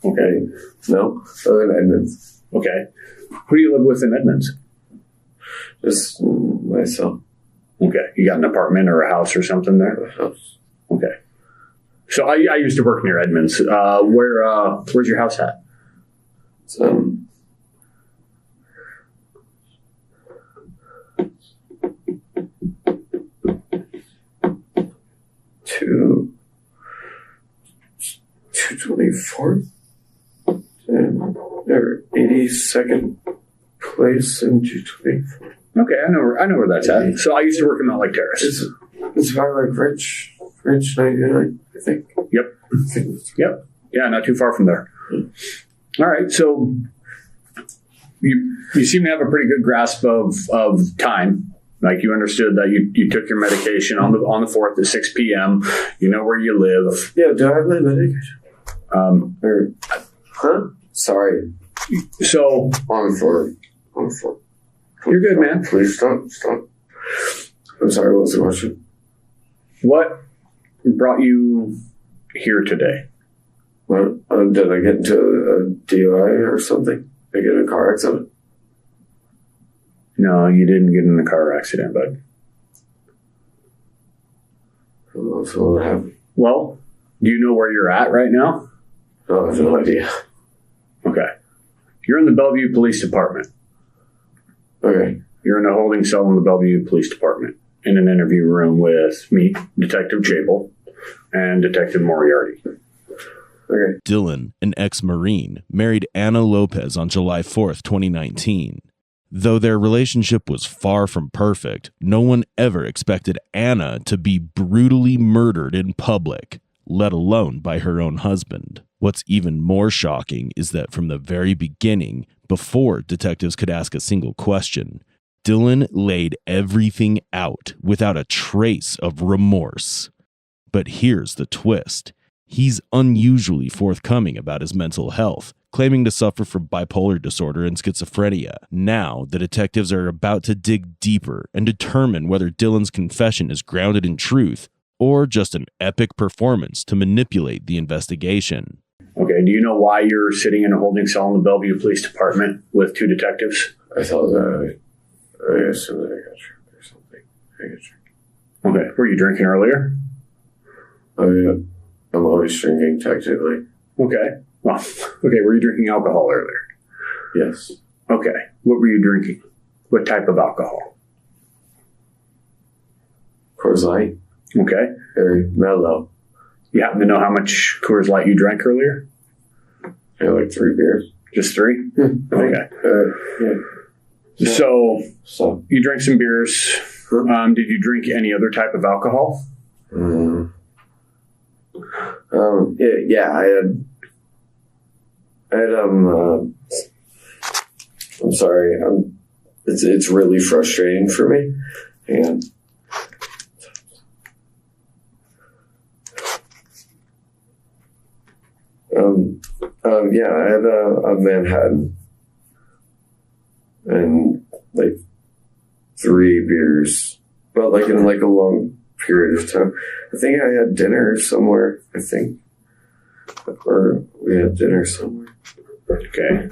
Speaker 13: Okay.
Speaker 12: No. I live in Edmonds.
Speaker 13: Okay. Who do you live with in Edmonds?
Speaker 12: Just myself.
Speaker 13: Okay. You got an apartment or a house or something there?
Speaker 12: A house.
Speaker 13: Okay. So I used to work near Edmonds. Where's your house at?
Speaker 12: It's, 224 or 82nd place in 224.
Speaker 13: Okay, I know where that's at. So I used to work in the Lake Terrace.
Speaker 12: It's about like Rich 99, I think.
Speaker 13: Yep. Yep. Yeah, not too far from there. All right, so you seem to have a pretty good grasp of time. Like you understood that you took your medication on the 4th at 6 p.m. You know where you live.
Speaker 12: Yeah, do I have my medication? Sorry.
Speaker 13: So
Speaker 12: on 4.
Speaker 13: You're good, man.
Speaker 12: Please stop. I'm sorry, what was the question?
Speaker 13: What brought you here today?
Speaker 12: What, did I get into a DUI or something? Did I get in a car accident?
Speaker 13: No, you didn't get in a car accident, bud.
Speaker 12: So what happened?
Speaker 13: Well, do you know where you're at right now?
Speaker 12: No, I have no idea.
Speaker 13: Okay. You're in the Bellevue Police Department.
Speaker 12: Okay.
Speaker 13: You're in a holding cell in the Bellevue Police Department in an interview room with me, Detective Chapel, and Detective Moriarty.
Speaker 12: Okay.
Speaker 8: Dylan, an ex-Marine, married Anna Lopez on July 4th, 2019. Though their relationship was far from perfect, no one ever expected Anna to be brutally murdered in public, let alone by her own husband. What's even more shocking is that from the very beginning, before detectives could ask a single question, Dylan laid everything out without a trace of remorse. But here's the twist. He's unusually forthcoming about his mental health, claiming to suffer from bipolar disorder and schizophrenia. Now, the detectives are about to dig deeper and determine whether Dylan's confession is grounded in truth or just an epic performance to manipulate the investigation.
Speaker 13: Okay, do you know why you're sitting in a holding cell in the Bellevue Police Department with 2 detectives?
Speaker 12: I thought that I assumed that I got drunk or something. I got drunk.
Speaker 13: Okay, were you drinking earlier?
Speaker 12: Oh, yeah. I'm always drinking, technically.
Speaker 13: Okay. Well, okay, were you drinking alcohol earlier?
Speaker 12: Yes.
Speaker 13: Okay. What were you drinking? What type of alcohol?
Speaker 12: Coors Light.
Speaker 13: Okay.
Speaker 12: Very mellow.
Speaker 13: You happen to know how much Coors Light you drank earlier?
Speaker 12: Yeah, like 3 beers.
Speaker 13: Just 3? Okay.
Speaker 12: Yeah.
Speaker 13: So you drank some beers. Did you drink any other type of alcohol?
Speaker 12: Yeah, I had I'm sorry, it's really frustrating for me. And yeah, I had a Manhattan and like 3 beers, but like in like a long period of time. I think I had dinner somewhere, or we had dinner somewhere.
Speaker 13: Okay.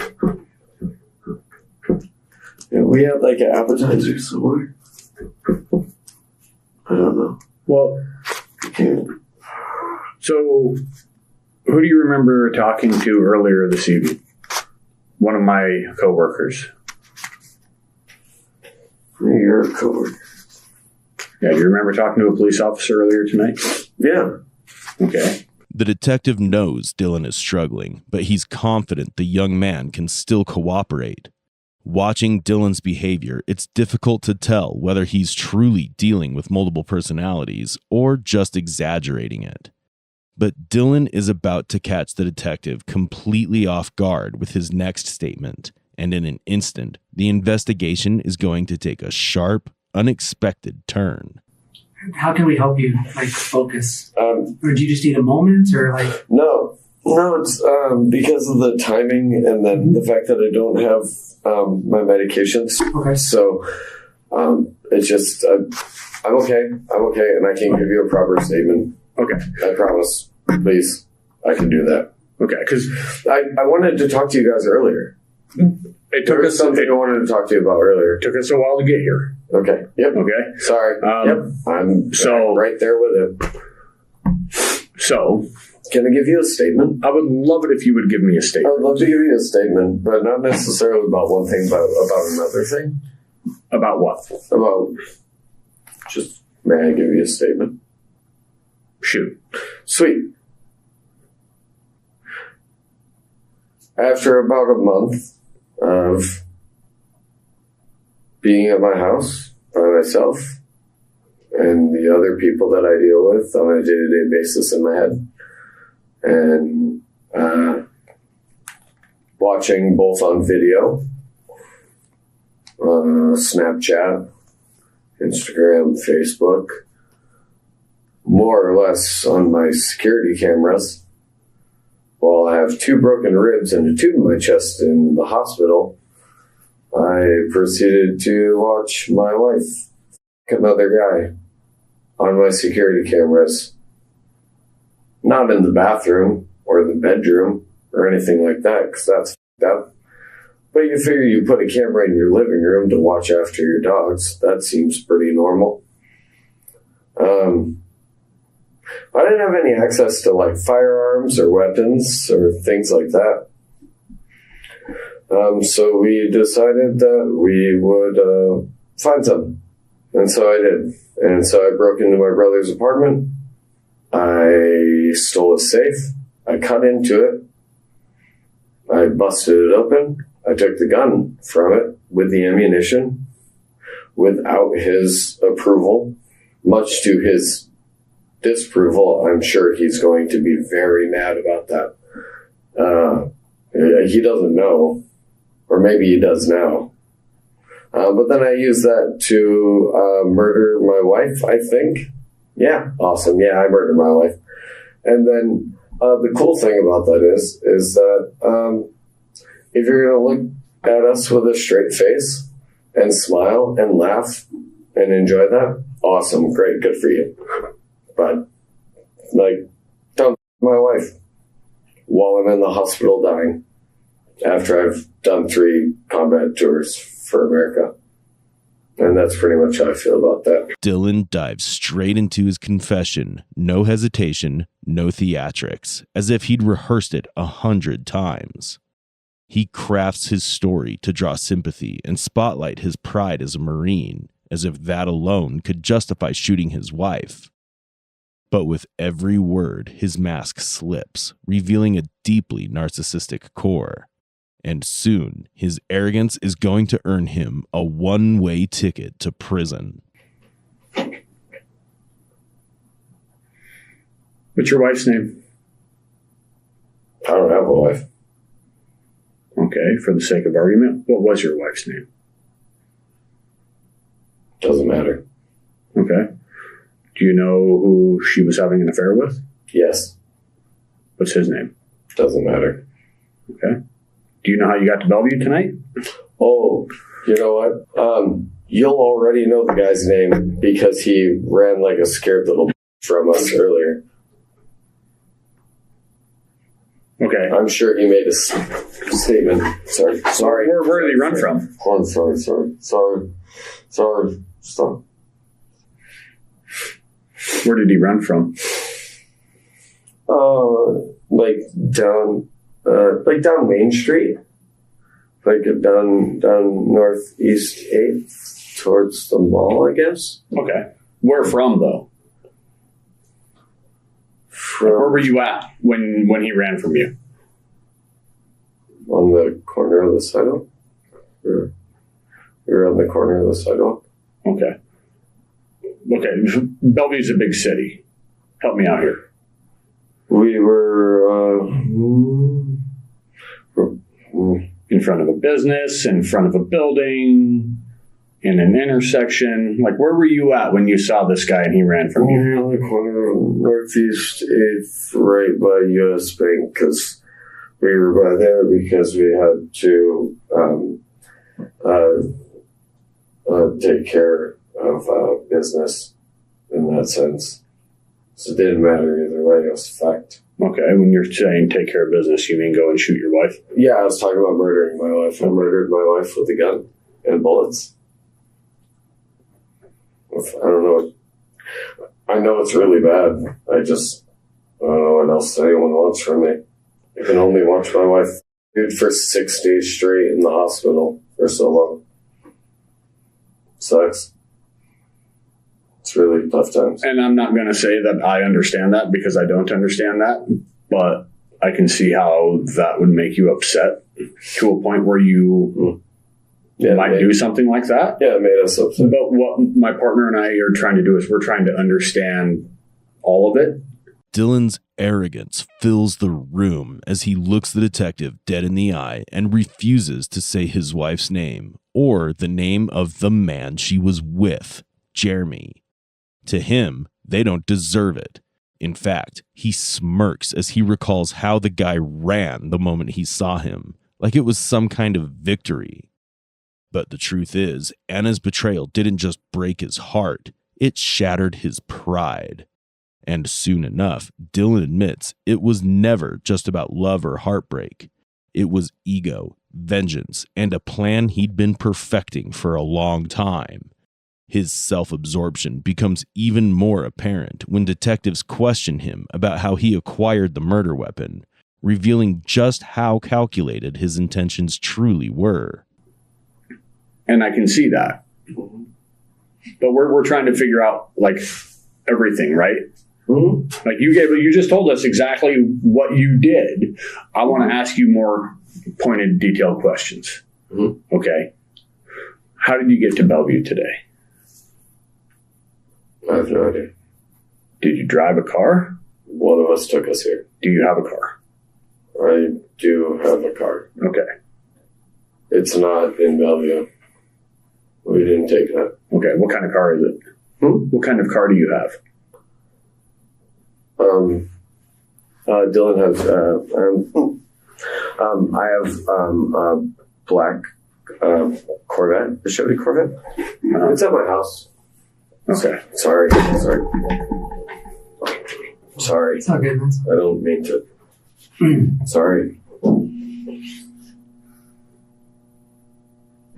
Speaker 12: Yeah, we had like an appetizer somewhere. I don't know.
Speaker 13: Well, so who do you remember talking to earlier this evening? One of my coworkers.
Speaker 12: You're a coworker.
Speaker 13: Yeah, do you remember talking to a police officer earlier tonight?
Speaker 12: Yeah.
Speaker 13: Okay.
Speaker 8: The detective knows Dylan is struggling, but he's confident the young man can still cooperate. Watching Dylan's behavior, it's difficult to tell whether he's truly dealing with multiple personalities or just exaggerating it. But Dylan is about to catch the detective completely off guard with his next statement, and in an instant, the investigation is going to take a sharp, unexpected turn.
Speaker 1: How can we help you, focus? Or do you just need a moment, or
Speaker 12: No, it's because of the timing and then the fact that I don't have my medications.
Speaker 1: Okay.
Speaker 12: So it's just I'm okay, and I can give you a proper statement.
Speaker 13: Okay.
Speaker 12: I promise. Please, I can do that.
Speaker 13: Okay, because
Speaker 12: I wanted to talk to you guys earlier. There was something I wanted to talk to you about earlier.
Speaker 13: Took us a while to get here.
Speaker 12: Okay. Yep.
Speaker 13: Okay.
Speaker 12: Sorry. Yep. I'm right there with it.
Speaker 13: So,
Speaker 12: can I give you a statement?
Speaker 13: I would love it if you would give me a statement.
Speaker 12: I would love to give you a statement, but not necessarily about one thing, about another thing.
Speaker 13: About what?
Speaker 12: About just, may I give you a statement?
Speaker 13: Shoot.
Speaker 12: Sweet. After about a month of being at my house by myself and the other people that I deal with on a day-to-day basis in my head, and watching both on video, Snapchat, Instagram, Facebook, more or less on my security cameras, while I have 2 broken ribs and a tube in my chest in the hospital, I proceeded to watch my wife f*** another guy on my security cameras. Not in the bathroom or the bedroom or anything like that, because that's f***ed up. But you figure you put a camera in your living room to watch after your dogs. That seems pretty normal. I didn't have any access to firearms or weapons or things like that. So we decided that we would find some. And so I did. And so I broke into my brother's apartment. I stole a safe. I cut into it. I busted it open. I took the gun from it with the ammunition without his approval, much to his disapproval. I'm sure he's going to be very mad about that. He doesn't know, or maybe he does now. But then I used that to murder my wife, I think. Yeah, awesome. Yeah, I murdered my wife. And then the cool thing about that is that if you're going to look at us with a straight face and smile and laugh and enjoy that, awesome, great, good for you. But, don't my wife while I'm in the hospital dying after I've done 3 combat tours for America. And that's pretty much how I feel about that.
Speaker 8: Dylan dives straight into his confession, no hesitation, no theatrics, as if he'd rehearsed it 100 times. He crafts his story to draw sympathy and spotlight his pride as a Marine, as if that alone could justify shooting his wife. But with every word, his mask slips, revealing a deeply narcissistic core. And soon, his arrogance is going to earn him a one-way ticket to prison.
Speaker 13: What's your wife's name?
Speaker 12: I don't have a wife.
Speaker 13: Okay, for the sake of argument, what was your wife's name?
Speaker 12: Doesn't matter.
Speaker 13: Okay. Do you know who she was having an affair with?
Speaker 12: Yes.
Speaker 13: What's his name?
Speaker 12: Doesn't matter.
Speaker 13: Okay. Do you know how you got to Bellevue tonight?
Speaker 12: Oh, you know what? You'll already know the guy's name because he ran like a scared little from us earlier.
Speaker 13: Okay.
Speaker 12: I'm sure he made a statement. Sorry.
Speaker 13: Where did he run from?
Speaker 12: Oh, sorry. Stop.
Speaker 13: Where did he run from?
Speaker 12: Down Main Street. Down Northeast 8th towards the mall, I guess.
Speaker 13: Okay. Where from, though? Where were you at when he ran from you?
Speaker 12: On the corner of the sidewalk. We were on the corner of the sidewalk.
Speaker 13: Okay. Bellevue's a big city. Help me out here.
Speaker 12: We were
Speaker 13: in front of a business, in front of a building, in an intersection. Where were you at when you saw this guy and he ran from you?
Speaker 12: On the corner of Northeast 8th, right by US Bank, because we were by there because we had to take care of business in that sense. So it didn't matter either way, it was a fact.
Speaker 13: Okay, when you're saying take care of business, you mean go and shoot your wife?
Speaker 12: Yeah, I was talking about murdering my wife. I murdered my wife with a gun and bullets. I don't know. I know it's really bad. I don't know what else anyone wants from me. I can only watch my wife for 6 days straight in the hospital for so long. Sucks. It's really tough times.
Speaker 13: And I'm not going to say that I understand that because I don't understand that, but I can see how that would make you upset to a point where you might do something like that.
Speaker 12: Yeah, it made us upset.
Speaker 13: But what my partner and I are trying to do is we're trying to understand all of it.
Speaker 8: Dylan's arrogance fills the room as he looks the detective dead in the eye and refuses to say his wife's name or the name of the man she was with, Jeremy. To him, they don't deserve it. In fact, he smirks as he recalls how the guy ran the moment he saw him, like it was some kind of victory. But the truth is, Anna's betrayal didn't just break his heart, it shattered his pride. And soon enough, Dylan admits it was never just about love or heartbreak. It was ego, vengeance, and a plan he'd been perfecting for a long time. His self-absorption becomes even more apparent when detectives question him about how he acquired the murder weapon, revealing just how calculated his intentions truly were.
Speaker 13: And I can see that. But we're trying to figure out, everything, right?
Speaker 12: Mm-hmm.
Speaker 13: You just told us exactly what you did. I want to ask you more pointed, detailed questions.
Speaker 12: Mm-hmm.
Speaker 13: Okay. How did you get to Bellevue today?
Speaker 12: I have no idea.
Speaker 13: Did you drive a car?
Speaker 12: One of us took us here.
Speaker 13: Do you have a car?
Speaker 12: I do have a car.
Speaker 13: Okay.
Speaker 12: It's not in Bellevue. We didn't take that.
Speaker 13: Okay, what kind of car is it? What kind of car do you have?
Speaker 12: Dylan has, I have a black Corvette, a Chevy Corvette. It's at my house.
Speaker 13: Okay.
Speaker 12: Sorry.
Speaker 1: It's not good, man.
Speaker 12: I don't mean to. Sorry.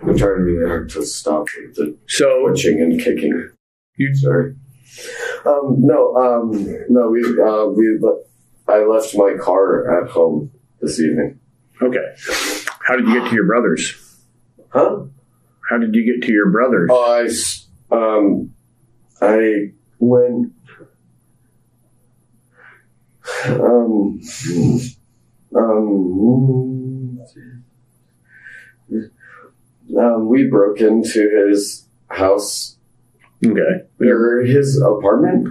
Speaker 12: I'm trying really hard to stop the twitching and kicking. Sorry. I left my car at home this evening.
Speaker 13: Okay. How did you get to your brother's?
Speaker 12: Huh?
Speaker 13: How did you get to your brother's?
Speaker 12: I went. We broke into his house.
Speaker 13: Okay.
Speaker 12: Or his apartment.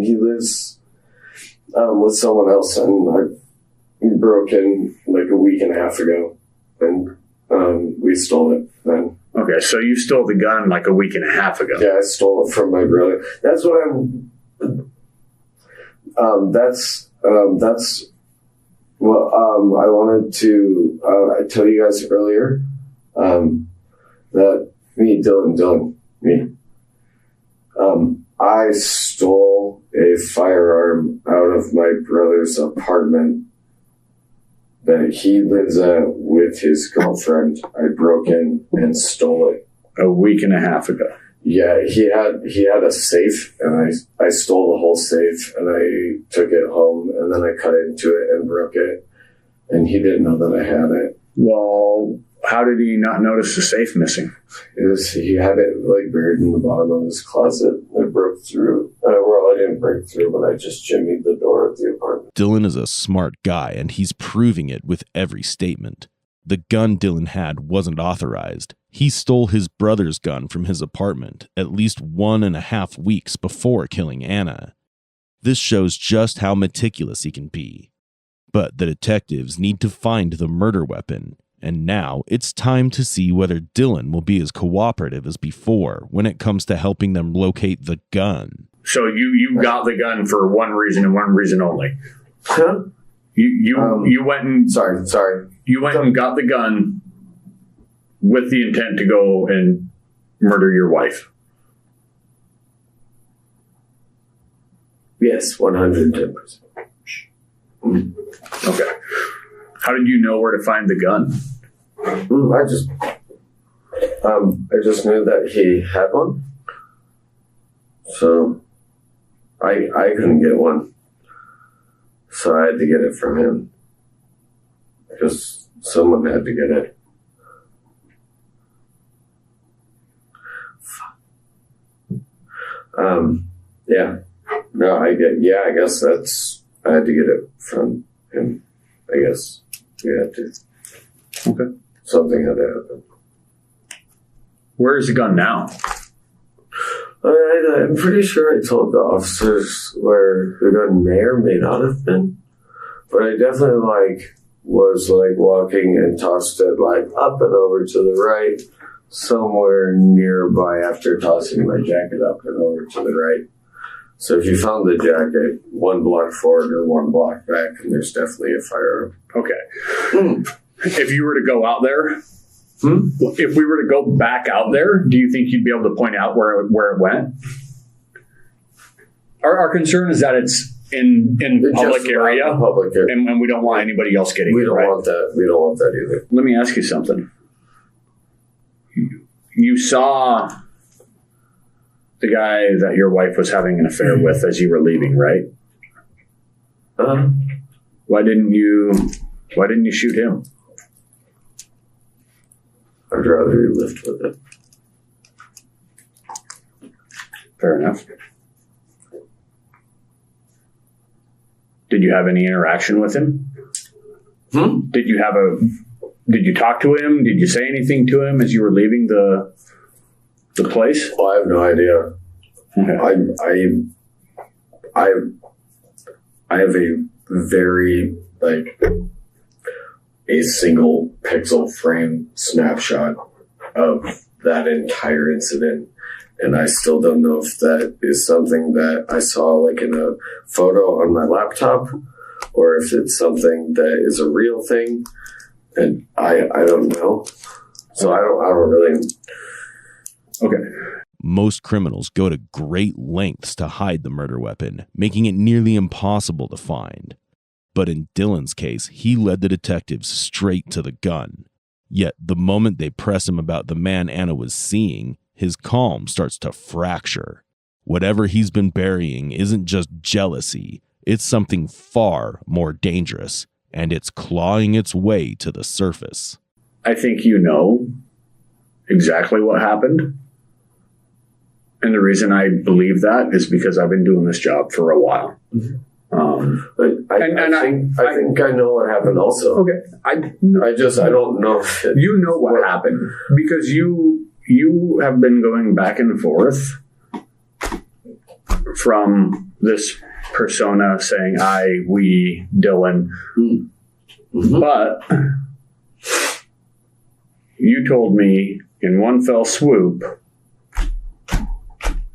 Speaker 12: He lives with someone else, and I broke in a week and a half ago, and we stole it then.
Speaker 13: Okay, so you stole the gun a week and a half ago.
Speaker 12: Yeah, I stole it from my brother. That's what I'm. That's what I wanted to tell you guys earlier. That Dylan, I stole a firearm out of my brother's apartment that he lives with his girlfriend. I broke in and stole it.
Speaker 13: A week and a half ago.
Speaker 12: Yeah, he had a safe, and I stole the whole safe, and I took it home, and then I cut into it and broke it, and he didn't know that I had it.
Speaker 13: Well, how did he not notice the safe missing?
Speaker 12: He had it like buried in the bottom of his closet. I broke through. Well, I didn't break through, but I just jimmied the door of the apartment.
Speaker 8: Dylan is a smart guy, and he's proving it with every statement. The gun Dylan had wasn't authorized. He stole his brother's gun from his apartment at least 1.5 weeks before killing Anna. This shows just how meticulous he can be. But the detectives need to find the murder weapon, and now it's time to see whether Dylan will be as cooperative as before when it comes to helping them locate the gun.
Speaker 13: So you got the gun for one reason and one reason only.
Speaker 12: Huh?
Speaker 13: You went and
Speaker 12: sorry.
Speaker 13: You went and got the gun with the intent to go and murder your wife.
Speaker 12: Yes, 110%.
Speaker 13: Okay. How did you know where to find the gun?
Speaker 12: I just knew that he had one. So I couldn't get one. So I had to get it from him. Because someone had to get it. Yeah. No, I guess I had to get it from him. I guess we had to.
Speaker 13: Okay.
Speaker 12: Something had to happen.
Speaker 13: Where is the gun now?
Speaker 12: I'm pretty sure I told the officers where the gun may or may not have been. But I definitely was walking and tossed it up and over to the right, somewhere nearby after tossing my jacket up and over to the right. So if you found the jacket 1 block forward or 1 block back, and there's definitely a firearm.
Speaker 13: Okay. If you were to go out there, if we were to go back out there, do you think you'd be able to point out where it went? Our concern is that it's in public area, and we don't want anybody else getting it.
Speaker 12: We don't want that. We don't want that either.
Speaker 13: Let me ask you something. You saw the guy that your wife was having an affair with as you were leaving, right? Why didn't you shoot him?
Speaker 12: I'd rather you lived with it.
Speaker 13: Fair enough. Did you have any interaction with him? Did you talk to him? Did you say anything to him as you were leaving the place?
Speaker 12: Well, I have no idea. Okay. I have a very a single pixel frame snapshot of that entire incident. And I still don't know if that is something that I saw in a photo on my laptop or if it's something that is a real thing. And I don't know. So I don't really.
Speaker 13: Okay.
Speaker 8: Most criminals go to great lengths to hide the murder weapon, making it nearly impossible to find. But in Dylan's case, he led the detectives straight to the gun. Yet the moment they press him about the man Anna was seeing, his calm starts to fracture. Whatever he's been burying isn't just jealousy, it's something far more dangerous, and it's clawing its way to the surface.
Speaker 13: I think you know exactly what happened. And the reason I believe that is because I've been doing this job for a while.
Speaker 12: I think I know what happened also.
Speaker 13: Okay. I
Speaker 12: don't know if
Speaker 13: you know what happened because you have been going back and forth from this persona saying I, we, Dylan. But you told me in one fell swoop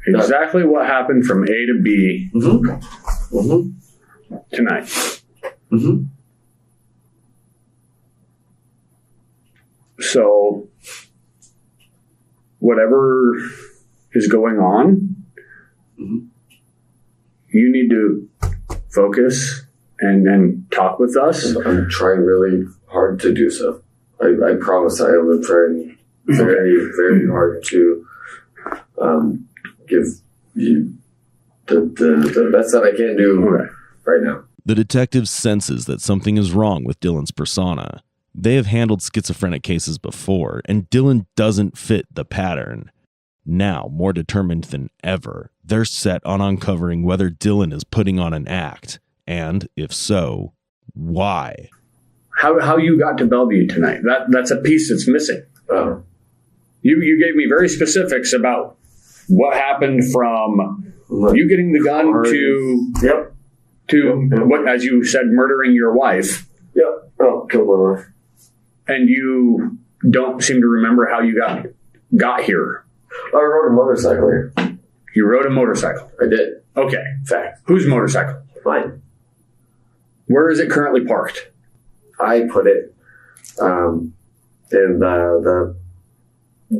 Speaker 13: exactly what happened from A to B tonight. So whatever is going on, you need to focus and talk with us?
Speaker 12: I'm trying really hard to do so. I promise I am trying very, very hard to give you the best that I can do right now.
Speaker 8: The detective senses that something is wrong with Dylan's persona. They have handled schizophrenic cases before, and Dylan doesn't fit the pattern. Now, more determined than ever, they're set on uncovering whether Dylan is putting on an act, and if so, why.
Speaker 13: How you got to Bellevue tonight? That's a piece that's missing. You gave me very specifics about what happened from you getting the gun to what, as you said, murdering your wife.
Speaker 12: Yep. Oh, killed my wife.
Speaker 13: And you don't seem to remember how you got here.
Speaker 12: I rode a motorcycle here.
Speaker 13: You rode a motorcycle?
Speaker 12: I did.
Speaker 13: Okay.
Speaker 12: Fact.
Speaker 13: Whose motorcycle?
Speaker 12: Mine.
Speaker 13: Where is it currently parked?
Speaker 12: I put it in the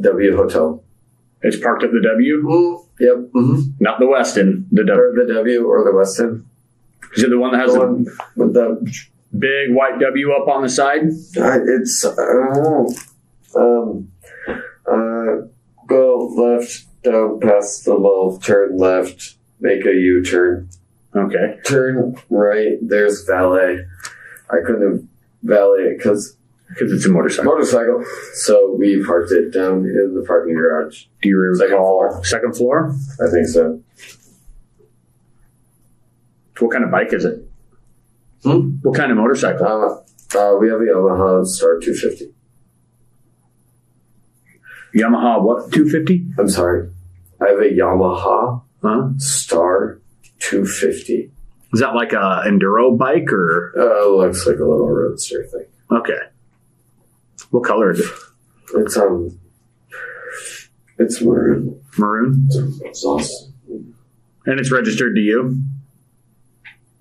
Speaker 12: W Hotel.
Speaker 13: It's parked at the W?
Speaker 12: Yep. Mm-hmm.
Speaker 13: Not the Westin. The W.
Speaker 12: Or the W or the Westin.
Speaker 13: Is it the one that has
Speaker 12: with the
Speaker 13: big white W up on the side?
Speaker 12: It's go left down past the mall, turn left, make a U-turn.
Speaker 13: Okay.
Speaker 12: Turn right. There's valet. I couldn't have valet because
Speaker 13: it's a motorcycle.
Speaker 12: So we parked it down in the parking garage.
Speaker 13: Do you recall second floor?
Speaker 12: I think so.
Speaker 13: What kind of bike is it? What kind of motorcycle?
Speaker 12: We have a Yamaha Star 250.
Speaker 13: Yamaha what? 250?
Speaker 12: I'm sorry. I have a Yamaha Star 250.
Speaker 13: Is that like a enduro bike or?
Speaker 12: Looks like a little roadster thing.
Speaker 13: Okay. What color is it?
Speaker 12: It's maroon.
Speaker 13: Maroon?
Speaker 12: It's awesome.
Speaker 13: And it's registered to you?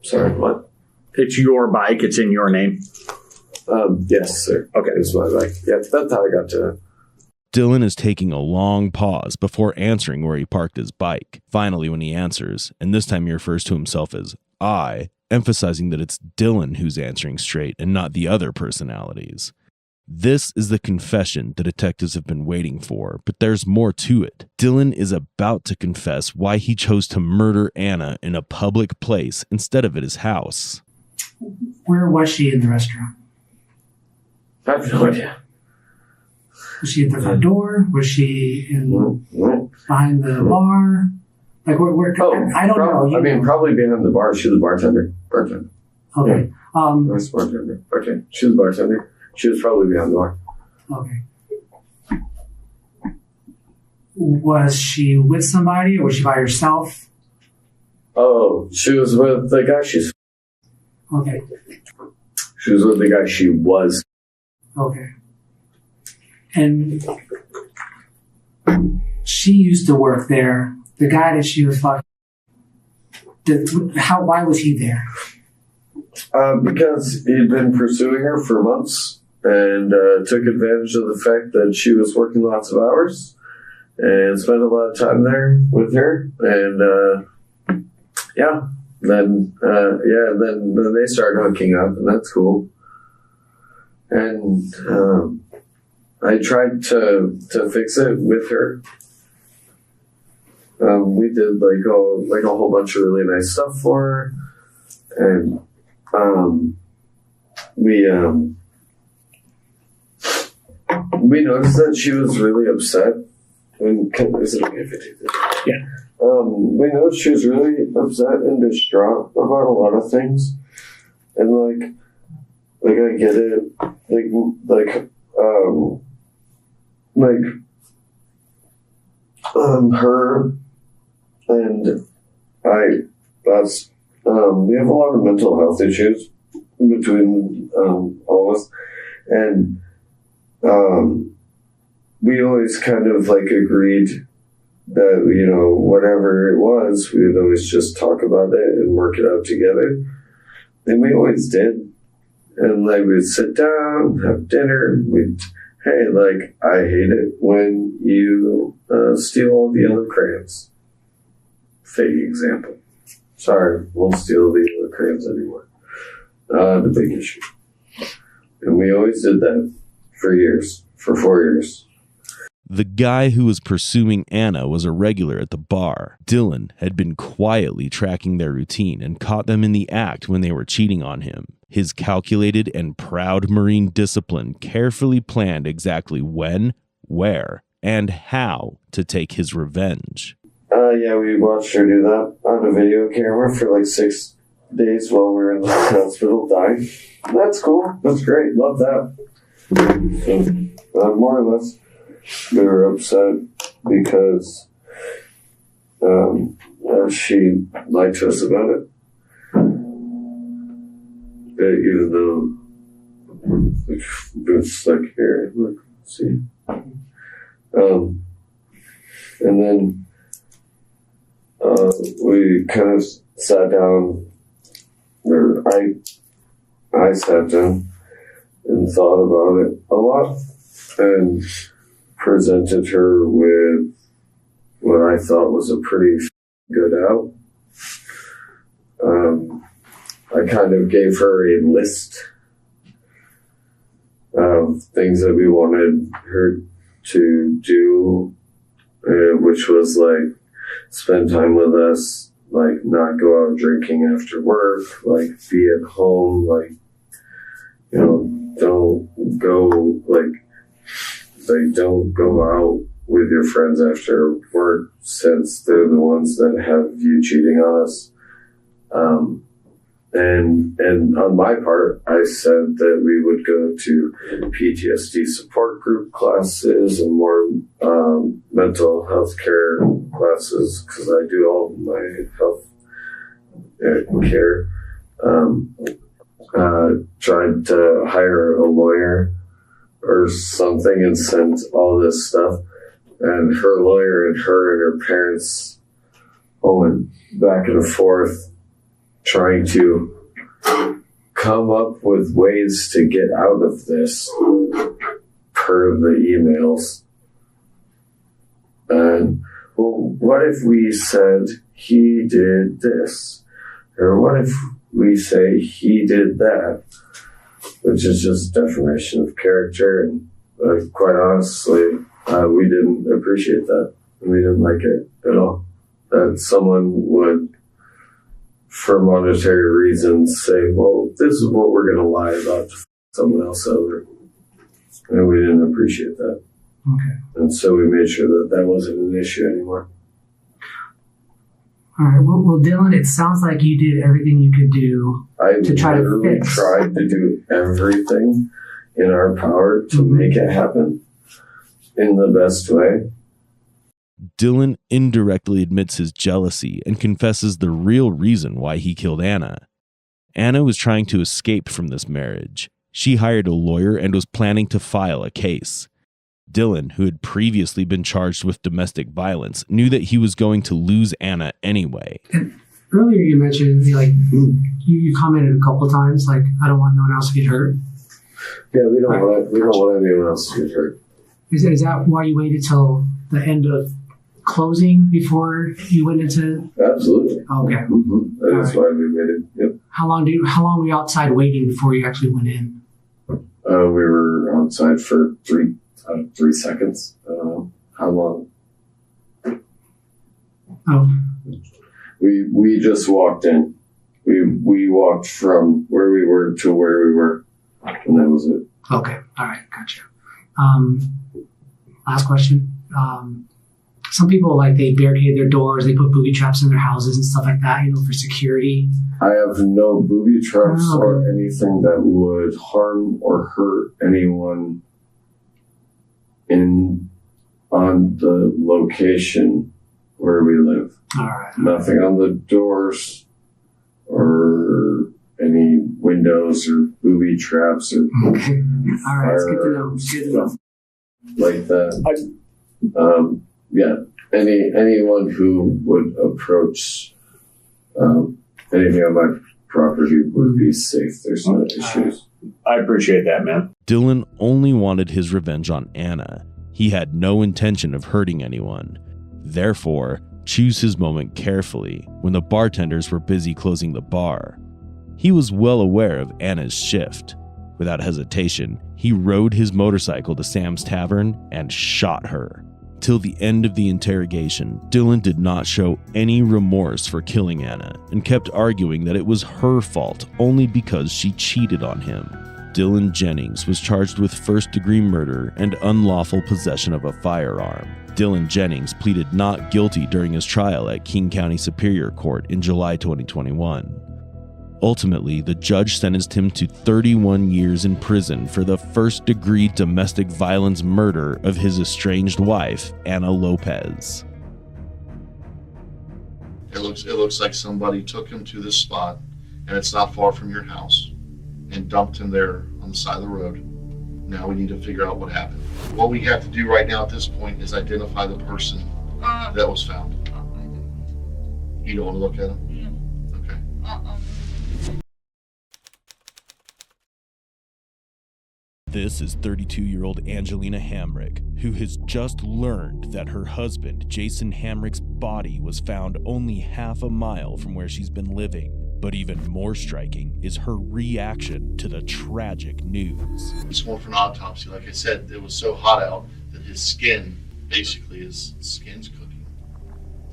Speaker 12: Sorry, what?
Speaker 13: It's your bike. It's in your name.
Speaker 12: Yes, sir.
Speaker 13: Okay.
Speaker 12: It's my bike. Yeah, that's how I got to it.
Speaker 8: Dylan is taking a long pause before answering where he parked his bike. Finally, when he answers, and this time he refers to himself as I, emphasizing that it's Dylan who's answering straight and not the other personalities. This is the confession the detectives have been waiting for, but there's more to it. Dylan is about to confess why he chose to murder Anna in a public place instead of at his house.
Speaker 1: Where was she in the restaurant?
Speaker 12: I have no idea.
Speaker 1: Was she at the front door? Was she behind the bar? Like where? I don't know.
Speaker 12: I mean, probably behind the bar. She was a bartender.
Speaker 1: Okay.
Speaker 12: Yeah. Bartender. She was a bartender. She was probably behind the bar.
Speaker 1: Okay. Was she with somebody or was she by herself?
Speaker 12: Oh, she was with the guy she's.
Speaker 1: Okay.
Speaker 12: She was with the guy she was.
Speaker 1: Okay. And she used to work there. The guy that she was fucking. Why was he there?
Speaker 12: Because he'd been pursuing her for months and took advantage of the fact that she was working lots of hours and spent a lot of time there with her. And then they started hooking up, and that's cool. And I tried to fix it with her. We did like a whole bunch of really nice stuff for her, and we noticed that she was really upset. Is it okay if I do this?
Speaker 13: Yeah.
Speaker 12: We noticed she was really upset and distraught about a lot of things, and like I get it, her and we have a lot of mental health issues between all of us, and we always kind of like agreed that, you know, whatever it was, we would always just talk about it and work it out together, and we always did. And like we'd sit down, have dinner, hey, like, I hate it when you steal all the other crayons. Fake example. Sorry, won't steal the other crayons anymore. The big issue. And we always did that for years, for 4 years.
Speaker 8: The guy who was pursuing Anna was a regular at the bar. Dylan had been quietly tracking their routine and caught them in the act when they were cheating on him. His calculated and proud Marine discipline carefully planned exactly when, where, and how to take his revenge.
Speaker 12: Yeah, we watched her do that on a video camera for like 6 days while we were in the hospital dying. That's cool. That's great. Love that. So, more or less, we were upset because she lied to us about it. Even though it's stuck here. Look, see. And then we kind of sat down, or I sat down and thought about it a lot and presented her with what I thought was a pretty good out. I kind of gave her a list of things that we wanted her to do, which was like spend time with us, like not go out drinking after work, like be at home, like, you know, don't go out with your friends after work since they're the ones that have you cheating on us. And on my part, I said that we would go to PTSD support group classes and more mental health care classes, because I do all of my health care. Tried to hire a lawyer or something and sent all this stuff. And her lawyer and her parents went back and forth trying to come up with ways to get out of this per the emails. And, well, what if we said he did this? Or what if we say he did that? Which is just defamation of character. And quite honestly, we didn't appreciate that. We didn't like it at all. That someone would, for monetary reasons, say, well, this is what we're going to lie about to someone else over. And we didn't appreciate that.
Speaker 1: Okay.
Speaker 12: And so we made sure that that wasn't an issue anymore.
Speaker 1: All right. Well, Dylan, it sounds like you did everything you could do to try to fix.
Speaker 12: Tried to do everything in our power to make it happen in the best way.
Speaker 8: Dylan indirectly admits his jealousy and confesses the real reason why he killed Anna. Anna was trying to escape from this marriage. She hired a lawyer and was planning to file a case. Dylan, who had previously been charged with domestic violence, knew that he was going to lose Anna anyway.
Speaker 1: And earlier you mentioned, you commented a couple of times, like, I don't want no one else to get hurt.
Speaker 12: Yeah, we don't want anyone else to get hurt.
Speaker 1: Is that why you waited till the end of closing before you went into?
Speaker 12: Absolutely.
Speaker 1: Okay.
Speaker 12: Mm-hmm. That's why we waited. Yep.
Speaker 1: How long were you outside waiting before you actually went in?
Speaker 12: We were outside for 3 seconds. I don't know how long.
Speaker 1: Oh.
Speaker 12: We just walked in. We walked from where we were to where we were, and that was it.
Speaker 1: Okay. All right. Gotcha. Last question. Some people, they barricade their doors, they put booby traps in their houses and stuff like that, for security.
Speaker 12: I have no booby traps or anything that would harm or hurt anyone on the location where we live.
Speaker 1: All right.
Speaker 12: Nothing on the doors or any windows or booby traps or
Speaker 1: okay. All right, it's good to know. It's good to know.
Speaker 12: Like that. Yeah, anyone who would approach anything on my property would be safe. There's no issues.
Speaker 13: I appreciate that, man.
Speaker 8: Dylan only wanted his revenge on Anna. He had no intention of hurting anyone. Therefore, choose his moment carefully when the bartenders were busy closing the bar. He was well aware of Anna's shift. Without hesitation, he rode his motorcycle to Sam's Tavern and shot her. Till the end of the interrogation, Dylan did not show any remorse for killing Anna and kept arguing that it was her fault only because she cheated on him. Dylan Jennings was charged with first-degree murder and unlawful possession of a firearm. Dylan Jennings pleaded not guilty during his trial at King County Superior Court in July 2021. Ultimately, the judge sentenced him to 31 years in prison for the first-degree domestic violence murder of his estranged wife, Anna Lopez.
Speaker 7: It looks like somebody took him to this spot, and it's not far from your house, and dumped him there on the side of the road. Now we need to figure out what happened. What we have to do right now at this point is identify the person that was found. You don't want to look at him? No. Okay.
Speaker 8: This is 32-year-old Angelina Hamrick, who has just learned that her husband, Jason Hamrick's body was found only half a mile from where she's been living. But even more striking is her reaction to the tragic news.
Speaker 7: He's going for an autopsy. Like I said, it was so hot out that his skin's cooking.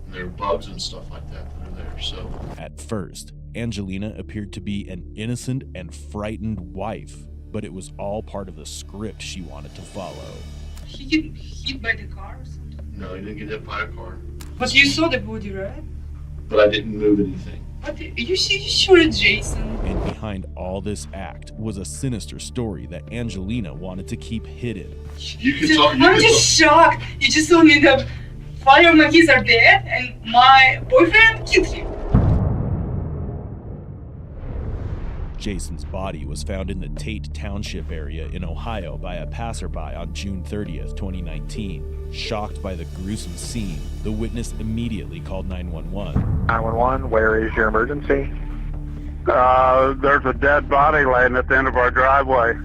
Speaker 7: And there are bugs and stuff like that are there, so.
Speaker 8: At first, Angelina appeared to be an innocent and frightened wife, but it was all part of the script she wanted to follow.
Speaker 14: He get hit by the car or something?
Speaker 7: No, he didn't get hit by a car.
Speaker 14: But you saw the body, right?
Speaker 7: But I didn't move anything.
Speaker 14: But you sure it's Jason?
Speaker 8: And behind all this act was a sinister story that Angelina wanted to keep hidden.
Speaker 14: I'm just shocked. You just told me that 5 of my kids are dead and my boyfriend killed him.
Speaker 8: Jason's body was found in the Tate Township area in Ohio by a passerby on June 30th, 2019. Shocked by the gruesome scene, the witness immediately called 911.
Speaker 15: 911, where is your emergency? There's a dead body laying at the end of our driveway.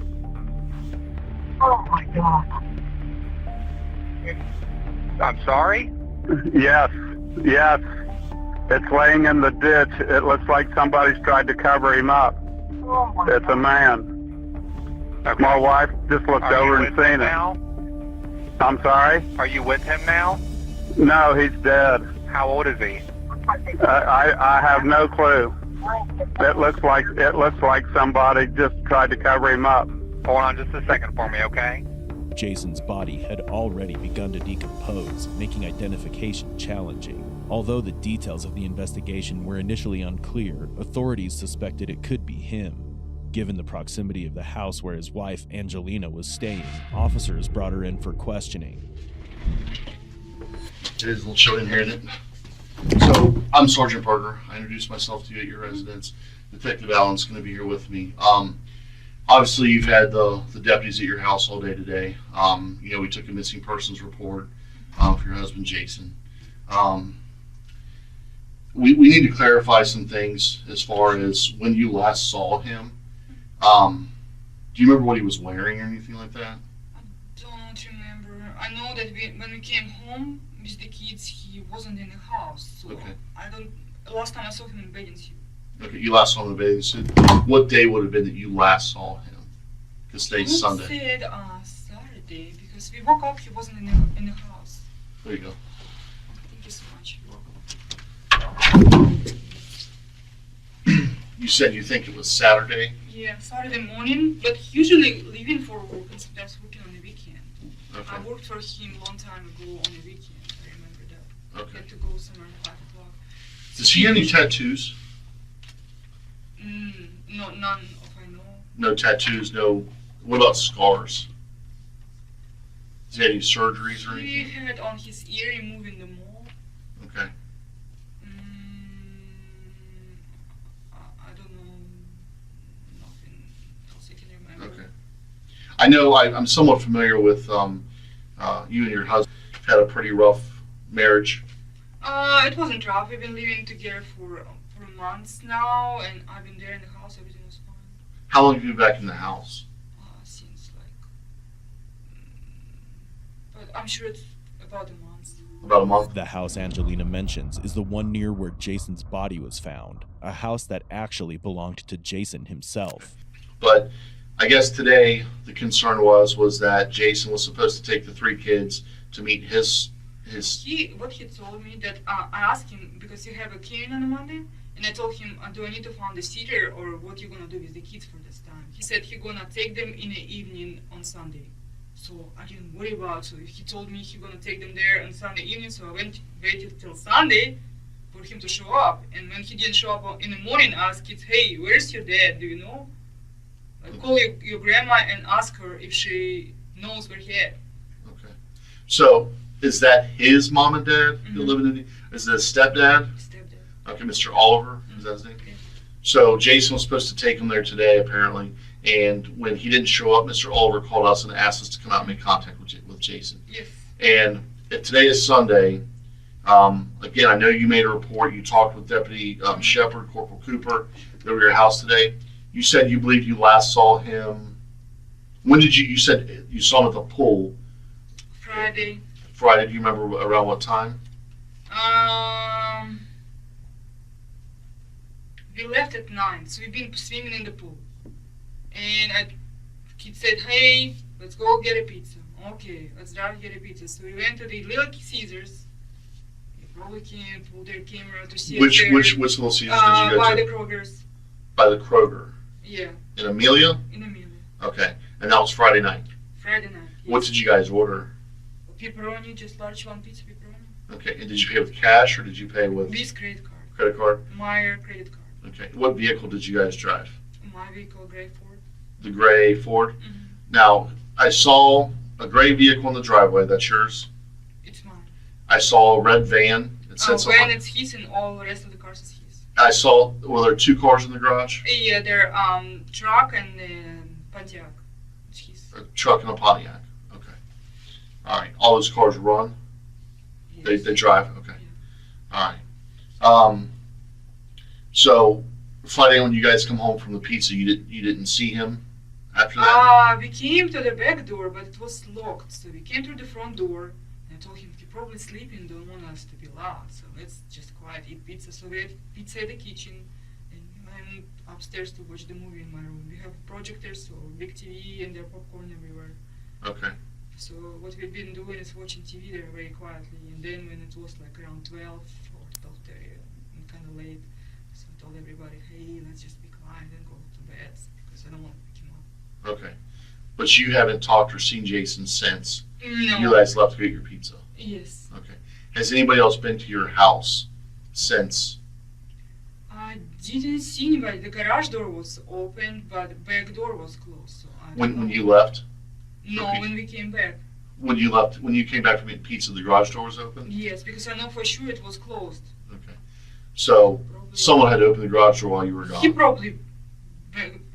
Speaker 22: Oh my God.
Speaker 15: I'm sorry? Yes. It's laying in the ditch. It looks like somebody's tried to cover him up. It's a man. Okay. My wife just looked over and seen it. I'm sorry?
Speaker 18: Are you with him now?
Speaker 15: No, he's dead.
Speaker 18: How old is he?
Speaker 15: I have no clue. It looks like somebody just tried to cover him up.
Speaker 18: Hold on just a second for me, okay?
Speaker 8: Jason's body had already begun to decompose, making identification challenging. Although the details of the investigation were initially unclear, authorities suspected it could be him. Given the proximity of the house where his wife, Angelina, was staying, officers brought her in for questioning.
Speaker 7: It is a little chilly in here, isn't it? So, I'm Sergeant Parker. I introduced myself to you at your residence. Detective Allen's going to be here with me. Obviously, you've had the deputies at your house all day today. We took a missing persons report for your husband, Jason. We need to clarify some things as far as when you last saw him. Do you remember what he was wearing or anything like that?
Speaker 14: I don't remember. I know that when we came home with the kids, he wasn't in the house. So
Speaker 7: okay.
Speaker 14: Last time I saw him in bathing suit.
Speaker 7: Okay, you last saw him in a bathing suit. What day would have been that you last saw him? Because today's Sunday.
Speaker 14: Said Saturday because we woke up. He wasn't in the house.
Speaker 7: There you go.
Speaker 14: Thank you so much.
Speaker 7: You said you think it was Saturday?
Speaker 14: Yeah, Saturday morning, but usually leaving for work and sometimes working on the weekend.
Speaker 7: Okay.
Speaker 14: I worked for him a long time ago on the weekend. I remember that.
Speaker 7: Okay.
Speaker 14: I had to go somewhere at 5 o'clock.
Speaker 7: Does he have any tattoos?
Speaker 14: No, none of I know.
Speaker 7: No tattoos, no. What about scars? Has he had any surgeries or anything?
Speaker 14: He had on his ear removed in the mall.
Speaker 7: Okay.
Speaker 14: I don't know. Nothing else I can remember.
Speaker 7: Okay. I know I'm somewhat familiar with you and your husband had a pretty rough marriage.
Speaker 14: It wasn't rough. We've been living together for months now, and I've been there in the house. Everything was fine.
Speaker 7: How long have you been back in the house?
Speaker 14: Since but I'm sure it's about a month.
Speaker 7: About a month.
Speaker 8: The house Angelina mentions is the one near where Jason's body was found, a house that actually belonged to Jason himself.
Speaker 7: But I guess today the concern was that Jason was supposed to take the 3 kids to meet his.
Speaker 14: What he told me that I asked him because he have a cane on a Monday, and I told him, do I need to find a sitter or what you gonna do with the kids for this time? He said he gonna take them in the evening on Sunday. So I didn't worry about it. So he told me he gonna take them there on Sunday evening, so I waited till Sunday for him to show up. And when he didn't show up in the morning, I asked kids, hey, where's your dad? Do you know? Call your grandma and ask her if she knows where he is.
Speaker 7: Okay. So is that his mom and dad living in? Is that his stepdad?
Speaker 14: Stepdad.
Speaker 7: Okay, Mr. Oliver. Is that his name? Okay. So Jason was supposed to take him there today, apparently. And when he didn't show up, Mr. Oliver called us and asked us to come out and make contact with Jason.
Speaker 14: Yes.
Speaker 7: And if today is Sunday, again, I know you made a report. You talked with Deputy Shepard, Corporal Cooper. They were at your house today. You said you believe you last saw him. When did you said you saw him at the pool?
Speaker 14: Friday.
Speaker 7: Friday. Do you remember around what time?
Speaker 14: We left at 9, so we've been swimming in the pool. And he said, hey, let's go get a pizza. Okay, let's drive get a pizza. So we went to the Little Caesars. They probably can pull their camera to see
Speaker 7: which Little Caesars did you go
Speaker 14: by
Speaker 7: to?
Speaker 14: the Kroger's.
Speaker 7: By the Kroger.
Speaker 14: Yeah.
Speaker 7: In Emilia?
Speaker 14: In Emilia.
Speaker 7: Okay. And that was Friday night?
Speaker 14: Friday night. Yes.
Speaker 7: What did you guys order?
Speaker 14: Pepperoni, just large one pizza pepperoni.
Speaker 7: Okay. And did you pay with cash or did you pay with?
Speaker 14: Visa credit card.
Speaker 7: Credit card?
Speaker 14: My credit card.
Speaker 7: Okay. What vehicle did you guys drive?
Speaker 14: My vehicle, gray Ford.
Speaker 7: The gray Ford?
Speaker 14: Mm-hmm.
Speaker 7: Now, I saw a gray vehicle in the driveway. That's yours?
Speaker 14: It's mine.
Speaker 7: I saw a red van. It said something.
Speaker 14: Van, it's his, and all the rest of the cars is his.
Speaker 7: I saw, were there 2 cars in the garage?
Speaker 14: Yeah, they're truck and Pontiac. It's his.
Speaker 7: A truck and a Pontiac. Okay. All right. All those cars run? Yes. They drive? Okay. Yeah. All right. So Friday when you guys come home from the pizza, you didn't see him after that?
Speaker 14: We came to the back door, but it was locked. So we came through the front door, and I told him he's probably sleeping, don't want us to be loud. So let's just quiet eat pizza. So we had pizza in the kitchen, and I went upstairs to watch the movie in my room. We have projectors, so big TV, and there's popcorn everywhere.
Speaker 7: Okay.
Speaker 14: So what we've been doing is watching TV there very quietly, and then when it was like around 12 or 12:30, and kind of late, so I told everybody, hey, let's just be quiet and go to bed because I don't want to wake him up.
Speaker 7: Okay. But you haven't talked or seen Jason since
Speaker 14: No.
Speaker 7: you guys left to get your pizza?
Speaker 14: Yes.
Speaker 7: Okay. Has anybody else been to your house since?
Speaker 14: I didn't see anybody. The garage door was open, but the back door was closed. So I don't know.
Speaker 7: When you left?
Speaker 14: No, when we came back.
Speaker 7: When you came back from eating pizza, the garage door was open?
Speaker 14: Yes, because I know for sure it was closed.
Speaker 7: Okay. So someone had to open the garage door while you were gone?
Speaker 14: He probably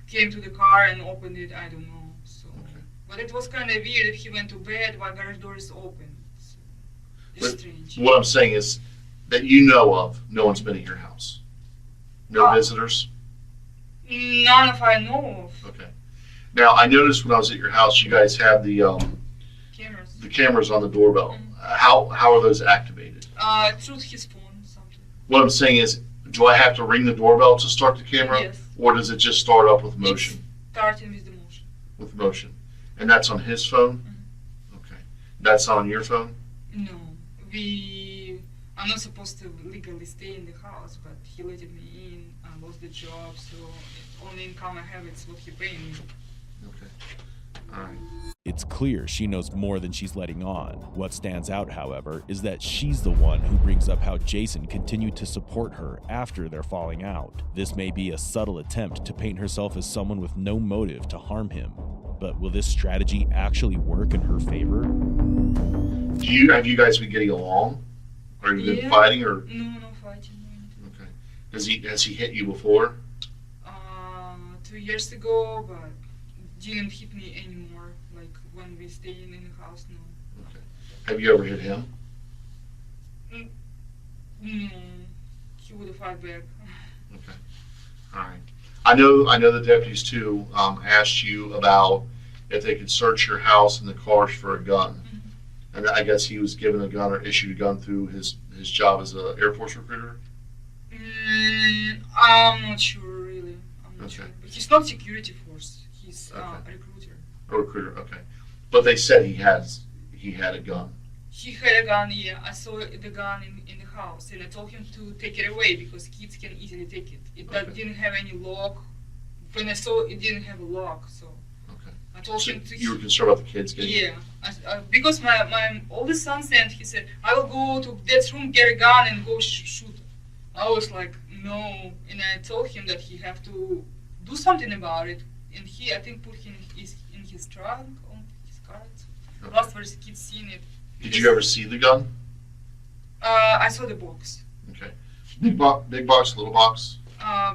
Speaker 14: came to the car and opened it, I don't know. So, okay. But it was kind of weird if he went to bed while garage door is open. So, it's strange.
Speaker 7: What I'm saying is that you know of, no one's been at your house? No visitors?
Speaker 14: None of I know of.
Speaker 7: Okay. Now, I noticed when I was at your house, you guys have the
Speaker 14: cameras.
Speaker 7: The cameras on the doorbell. How are those activated?
Speaker 14: Through his phone, something.
Speaker 7: What I'm saying is, do I have to ring the doorbell to start the camera?
Speaker 14: Yes.
Speaker 7: Or does it just start up with motion?
Speaker 14: It's starting with the motion.
Speaker 7: With motion. And that's on his phone?
Speaker 14: Mm-hmm.
Speaker 7: Okay. That's not on your phone?
Speaker 14: No. I'm not supposed to legally stay in the house, but he let me in. I lost the job, so the only income I have is what he paying me.
Speaker 7: Okay. All right.
Speaker 8: It's clear she knows more than she's letting on. What stands out, however, is that she's the one who brings up how Jason continued to support her after their falling out. This may be a subtle attempt to paint herself as someone with no motive to harm him, but will this strategy actually work in her favor?
Speaker 7: Have you guys been getting along? Or have you been fighting? Or
Speaker 14: No fighting.
Speaker 7: Okay. Has he hit you before?
Speaker 14: 2 years ago, but didn't hit me anymore. Like when we stay in the house, no.
Speaker 7: Okay. Have you ever hit him?
Speaker 14: No. He would have fight back.
Speaker 7: Okay. All right. I know the deputies too asked you about if they could search your house and the cars for a gun. And I guess he was given a gun or issued a gun through his job as an Air Force recruiter?
Speaker 14: I'm not sure, really. I'm not sure. But he's not security force. He's a recruiter.
Speaker 7: A recruiter, okay. But they said he had a gun.
Speaker 14: He had a gun, yeah. I saw the gun in the house, and I told him to take it away because kids can easily take it. It didn't have any lock. When I saw it, didn't have a lock, so I told him to.
Speaker 7: You were concerned about the kids getting it?
Speaker 14: Yeah, because my oldest son said, he said, I will go to Dad's room, get a gun, and go shoot. I was like, no, and I told him that he have to do something about it, and he, I think, put him in his trunk on his car. Last where the kids seen it.
Speaker 7: Did you ever see the gun?
Speaker 14: I saw the box.
Speaker 7: Okay. Big box, little box?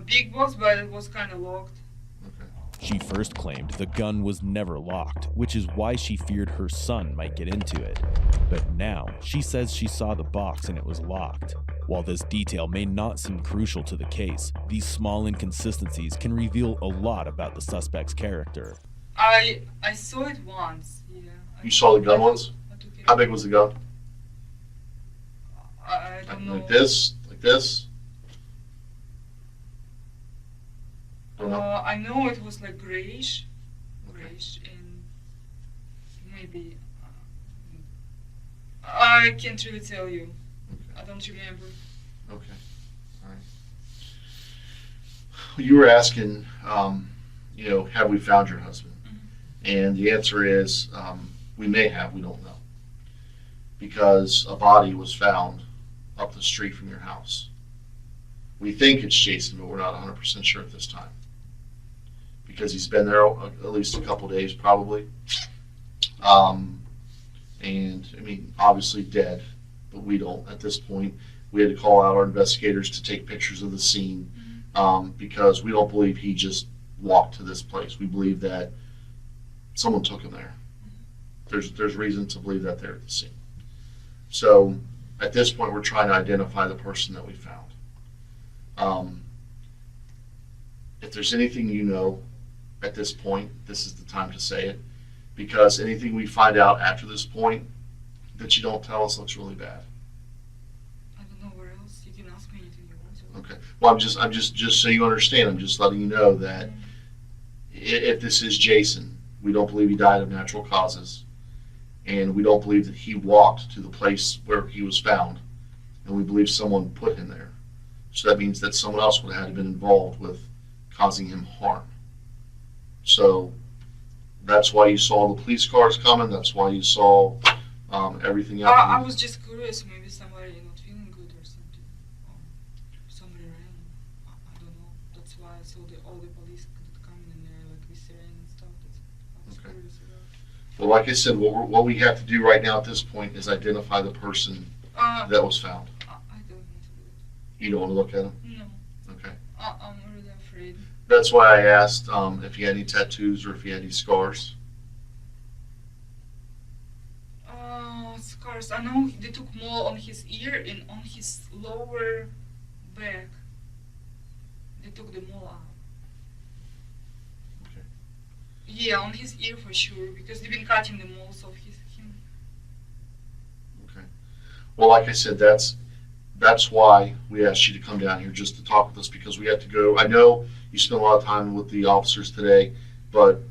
Speaker 14: Big box, but it was kind of locked.
Speaker 8: She first claimed the gun was never locked, which is why she feared her son might get into it. But now, she says she saw the box and it was locked. While this detail may not seem crucial to the case, these small inconsistencies can reveal a lot about the suspect's character.
Speaker 14: I saw it once, yeah.
Speaker 7: You saw the gun once? How big was the gun?
Speaker 14: I don't know.
Speaker 7: Like this? Like this?
Speaker 14: I know it was like grayish, and maybe I can't really tell you. I don't remember.
Speaker 7: Okay, all right. You were asking, have we found your husband? And the answer is, we may have, we don't know. Because a body was found up the street from your house. We think it's Jason, but we're not 100% sure at this time. Because he's been there at least a couple days, probably. And, I mean, obviously dead, but we don't. At this point, we had to call out our investigators to take pictures of the scene because we don't believe he just walked to this place. We believe that someone took him there. There's reason to believe that they're at the scene. So, at this point, we're trying to identify the person that we found. If there's anything you know at this point, this is the time to say it, because anything we find out after this point that you don't tell us looks really bad.
Speaker 14: I don't know where else. You can ask me anything you want to.
Speaker 7: Okay. Well, I'm just so you understand. I'm just letting you know that if this is Jason, we don't believe he died of natural causes, and we don't believe that he walked to the place where he was found, and we believe someone put him there. So that means that someone else would have had to been involved with causing him harm. So that's why you saw the police cars coming. That's why you saw everything else.
Speaker 14: I was just curious. Maybe somebody not feeling good or something. Somebody ran. I don't know. That's why I saw all the police coming in there, like with siren and stuff. I was curious about.
Speaker 7: Well, like I said, what we have to do right now at this point is identify the person that was found.
Speaker 14: I don't want to do it.
Speaker 7: You don't want to look at him?
Speaker 14: No.
Speaker 7: Okay.
Speaker 14: I'm really afraid.
Speaker 7: That's why I asked if he had any tattoos or if he had any scars.
Speaker 14: Scars. I know they took mole on his ear and on his lower back. They took the mole out.
Speaker 7: Okay.
Speaker 14: Yeah, on his ear for sure, because they've been cutting the moles off him.
Speaker 7: Okay. Well, like I said, that's why we asked you to come down here, just to talk with us, because we have to go. I know you spent a lot of time with the officers today, but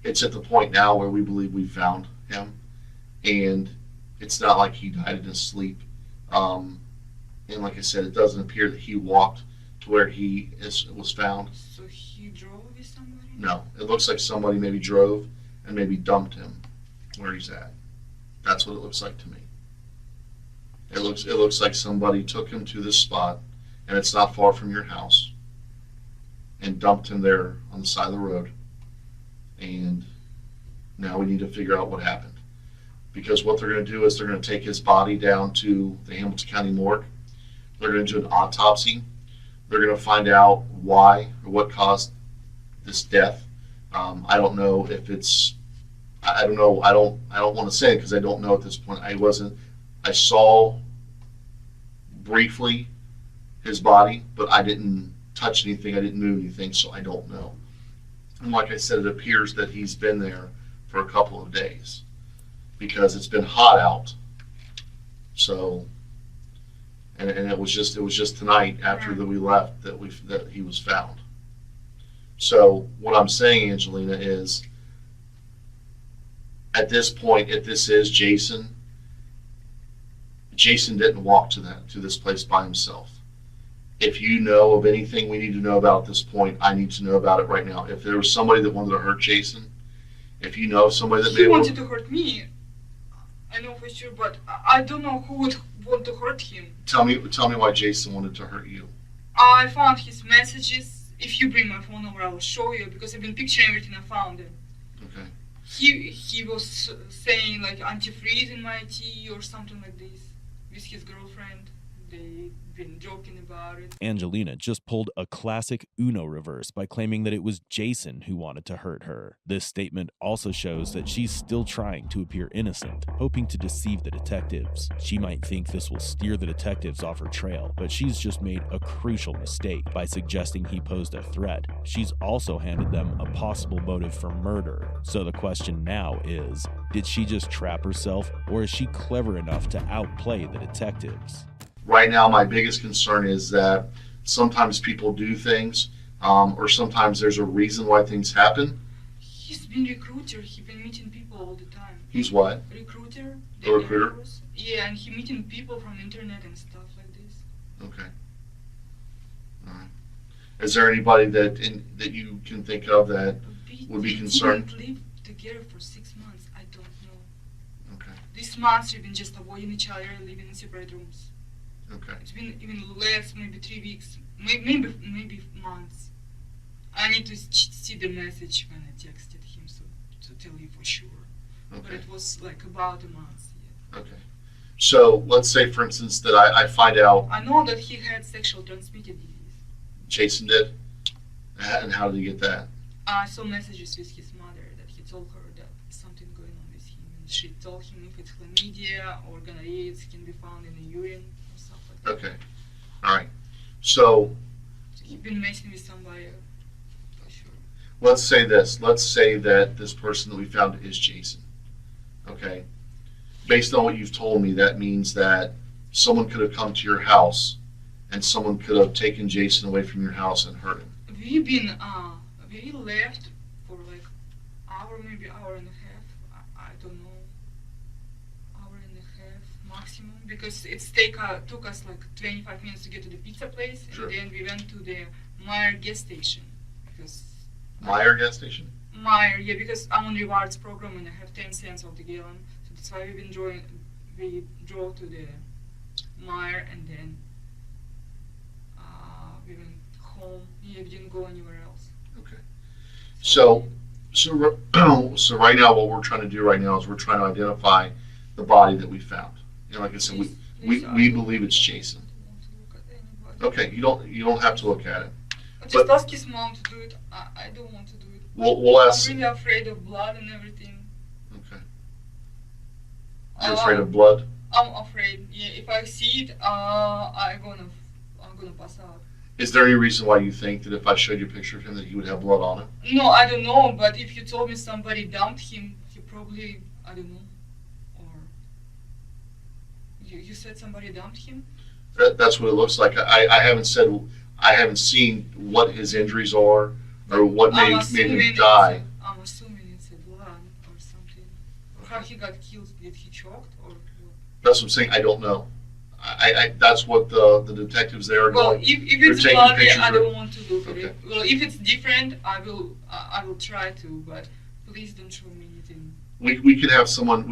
Speaker 7: it's at the point now where we believe we found him, and it's not like he died in his sleep. And like I said, it doesn't appear that he walked to where he was found.
Speaker 14: So he drove with somebody?
Speaker 7: No, it looks like somebody maybe drove and maybe dumped him where he's at. That's what it looks like to me. It looks like somebody took him to this spot, and it's not far from your house, and dumped him there on the side of the road. And now we need to figure out what happened. Because what they're going to do is they're going to take his body down to the Hamilton County morgue. They're going to do an autopsy. They're going to find out why or what caused this death. I don't know if it's. I don't know. I don't want to say it because I don't know at this point. I saw briefly his body, but I didn't touch anything. I didn't move anything, so I don't know. And like I said, it appears that he's been there for a couple of days. because it's been hot out. So, and it was just tonight after that we left that he was found. So what I'm saying, Angelina, is at this point, if this is Jason didn't walk to this place by himself. If you know of anything we need to know about at this point, I need to know about it right now. If there was somebody that wanted to hurt Jason, if you know of somebody that
Speaker 14: He wanted to hurt me, I know for sure, but I don't know who would want to hurt him.
Speaker 7: Tell me why Jason wanted to hurt you.
Speaker 14: I found his messages. If you bring my phone over, I will show you, because I've been picturing everything I found.
Speaker 7: Okay.
Speaker 14: He was saying like antifreeze in my tea or something like this with his girlfriend. They've been joking about it.
Speaker 8: Angelina just pulled a classic Uno reverse by claiming that it was Jason who wanted to hurt her. This statement also shows that she's still trying to appear innocent, hoping to deceive the detectives. She might think this will steer the detectives off her trail, but she's just made a crucial mistake by suggesting he posed a threat. She's also handed them a possible motive for murder. So the question now is, did she just trap herself, or is she clever enough to outplay the detectives?
Speaker 7: Right now, my biggest concern is that sometimes people do things, or sometimes there's a reason why things happen.
Speaker 14: He's been recruiter. He's been meeting people all the time.
Speaker 7: He's what?
Speaker 14: Recruiter.
Speaker 7: A recruiter?
Speaker 14: Yeah, and he meeting people from internet and stuff like this.
Speaker 7: Okay. All right. Is there anybody that you can think of that would be concerned?
Speaker 14: We didn't live together for 6 months. I don't know.
Speaker 7: Okay.
Speaker 14: These months we've been just avoiding each other, living in separate rooms.
Speaker 7: Okay.
Speaker 14: It's been even less, maybe 3 weeks, maybe months. I need to see the message when I texted him, so to tell you for sure.
Speaker 7: Okay.
Speaker 14: But it was like about a month. Yeah.
Speaker 7: Okay. So let's say, for instance, that I find out
Speaker 14: I know that he had sexual transmitted disease.
Speaker 7: Jason did, and how did he get that?
Speaker 14: I saw messages with his mother that he told her that something going on with him, and she told him if it's chlamydia or gonorrhea, it can be found in the urine.
Speaker 7: Okay. All right. So
Speaker 14: You've been messing with somebody, for sure.
Speaker 7: let's say this. Let's say that this person that we found is Jason. Okay. Based on what you've told me, that means that someone could have come to your house and someone could have taken Jason away from your house and hurt him.
Speaker 14: We've been, we left for like hour, maybe hour and a half. I don't know. Hour and a half maximum, because it took us like 25 minutes to get to the pizza place, and
Speaker 7: Sure.
Speaker 14: then we went to the Meyer gas station.
Speaker 7: Meyer gas station?
Speaker 14: Meyer, yeah, because I'm on rewards program and I have 10 cents of the gallon, so that's why we drove to the Meyer, and then we went home. Yeah, we didn't go anywhere else.
Speaker 7: Okay. So right now, what we're trying to do right now is we're trying to identify the body that we found. And like I said, we believe it's Jason. Okay, you don't have to look at it.
Speaker 14: Just ask his mom to do it. I don't want to do it.
Speaker 7: We'll ask.
Speaker 14: I'm really afraid of blood and everything.
Speaker 7: Okay. You're afraid of blood?
Speaker 14: I'm afraid. Yeah, if I see it, I'm gonna pass out.
Speaker 7: Is there any reason why you think that if I showed you a picture of him that he would have blood on him?
Speaker 14: No, I don't know. But if you told me somebody dumped him, he probably, I don't know. Or you said somebody dumped him?
Speaker 7: That's what it looks like. I haven't seen what his injuries are or what made him die.
Speaker 14: I'm assuming it's a blood or something. Or how he got killed. Did he choked or what?
Speaker 7: That's what I'm saying. I don't know. That's what the detectives there are
Speaker 14: Well,
Speaker 7: going.
Speaker 14: if it's blood, I don't want to look at it. Well, if it's different, I will try to, but please don't show me anything.
Speaker 7: We can have someone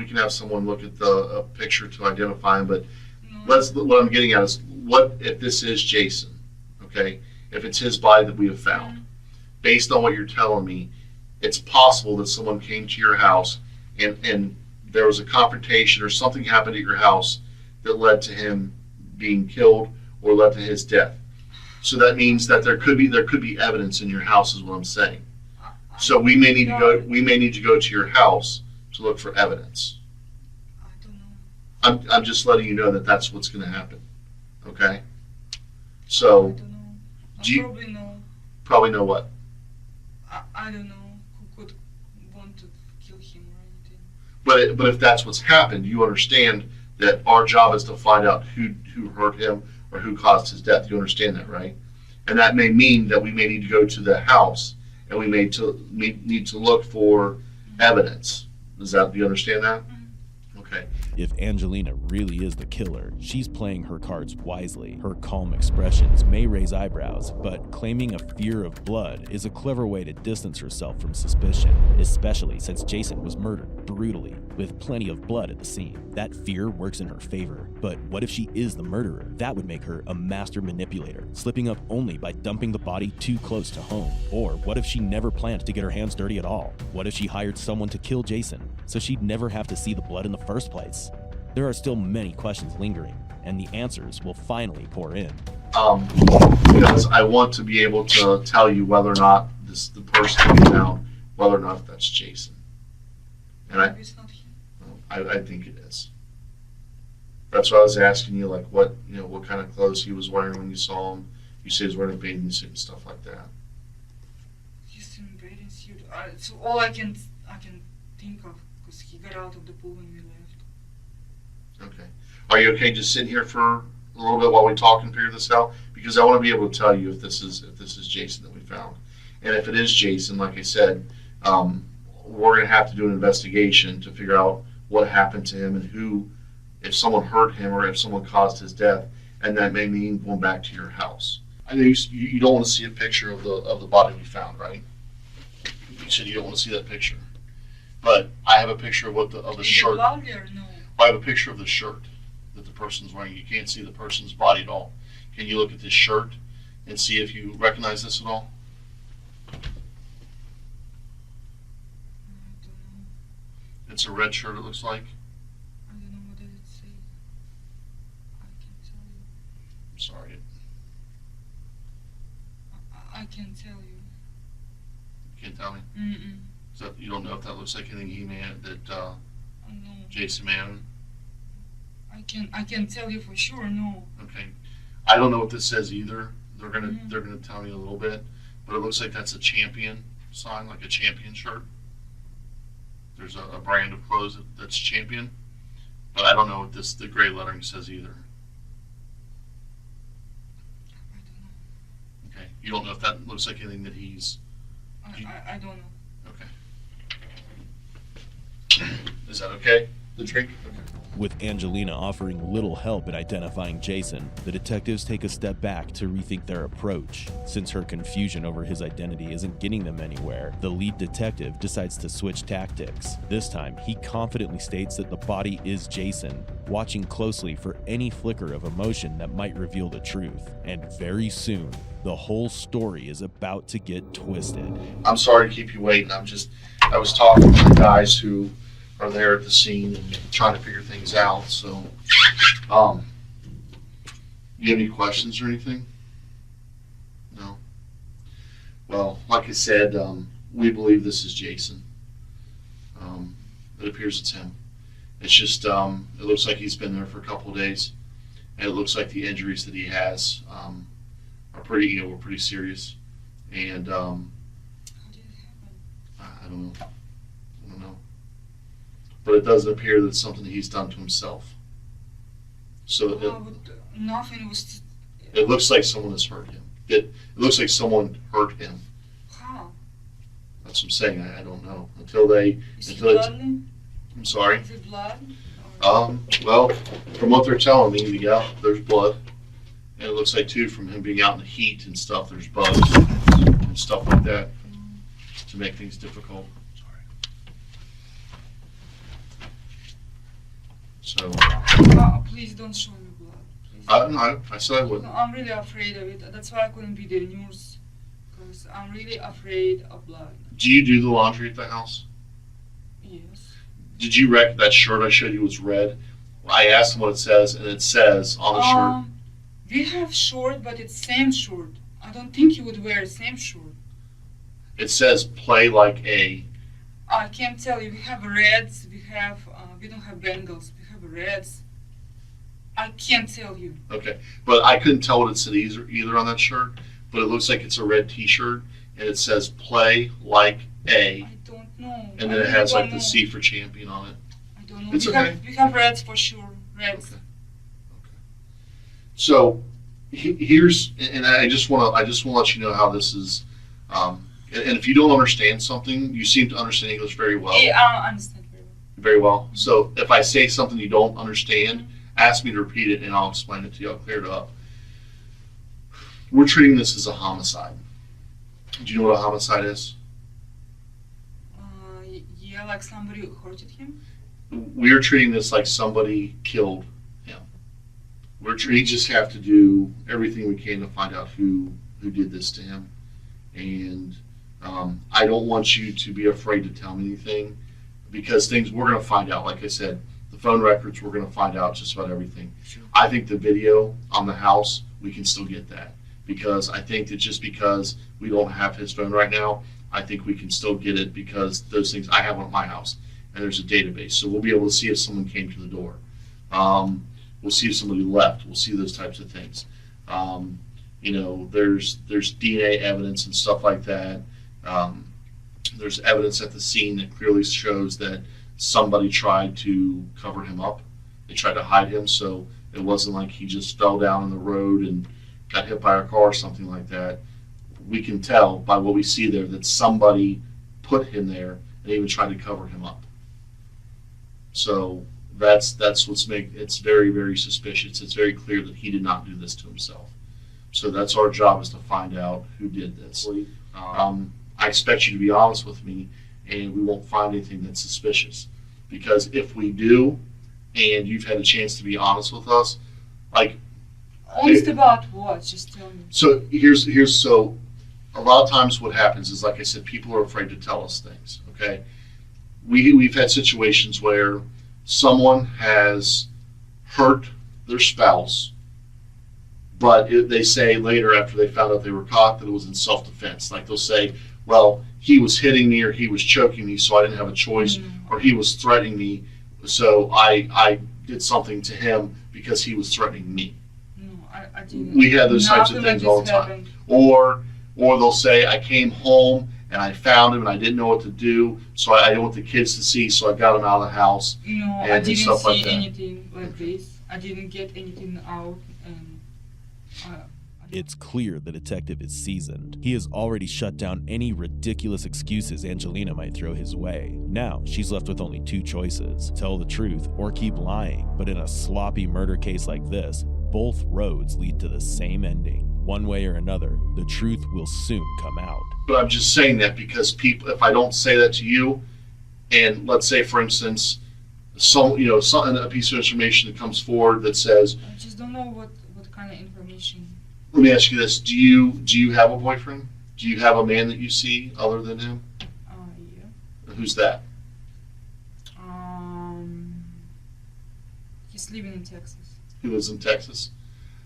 Speaker 7: look at the picture to identify him, but what I'm getting at is, what if this is Jason? Okay, if it's his body that we have found, based on what you're telling me, it's possible that someone came to your house and there was a confrontation or something happened at your house that led to him being killed or led to his death. So that means that there could be evidence in your house, is what I'm saying. So we may need to go to your house to look for evidence.
Speaker 14: I don't know.
Speaker 7: I'm just letting you know that that's what's going to happen. Okay. So.
Speaker 14: I don't know. Probably know.
Speaker 7: Probably know what?
Speaker 14: I don't know who could want to kill him or anything.
Speaker 7: But if that's what's happened, you understand that our job is to find out who hurt him or who caused his death. You understand that, right? And that may mean that we may need to go to the house and we may need to look for evidence. Do you understand that? Okay.
Speaker 8: If Angelina really is the killer, she's playing her cards wisely. Her calm expressions may raise eyebrows, but claiming a fear of blood is a clever way to distance herself from suspicion, especially since Jason was murdered brutally, with plenty of blood at the scene. That fear works in her favor, but what if she is the murderer? That would make her a master manipulator, slipping up only by dumping the body too close to home. Or what if she never planned to get her hands dirty at all? What if she hired someone to kill Jason, so she'd never have to see the blood in the first place? There are still many questions lingering, and the answers will finally pour in.
Speaker 7: Because I want to be able to tell you whether or not the person we found, whether or not that's Jason. And I think it is. That's why I was asking you, like, what kind of clothes he was wearing when you saw him. You said he was wearing a bathing suit and stuff like that.
Speaker 14: He's in a bathing suit. It's all I can think of, because he got out of the pool when we left.
Speaker 7: Okay. Are you okay just sitting here for a little bit while we talk and figure this out? Because I want to be able to tell you if this is Jason that we found. And if it is Jason, like I said, we're going to have to do an investigation to figure out what happened to him and if someone hurt him or if someone caused his death. And that may mean going back to your house. I know you don't want to see a picture of the body we found, right? You said you don't want to see that picture. But I have a picture of the shirt. I have a picture of the shirt that the person's wearing. You can't see the person's body at all. Can you look at this shirt and see if you recognize this at all? It's a red shirt, it looks like.
Speaker 14: I don't know, what does it say? I can't tell you.
Speaker 7: I'm sorry.
Speaker 14: I can't tell you.
Speaker 7: You can't tell me?
Speaker 14: Mm-mm.
Speaker 7: So you don't know if that looks like anything he may have, that
Speaker 14: No.
Speaker 7: Jason may have?
Speaker 14: I can't tell you for sure, no.
Speaker 7: Okay. I don't know what this says either. They're gonna tell me a little bit, but it looks like that's a champion sign, like a champion shirt. There's a brand of clothes that's champion, but I don't know what the gray lettering says either.
Speaker 14: I don't know.
Speaker 7: Okay. You don't know if that looks like anything that he's.
Speaker 14: I don't know.
Speaker 7: Okay. Is that okay? The drink? Okay.
Speaker 8: With Angelina offering little help in identifying Jason, the detectives take a step back to rethink their approach. Since her confusion over his identity isn't getting them anywhere, the lead detective decides to switch tactics. This time, he confidently states that the body is Jason, watching closely for any flicker of emotion that might reveal the truth. And very soon, the whole story is about to get twisted.
Speaker 7: I'm sorry to keep you waiting. I was talking to the guys who are there at the scene and trying to figure things out. So, you have any questions or anything? No? Well, like I said, we believe this is Jason. It appears it's him. It's just, it looks like he's been there for a couple of days, and it looks like the injuries that he has are pretty, were pretty serious. And I don't know. But it doesn't appear that it's something that he's done to himself. So
Speaker 14: nothing was.
Speaker 7: It looks like someone has hurt him. It looks like someone hurt him.
Speaker 14: How?
Speaker 7: That's what I'm saying. I don't know I'm sorry.
Speaker 14: Is it blood?
Speaker 7: Well, from what they're telling me, yeah, there's blood, and it looks like too from him being out in the heat and stuff. There's bugs and stuff like that to make things difficult. So.
Speaker 14: Please don't show me blood.
Speaker 7: No, I said I wouldn't.
Speaker 14: No, I'm really afraid of it. That's why I couldn't be the news, because I'm really afraid of blood.
Speaker 7: Do you do the laundry at the house?
Speaker 14: Yes.
Speaker 7: Did you that shirt I showed you was red? I asked him what it says, and it says on the shirt.
Speaker 14: We have short, but it's same short. I don't think you would wear same short.
Speaker 7: It says play like a.
Speaker 14: I can't tell you. We have reds. We don't have Bengals. We have reds. I can't tell you.
Speaker 7: Okay, but I couldn't tell what it said either on that shirt. But it looks like it's a red T-shirt, and it says "Play like a."
Speaker 14: I don't know.
Speaker 7: And then it has like the C for champion on it.
Speaker 14: don't know.
Speaker 7: It's okay.
Speaker 14: We have rats for sure. Rats.
Speaker 7: Okay. So here's, and I just want to let you know how this is. And if you don't understand something, you seem to understand English very well.
Speaker 14: Yeah, I understand very well.
Speaker 7: Very well. So if I say something you don't understand, ask me to repeat it, and I'll explain it to you. I'll clear it up. We're treating this as a homicide. Do you know what a homicide is?
Speaker 14: Yeah, like somebody hurted him.
Speaker 7: We're treating this like somebody killed him. We just have to do everything we can to find out who did this to him. And I don't want you to be afraid to tell me anything, because things we're going to find out. Like I said, the phone records, we're going to find out just about everything. Sure. I think the video on the house, we can still get that, because I think that just because we don't have his phone right now, I think we can still get it, because those things, I have one at my house, and there's a database. So we'll be able to see if someone came to the door. We'll see if somebody left. We'll see those types of things. There's DNA evidence and stuff like that. There's evidence at the scene that clearly shows that somebody tried to cover him up. They tried to hide him, so it wasn't like he just fell down in the road and got hit by a car or something like that. We can tell by what we see there that somebody put him there and even tried to cover him up. So that's what's it's very, very suspicious. It's very clear that he did not do this to himself. So that's our job, is to find out who did this. I expect you to be honest with me, and we won't find anything that's suspicious. Because if we do, and you've had a chance to be honest with us,
Speaker 14: Honest about what? Just tell me.
Speaker 7: So so a lot of times what happens is, like I said, people are afraid to tell us things, okay? We've had situations where someone has hurt their spouse, but they say later, after they found out they were caught, that it was in self-defense. Like they'll say, well, he was hitting me, or he was choking me, so I didn't have a choice, or he was threatening me, so I did something to him because he was threatening me.
Speaker 14: No, I didn't.
Speaker 7: We have those types of things all the time. Or they'll say, I came home and I found him and I didn't know what to do, so I didn't want the kids to see, so I got him out of the house.
Speaker 14: No, I didn't see anything like this. I didn't get anything out, and
Speaker 8: It's clear the detective is seasoned. He has already shut down any ridiculous excuses Angelina might throw his way. Now, she's left with only two choices: tell the truth or keep lying. But in a sloppy murder case like this, both roads lead to the same ending. One way or another, the truth will soon come out.
Speaker 7: But I'm just saying that because people, if I don't say that to you, and let's say, for instance, a piece of information that comes forward that says,
Speaker 14: I just don't know what kind of information.
Speaker 7: Let me ask you this: Do you have a boyfriend? Do you have a man that you see other than him?
Speaker 14: Yeah.
Speaker 7: Who's that?
Speaker 14: He's living in Texas.
Speaker 7: He lives in Texas.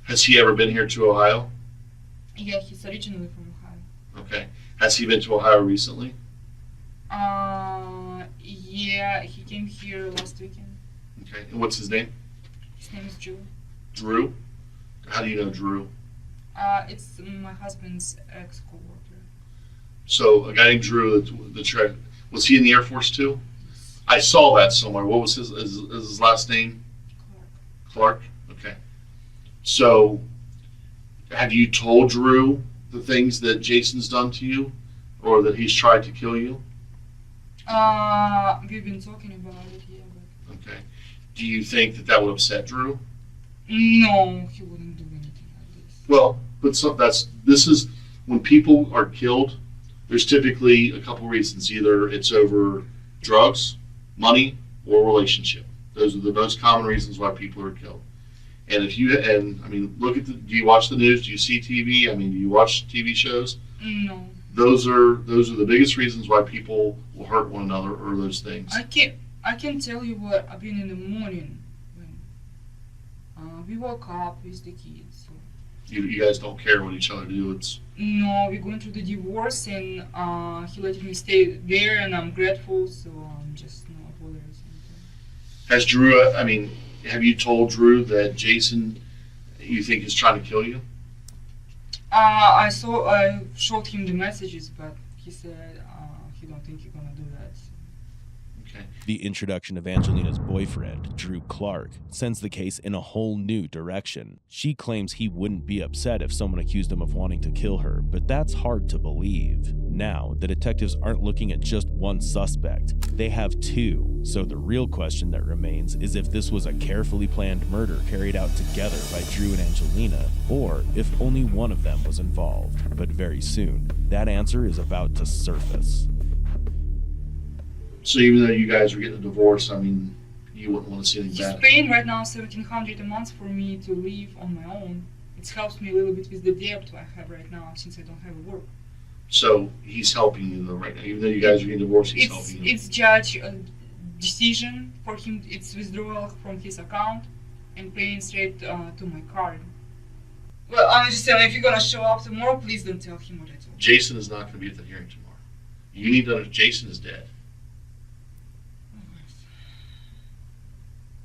Speaker 7: Has he ever been here to Ohio?
Speaker 14: Yeah, he's originally from Ohio.
Speaker 7: Okay. Has he been to Ohio recently?
Speaker 14: Yeah, he came here last weekend.
Speaker 7: Okay. And what's his name?
Speaker 14: His name is Drew.
Speaker 7: Drew? How do you know Drew?
Speaker 14: It's my husband's ex-coworker.
Speaker 7: So a guy named Drew, was he in the Air Force too? I saw that somewhere. What was his last name? Clark? Okay. So have you told Drew the things that Jason's done to you, or that he's tried to kill you?
Speaker 14: We've been talking about it, yeah. But...
Speaker 7: Okay. Do you think that would upset Drew?
Speaker 14: No, he wouldn't do anything like this.
Speaker 7: Well, but this is when people are killed, there's typically a couple reasons. Either it's over drugs, money, or relationship. Those are the most common reasons why people are killed. And do you watch the news? Do you see TV? Do you watch TV shows?
Speaker 14: No.
Speaker 7: Those are the biggest reasons why people will hurt one another, or those things.
Speaker 14: I can tell you what happened in the morning when we woke up with the kids. So.
Speaker 7: You guys don't care what each other do.
Speaker 14: No, we're going through the divorce, and he let me stay there, and I'm grateful, so I'm just not bothered.
Speaker 7: Has Drew? Have you told Drew that Jason, you think, is trying to kill you?
Speaker 14: I showed him the messages, but he said he don't think you're gonna do that. So.
Speaker 7: Okay.
Speaker 8: The introduction of Angelina's boyfriend, Drew Clark, sends the case in a whole new direction. She claims he wouldn't be upset if someone accused him of wanting to kill her, but that's hard to believe. Now, the detectives aren't looking at just one suspect. They have two. So the real question that remains is if this was a carefully planned murder carried out together by Drew and Angelina, or if only one of them was involved. But very soon, that answer is about to surface.
Speaker 7: So even though you guys are getting a divorce, I mean, you wouldn't want to see anything
Speaker 14: He's
Speaker 7: bad.
Speaker 14: paying right now $1,700 a month for me to live on my own. It helps me a little bit with the debt I have right now since I don't have work.
Speaker 7: So he's helping you though right now. Even though you guys are getting divorced, he's helping you.
Speaker 14: It's judge decision for him. It's withdrawal from his account and paying straight to my card. Well, I'm just telling you, if you're gonna show up tomorrow, please don't tell him what I told you.
Speaker 7: Jason is not going to be at the hearing tomorrow. You need to know Jason is dead.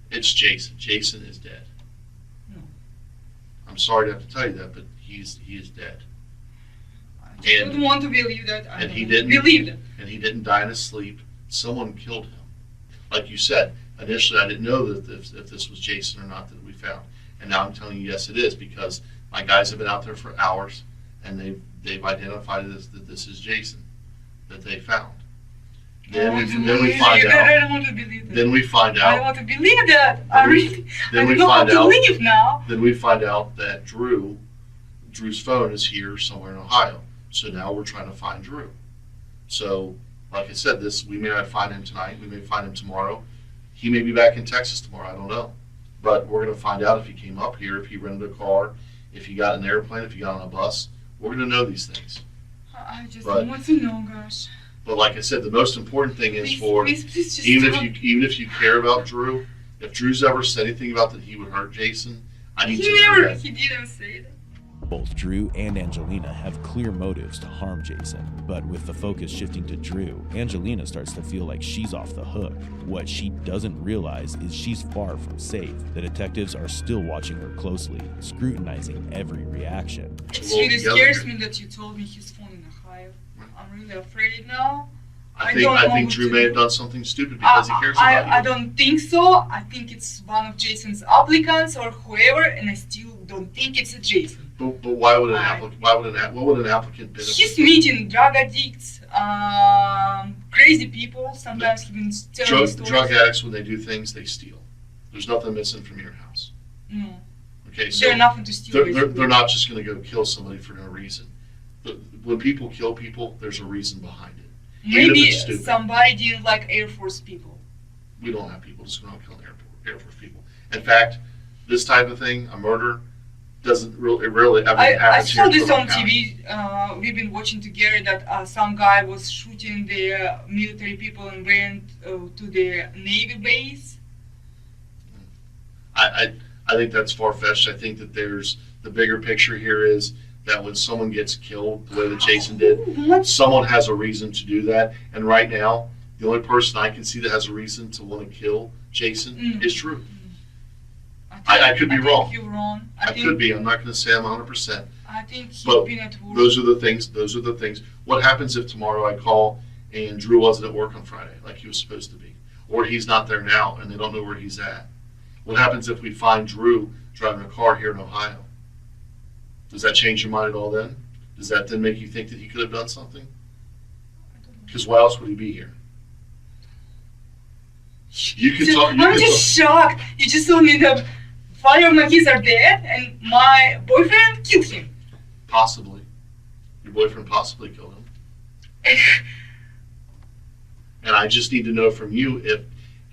Speaker 7: It's Jason. Jason is dead.
Speaker 14: No.
Speaker 7: I'm sorry to have to tell you that, but he is dead.
Speaker 14: I don't want to believe that. I
Speaker 7: And he
Speaker 14: don't
Speaker 7: didn't
Speaker 14: believe that.
Speaker 7: And he didn't die in his sleep. Someone killed him. Like you said, initially I didn't know that if this was Jason or not that we found. And now I'm telling you, yes, it is, because my guys have been out there for hours and they've identified it as that this is Jason that they found. Then we find out.
Speaker 14: I don't want to believe that.
Speaker 7: Then we find out.
Speaker 14: I don't want to believe that. I really.
Speaker 7: Then
Speaker 14: I
Speaker 7: we
Speaker 14: don't know how
Speaker 7: find
Speaker 14: to
Speaker 7: out.
Speaker 14: leave now.
Speaker 7: Then we find out that Drew's phone is here somewhere in Ohio. So now we're trying to find Drew. So, like I said, we may not find him tonight. We may find him tomorrow. He may be back in Texas tomorrow. I don't know. But we're going to find out if he came up here, if he rented a car, if he got an airplane, if he got on a bus. We're going to know these things.
Speaker 14: I just don't want to know, gosh.
Speaker 7: But like I said, the most important thing is
Speaker 14: Please just
Speaker 7: even
Speaker 14: stop.
Speaker 7: if you care about Drew, if Drew's ever said anything about that he would hurt Jason, I need to know
Speaker 14: He
Speaker 7: that.
Speaker 14: didn't say that.
Speaker 8: Both Drew and Angelina have clear motives to harm Jason, but with the focus shifting to Drew, Angelina starts to feel like she's off the hook. What she doesn't realize is she's far from safe. The detectives are still watching her closely, scrutinizing every reaction.
Speaker 14: It really scares me that you told me his phone in Ohio. I'm really afraid now.
Speaker 7: I think Drew may have done something stupid because he cares about you.
Speaker 14: I don't think so. I think it's one of Jason's applicants or whoever, and I still don't think it's a Jason.
Speaker 7: But why would what would an applicant benefit?
Speaker 14: He's meeting drug addicts, crazy people. Sometimes he even telling stories.
Speaker 7: Drug addicts, when they do things, they steal. There's nothing missing from your house.
Speaker 14: No.
Speaker 7: Okay, so
Speaker 14: There's nothing to steal.
Speaker 7: They're not just going to go kill somebody for no reason. But when people kill people, there's a reason behind it.
Speaker 14: Maybe somebody didn't like Air Force people.
Speaker 7: We don't have people just going to kill Air Force people. In fact, this type of thing, a murder, doesn't really ever happen.
Speaker 14: I saw this on TV. We've been watching together that some guy was shooting the military people and went to the Navy base.
Speaker 7: I think that's far-fetched. I think that the bigger picture here is that when someone gets killed the way that Jason did, someone has a reason to do that. And right now, the only person I can see that has a reason to want to kill Jason is Drew. I could be wrong.
Speaker 14: You're wrong.
Speaker 7: I could be. I'm not going to say I'm 100%.
Speaker 14: I think he's
Speaker 7: But
Speaker 14: been at work.
Speaker 7: those are the things. What happens if tomorrow I call and Drew wasn't at work on Friday like he was supposed to be? Or he's not there now and they don't know where he's at? What happens if we find Drew driving a car here in Ohio? Does that change your mind at all then? Does that then make you think that he could have done something? Because why else would he be here?
Speaker 14: I'm just shocked. You just told me that 5 of my kids are dead and my boyfriend killed him.
Speaker 7: Possibly. Your boyfriend possibly killed him. And I just need to know from you if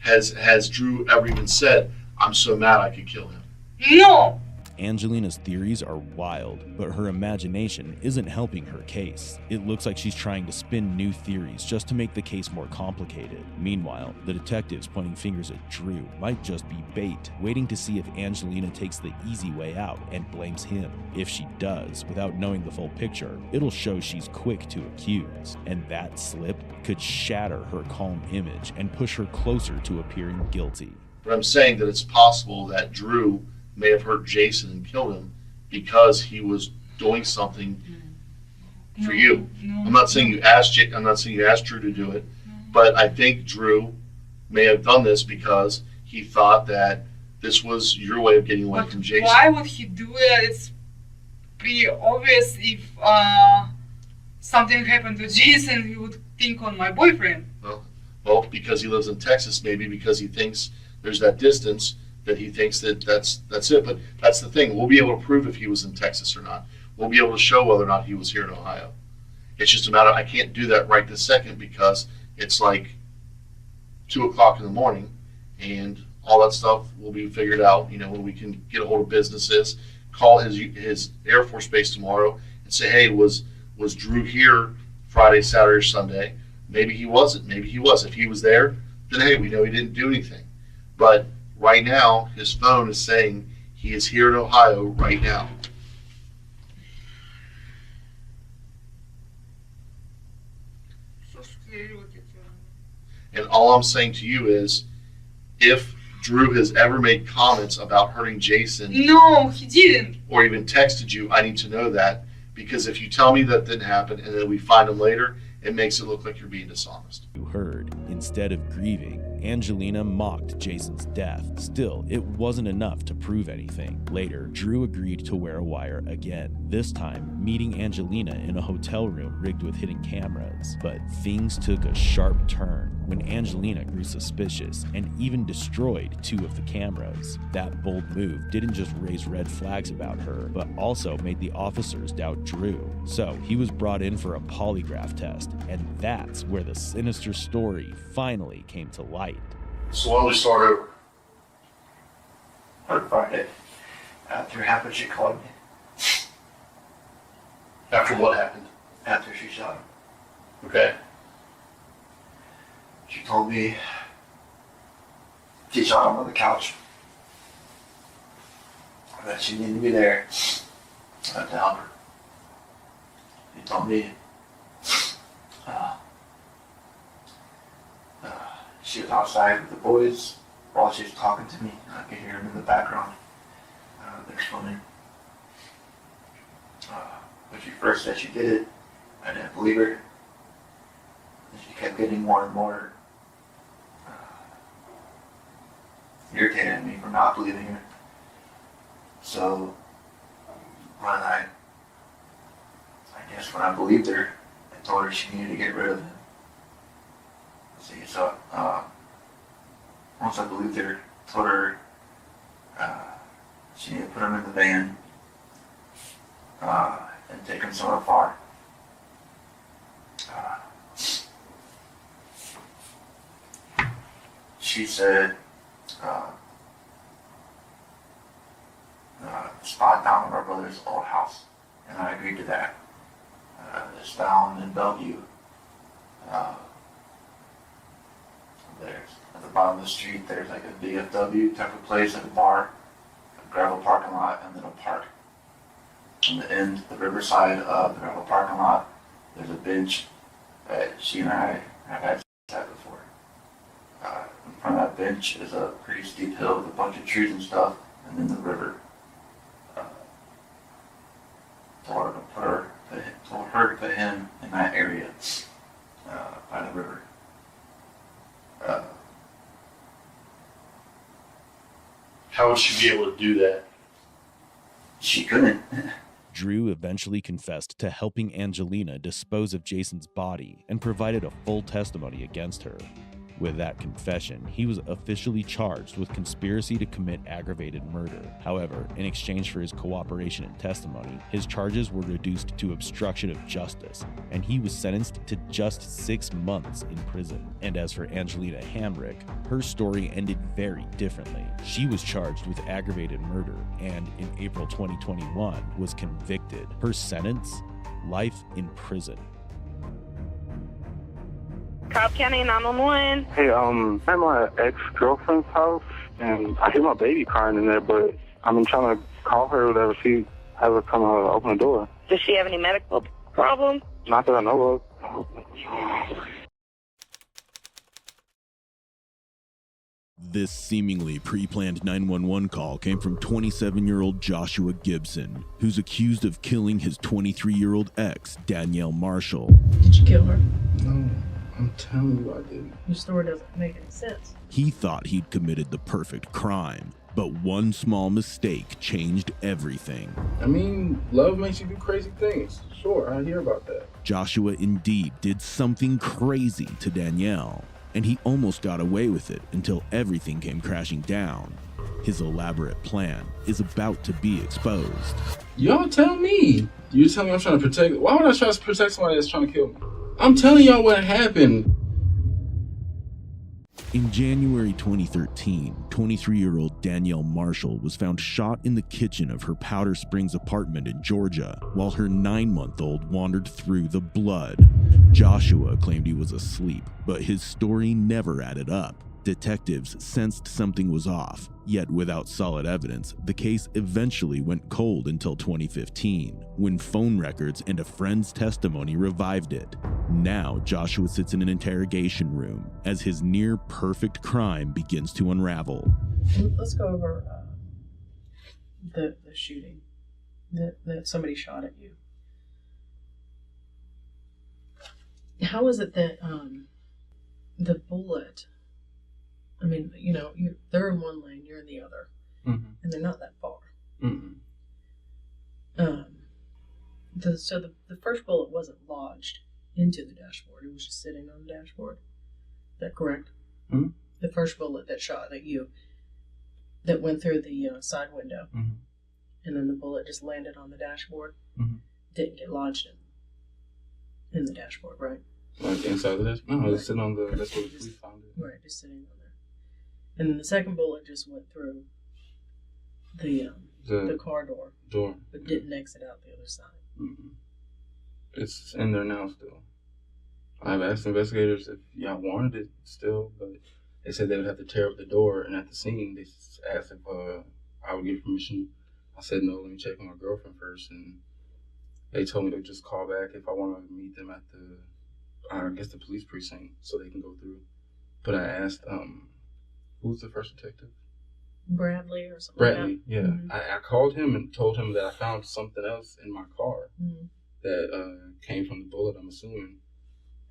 Speaker 7: has Drew ever even said, I'm so mad I could kill him?
Speaker 14: No.
Speaker 8: Angelina's theories are wild, but her imagination isn't helping her case. It looks like she's trying to spin new theories just to make the case more complicated. Meanwhile, the detectives pointing fingers at Drew might just be bait, waiting to see if Angelina takes the easy way out and blames him. If she does, without knowing the full picture, it'll show she's quick to accuse, and that slip could shatter her calm image and push her closer to appearing guilty.
Speaker 7: But I'm saying that it's possible that Drew may have hurt Jason and killed him because he was doing something for you. I'm not saying you asked Drew to do it, but I think Drew may have done this because he thought that this was your way of getting away
Speaker 14: But
Speaker 7: from Jason.
Speaker 14: why would he do it? It's pretty obvious if something happened to Jason, he would think on my boyfriend.
Speaker 7: Well, because he lives in Texas, maybe because he thinks there's that distance that he thinks that's it. But that's the thing. We'll be able to prove if he was in Texas or not. We'll be able to show whether or not he was here in Ohio. It's just a matter of, I can't do that right this second because it's like 2 o'clock in the morning and all that stuff will be figured out, when we can get a hold of businesses, call his Air Force base tomorrow and say, hey, was Drew here Friday, Saturday, or Sunday? Maybe he wasn't. Maybe he was. If he was there, then hey, we know he didn't do anything. But right now, his phone is saying he is here in Ohio right now.
Speaker 14: So scary what you're telling me.
Speaker 7: And all I'm saying to you is, if Drew has ever made comments about hurting Jason,
Speaker 14: No, he didn't.
Speaker 7: or even texted you, I need to know that, because if you tell me that didn't happen and then we find him later, it makes it look like you're being dishonest.
Speaker 8: You heard, instead of grieving, Angelina mocked Jason's death. Still, it wasn't enough to prove anything. Later, Drew agreed to wear a wire again, this time meeting Angelina in a hotel room rigged with hidden cameras. But things took a sharp turn when Angelina grew suspicious and even destroyed 2 of the cameras. That bold move didn't just raise red flags about her, but also made the officers doubt Drew. So he was brought in for a polygraph test, and that's where the sinister story finally came to light.
Speaker 7: So why don't we start over?
Speaker 3: On Friday, after it happened, she called me.
Speaker 7: After what happened?
Speaker 3: After she shot him.
Speaker 7: Okay.
Speaker 3: She told me she shot him on the couch. That she needed me there. I went to help her. She told me she was outside with the boys while she was talking to me. I could hear them in the background. They're swimming. When she first said she did it, I didn't believe her. And she kept getting more and more irritated at me for not believing her. So when I believed her, I told her she needed to get rid of him. See, so once I believed her, told her she needed to put him in the van and take him somewhere far. She said spot down at our brother's old house, and I agreed to that. It's down in Bellevue. There's at the bottom of the street. There's like a VFW type of place, like a bar, a gravel parking lot, and then a park. On the end, the riverside of the gravel parking lot, there's a bench that she and I have had sex at before. In front of that bench is a pretty steep hill with a bunch of trees and stuff, and then the river. Told her to put him in that area by the river.
Speaker 7: How would she be able to do that?
Speaker 3: She couldn't.
Speaker 8: Drew eventually confessed to helping Angelina dispose of Jason's body and provided a full testimony against her. With that confession, he was officially charged with conspiracy to commit aggravated murder. However, in exchange for his cooperation and testimony, his charges were reduced to obstruction of justice, and he was sentenced to just 6 months in prison. And as for Angelina Hamrick, her story ended very differently. She was charged with aggravated murder and, in April 2021, was convicted. Her sentence? Life in prison.
Speaker 4: Cobb County 911.
Speaker 15: Hey, I'm at my ex-girlfriend's house, and I hear my baby crying in there, but I've been trying to call her or whatever. She hasn't come out to open the door.
Speaker 4: Does she have any medical problems?
Speaker 15: Not that I know of.
Speaker 8: This seemingly pre-planned 911 call came from 27-year-old Joshua Gibson, who's accused of killing his 23-year-old ex, Danielle Marshall.
Speaker 2: Did you kill her?
Speaker 7: No, I'm
Speaker 17: telling you I didn't.
Speaker 2: Your story doesn't make any sense.
Speaker 8: He thought he'd committed the perfect crime, but one small mistake changed everything.
Speaker 17: I mean, love makes you do crazy things. Sure, I hear about that.
Speaker 8: Joshua indeed did something crazy to Danielle, and he almost got away with it until everything came crashing down. His elaborate plan is about to be exposed.
Speaker 17: Y'all tell me. You tell me I'm trying to protect. Why would I try to protect somebody that's trying to kill me? I'm telling y'all what happened.
Speaker 8: In January 2013, 23-year-old Danielle Marshall was found shot in the kitchen of her Powder Springs apartment in Georgia, while her 9-month-old wandered through the blood. Joshua claimed he was asleep, but his story never added up. Detectives sensed something was off, yet without solid evidence, the case eventually went cold until 2015, when phone records and a friend's testimony revived it. Now, Joshua sits in an interrogation room as his near-perfect crime begins to unravel.
Speaker 2: Let's go over the shooting that somebody shot at you. How is it that the bullet... I mean, you know, they're in one lane, you're in the other, and they're not that far. So the first bullet wasn't lodged into the dashboard; it was just sitting on the dashboard. Is that correct? The first bullet that shot at you, that went through the side window, and then the bullet just landed on the dashboard, didn't get lodged in the dashboard, right?
Speaker 17: Like inside the dashboard? No, it's sitting on the. That's where we found it.
Speaker 2: Right, just sitting on there. And then the second bullet just went through the car door, but didn't exit out the other side.
Speaker 17: It's in there now still. I've asked investigators if y'all wanted it still, but they said they would have to tear up the door. And at the scene, they asked if I would give permission. I said no. Let me check on my girlfriend first, and they told me to just call back if I want to meet them at the police precinct so they can go through. But I asked who's the first detective?
Speaker 2: Bradley or something.
Speaker 17: Bradley,
Speaker 2: like that.
Speaker 17: yeah. I called him and told him that I found something else in my car that came from the bullet, I'm assuming.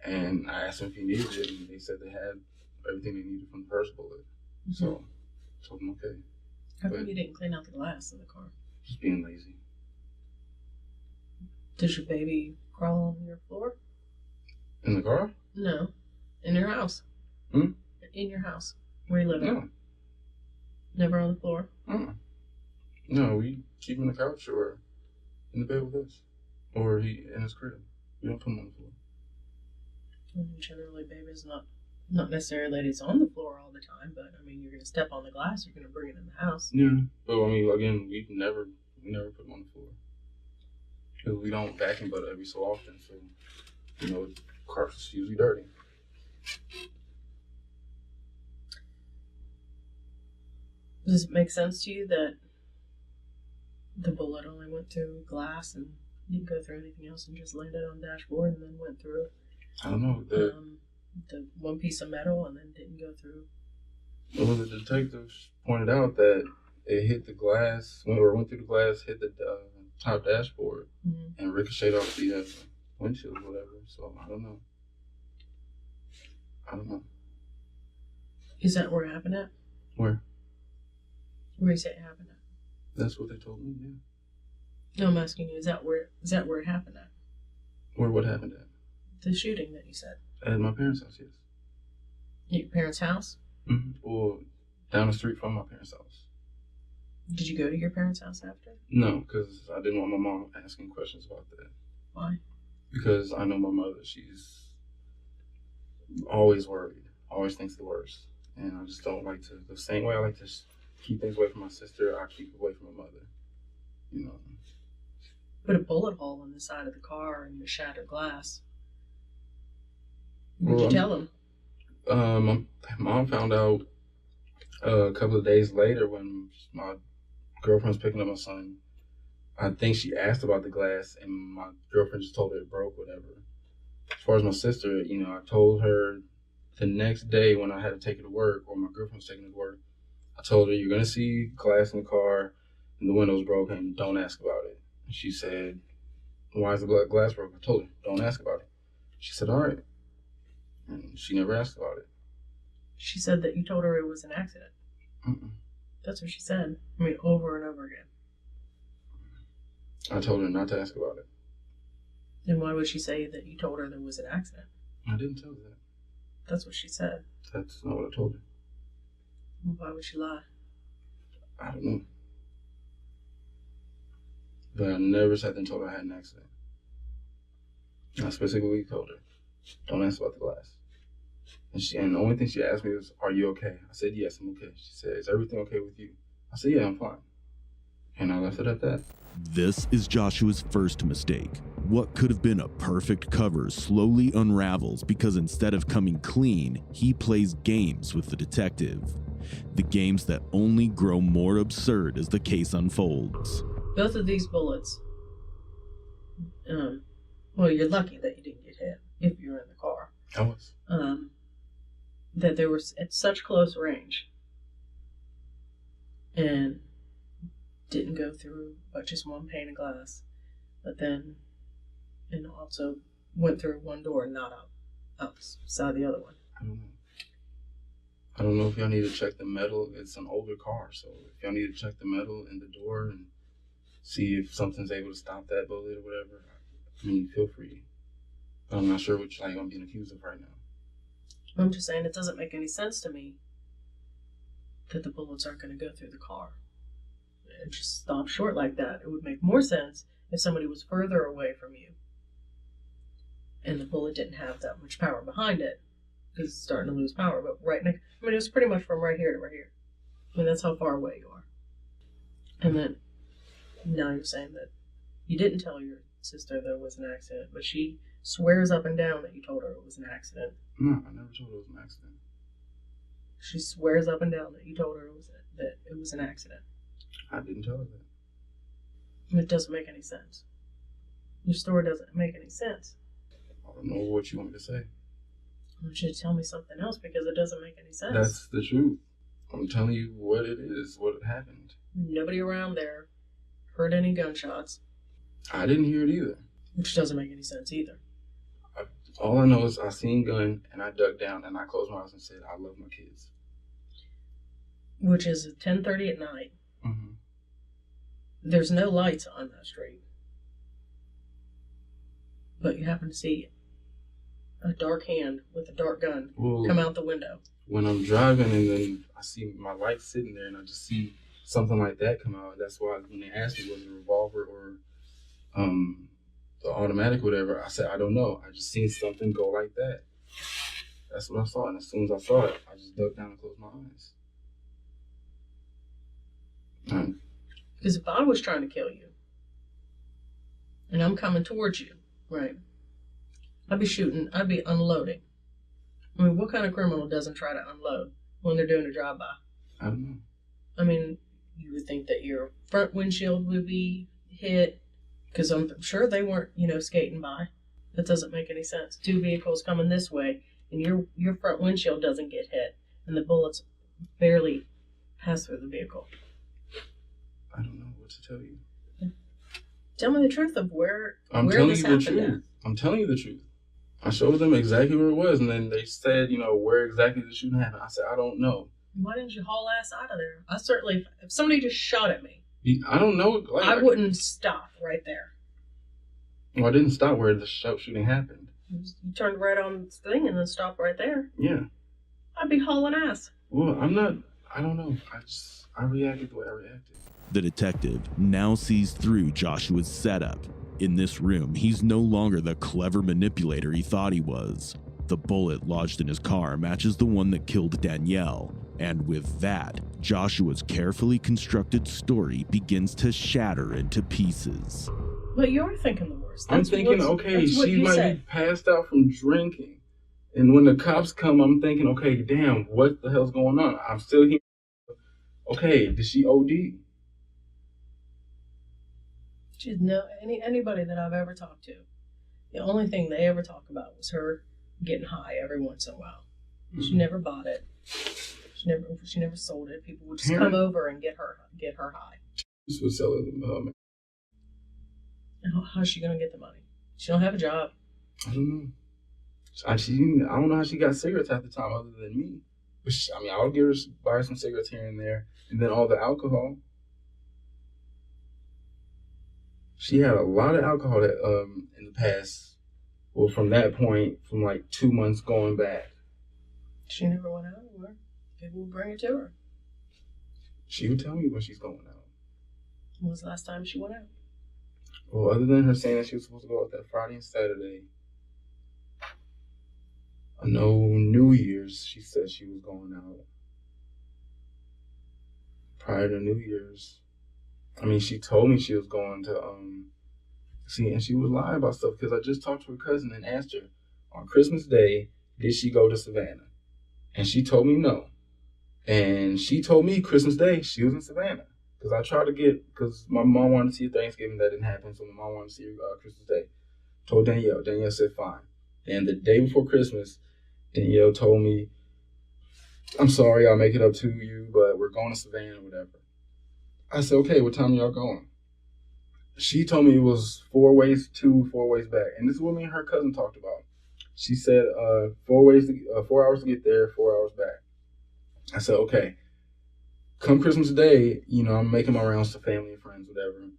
Speaker 17: And I asked him if he needed it, and they said they had everything they needed from the first bullet. So I told him okay.
Speaker 2: How come you didn't clean out the glass of the car?
Speaker 17: Just being lazy.
Speaker 2: Does your baby crawl on your floor?
Speaker 17: In the car?
Speaker 2: No. In your house. In your house. Where you live?
Speaker 17: No.
Speaker 2: Never on the floor?
Speaker 17: No, we keep him on the couch or in the bed with us. Or he in his crib. We don't put him on the floor.
Speaker 2: Generally, babies not necessarily that he's on the floor all the time, but I mean, you're going to step on the glass, you're going to bring it in the house.
Speaker 17: Yeah. But I mean, again, we never put him on the floor. Because we don't vacuum butt every so often, so, you know, the carpet's usually dirty.
Speaker 2: Does it make sense to you that the bullet only went through glass and didn't go through anything else and just landed on the dashboard and then went through
Speaker 17: I don't know.
Speaker 2: the one piece of metal and then didn't go through?
Speaker 17: Well, the detectives pointed out that it hit the glass, or went through the glass, hit the top dashboard, and ricocheted off the windshield or whatever. So I don't know.
Speaker 2: Is that where it happened at?
Speaker 17: Where?
Speaker 2: Where you say it happened at?
Speaker 17: That's what they told me, yeah.
Speaker 2: No, I'm asking you, is that where it happened at?
Speaker 17: Where what happened at?
Speaker 2: The shooting that you said.
Speaker 17: At my parents' house, yes.
Speaker 2: Your parents' house?
Speaker 17: Well, down the street from my parents' house.
Speaker 2: Did you go to your parents' house after?
Speaker 17: No, because I didn't want my mom asking questions about that.
Speaker 2: Why?
Speaker 17: Because I know my mother, she's always worried, always thinks the worst. And I just don't like to, the same way I like to keep things away from my sister, I keep away from my mother. You know.
Speaker 2: Put a bullet hole in the side of the car and the shattered glass. What did
Speaker 17: Well,
Speaker 2: you tell him?
Speaker 17: My mom found out a couple of days later when my girlfriend was picking up my son. I think she asked about the glass, and my girlfriend just told her it broke, whatever. As far as my sister, you know, I told her the next day when I had to take her to work, or my girlfriend was taking her to work, I told her, you're going to see glass in the car, and the window's broken, don't ask about it. And she said, why is the glass broken? I told her, don't ask about it. She said, all right. And She never asked about it.
Speaker 2: She said that you told her it was an accident.
Speaker 17: Mm-mm.
Speaker 2: That's what she said. I mean, over and over again.
Speaker 17: I told her not to ask about it.
Speaker 2: Then why would she say that you told her there was an accident?
Speaker 17: I didn't tell her that.
Speaker 2: That's what she said.
Speaker 17: That's not what I told her.
Speaker 2: Why would she lie?
Speaker 17: I don't know. But I never sat there and told her I had an accident. I specifically told her, don't ask about the glass. And the only thing she asked me was, are you okay? I said, yes, I'm okay. She said, is everything okay with you? I said, yeah, I'm fine. And I left it at that.
Speaker 8: This is Joshua's first mistake. What could have been a perfect cover slowly unravels because instead of coming clean, he plays games with the detective. The games that only grow more absurd as the case unfolds.
Speaker 2: Both of these bullets, well, you're lucky that you didn't get hit if you were in the car.
Speaker 17: I was.
Speaker 2: That they were at such close range and didn't go through but just one pane of glass, but then and also went through one door and not outside the other one.
Speaker 17: I don't know if y'all need to check the metal. It's an older car, so if y'all need to check the metal in the door and see if something's able to stop that bullet or whatever, I mean, feel free. But I'm not sure what I'm being accused of right now.
Speaker 2: I'm just saying it doesn't make any sense to me that the bullets aren't going to go through the car. It just stopped short like that. It would make more sense if somebody was further away from you and the bullet didn't have that much power behind it because it's starting to lose power. But right next, I mean, it was pretty much from right here to right here. I mean, that's how far away you are. And then now you're saying that you didn't tell your sister there was an accident, but she swears up and down that you told her it was an accident.
Speaker 17: No, I never told her it was an accident.
Speaker 2: She swears up and down that you told her that it was an accident.
Speaker 17: I didn't tell her that.
Speaker 2: It doesn't make any sense. Your story doesn't make any sense.
Speaker 17: I don't know what you want me to say.
Speaker 2: I want you to tell me something else because it doesn't make any sense.
Speaker 17: That's the truth. I'm telling you what it is, what happened.
Speaker 2: Nobody around there heard any gunshots.
Speaker 17: I didn't hear it either.
Speaker 2: Which doesn't make any sense either.
Speaker 17: All I know is I seen gun and I dug down and I closed my eyes and said, I love my kids.
Speaker 2: Which is at 10:30 at night.
Speaker 17: Mm-hmm.
Speaker 2: There's no lights on that street. But you happen to see a dark hand with a dark gun come out the window.
Speaker 17: When I'm driving and then I see my light sitting there and I just see something like that come out, that's why when they asked me was it a revolver or the automatic, whatever, I said, I don't know. I just seen something go like that. That's what I saw. And as soon as I saw it, I just dug down and closed my eyes.
Speaker 2: Because if I was trying to kill you, and I'm coming towards you, right, I'd be shooting, I'd be unloading. I mean, what kind of criminal doesn't try to unload when they're doing a drive-by?
Speaker 17: I don't know.
Speaker 2: I mean, you would think that your front windshield would be hit, because I'm sure they weren't, skating by. That doesn't make any sense. Two vehicles coming this way, and your front windshield doesn't get hit, and the bullets barely pass through the vehicle.
Speaker 17: I don't know what to tell you.
Speaker 2: Tell me the truth of where
Speaker 17: I'm telling
Speaker 2: this
Speaker 17: you the
Speaker 2: happened
Speaker 17: truth. I'm telling you the truth. I showed them exactly where it was, and then they said, where exactly the shooting happened. I said, I don't know.
Speaker 2: Why didn't you haul ass out of there? I certainly, if somebody just shot at me,
Speaker 17: I don't know.
Speaker 2: I wouldn't stop right there.
Speaker 17: Well, I didn't stop where the shooting happened.
Speaker 2: You turned right on the thing and then stopped right there.
Speaker 17: Yeah.
Speaker 2: I'd be hauling ass.
Speaker 17: Well, I don't know. I reacted the way I reacted.
Speaker 8: The detective now sees through Joshua's setup. In this room, he's no longer the clever manipulator he thought he was. The bullet lodged in his car matches the one that killed Danielle, and with that, Joshua's carefully constructed story begins to shatter into pieces.
Speaker 2: But you're thinking the worst.
Speaker 17: I'm thinking, okay, she might be passed out from drinking. And when the cops come, I'm thinking, okay, damn, what the hell's going on? I'm still here. Okay, did she OD?
Speaker 2: She's anybody that I've ever talked to, the only thing they ever talk about was her getting high every once in a while. Mm-hmm. She never bought it. She never sold it. People would just come over and get her high.
Speaker 17: This would sell it.
Speaker 2: How's she gonna get the money? She don't have a job.
Speaker 17: I don't know. I don't know how she got cigarettes half the time other than me. But I'll buy her some cigarettes here and there. And then all the alcohol. She had a lot of alcohol that in the past. Well, from that point, from like 2 months going back.
Speaker 16: She never went out anywhere. People would bring it to her.
Speaker 17: She would tell me when she's going out.
Speaker 16: When was the last time she went out?
Speaker 17: Well, other than her saying that she was supposed to go out that Friday and Saturday. I know New Year's, she said she was going out. Prior to New Year's. She told me she was going to, and she was lying about stuff because I just talked to her cousin and asked her on Christmas Day, did she go to Savannah? And she told me no. And she told me Christmas Day she was in Savannah. Because my mom wanted to see Thanksgiving, that didn't happen, so my mom wanted to see Christmas Day. Told Danielle. Danielle said fine. And the day before Christmas, Danielle told me, I'm sorry, I'll make it up to you, but we're going to Savannah or whatever. I said, okay, what time are y'all going? She told me it was 4 ways to, 4 ways back. And this is what me and her cousin talked about. She said 4 hours to get there, 4 hours back. I said, okay. Come Christmas Day, I'm making my rounds to family and friends, whatever.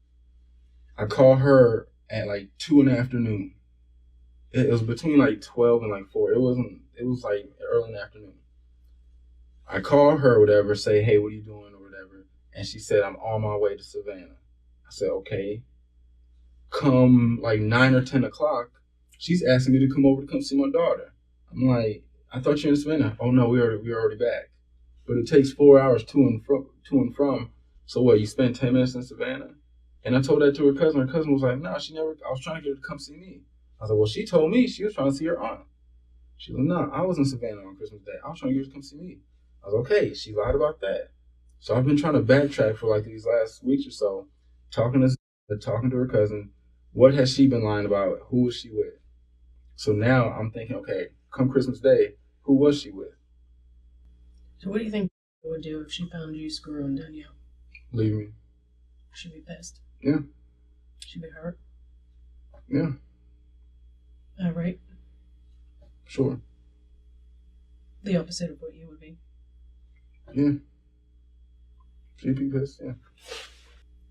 Speaker 17: I call her at like 2 in the afternoon. It was between like 12 and like 4. It was like early in the afternoon. I call her, whatever, say, hey, what are you doing or whatever. And she said, I'm on my way to Savannah. I said, okay. Come like 9 or 10 o'clock, she's asking me to come over to come see my daughter. I'm like, I thought you were in Savannah. Oh no, we were already back. But it takes 4 hours to and from. So what, you spend 10 minutes in Savannah? And I told that to her cousin. Her cousin was like, no, I was trying to get her to come see me. I was like, well, she told me she was trying to see her aunt. She was like, no, I was in Savannah on Christmas Day. I was trying to get her to come see me. I was like, okay, she lied about that. So I've been trying to backtrack for like these last weeks or so, talking to her cousin. What has she been lying about? Who was she with? So now I'm thinking, okay, come Christmas Day, who was she with?
Speaker 16: So what do you think she would do if she found you screwing Danielle?
Speaker 17: Leave me.
Speaker 16: She'd be pissed.
Speaker 17: Yeah.
Speaker 16: She'd be hurt.
Speaker 17: Yeah.
Speaker 16: Right?
Speaker 17: Sure.
Speaker 16: The opposite of what you would be.
Speaker 17: Yeah. She'd be pissed, yeah.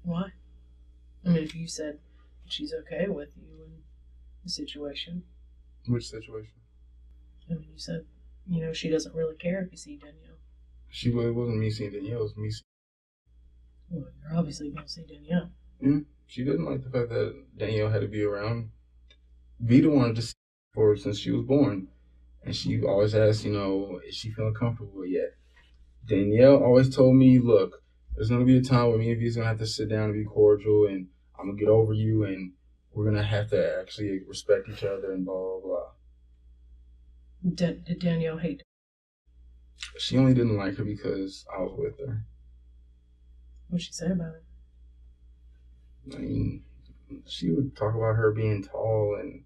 Speaker 16: Why? If you said she's okay with you in the situation.
Speaker 17: Which situation?
Speaker 16: You said, she doesn't really care if you see Danielle.
Speaker 17: It wasn't me seeing Danielle, it was me seeing.
Speaker 16: Well, you're obviously going to see Danielle.
Speaker 17: Yeah. She didn't like the fact that Danielle had to be around. Vita wanted to see her since she was born. And she always asked, is she feeling comfortable yet? Danielle always told me, look, there's going to be a time where me and Vita's going to have to sit down and be cordial, and I'm going to get over you, and we're going to have to actually respect each other and blah, blah, blah.
Speaker 16: Did Danielle hate her?
Speaker 17: She only didn't like her because I was with her.
Speaker 16: What'd she say about it?
Speaker 17: She would talk about her being tall and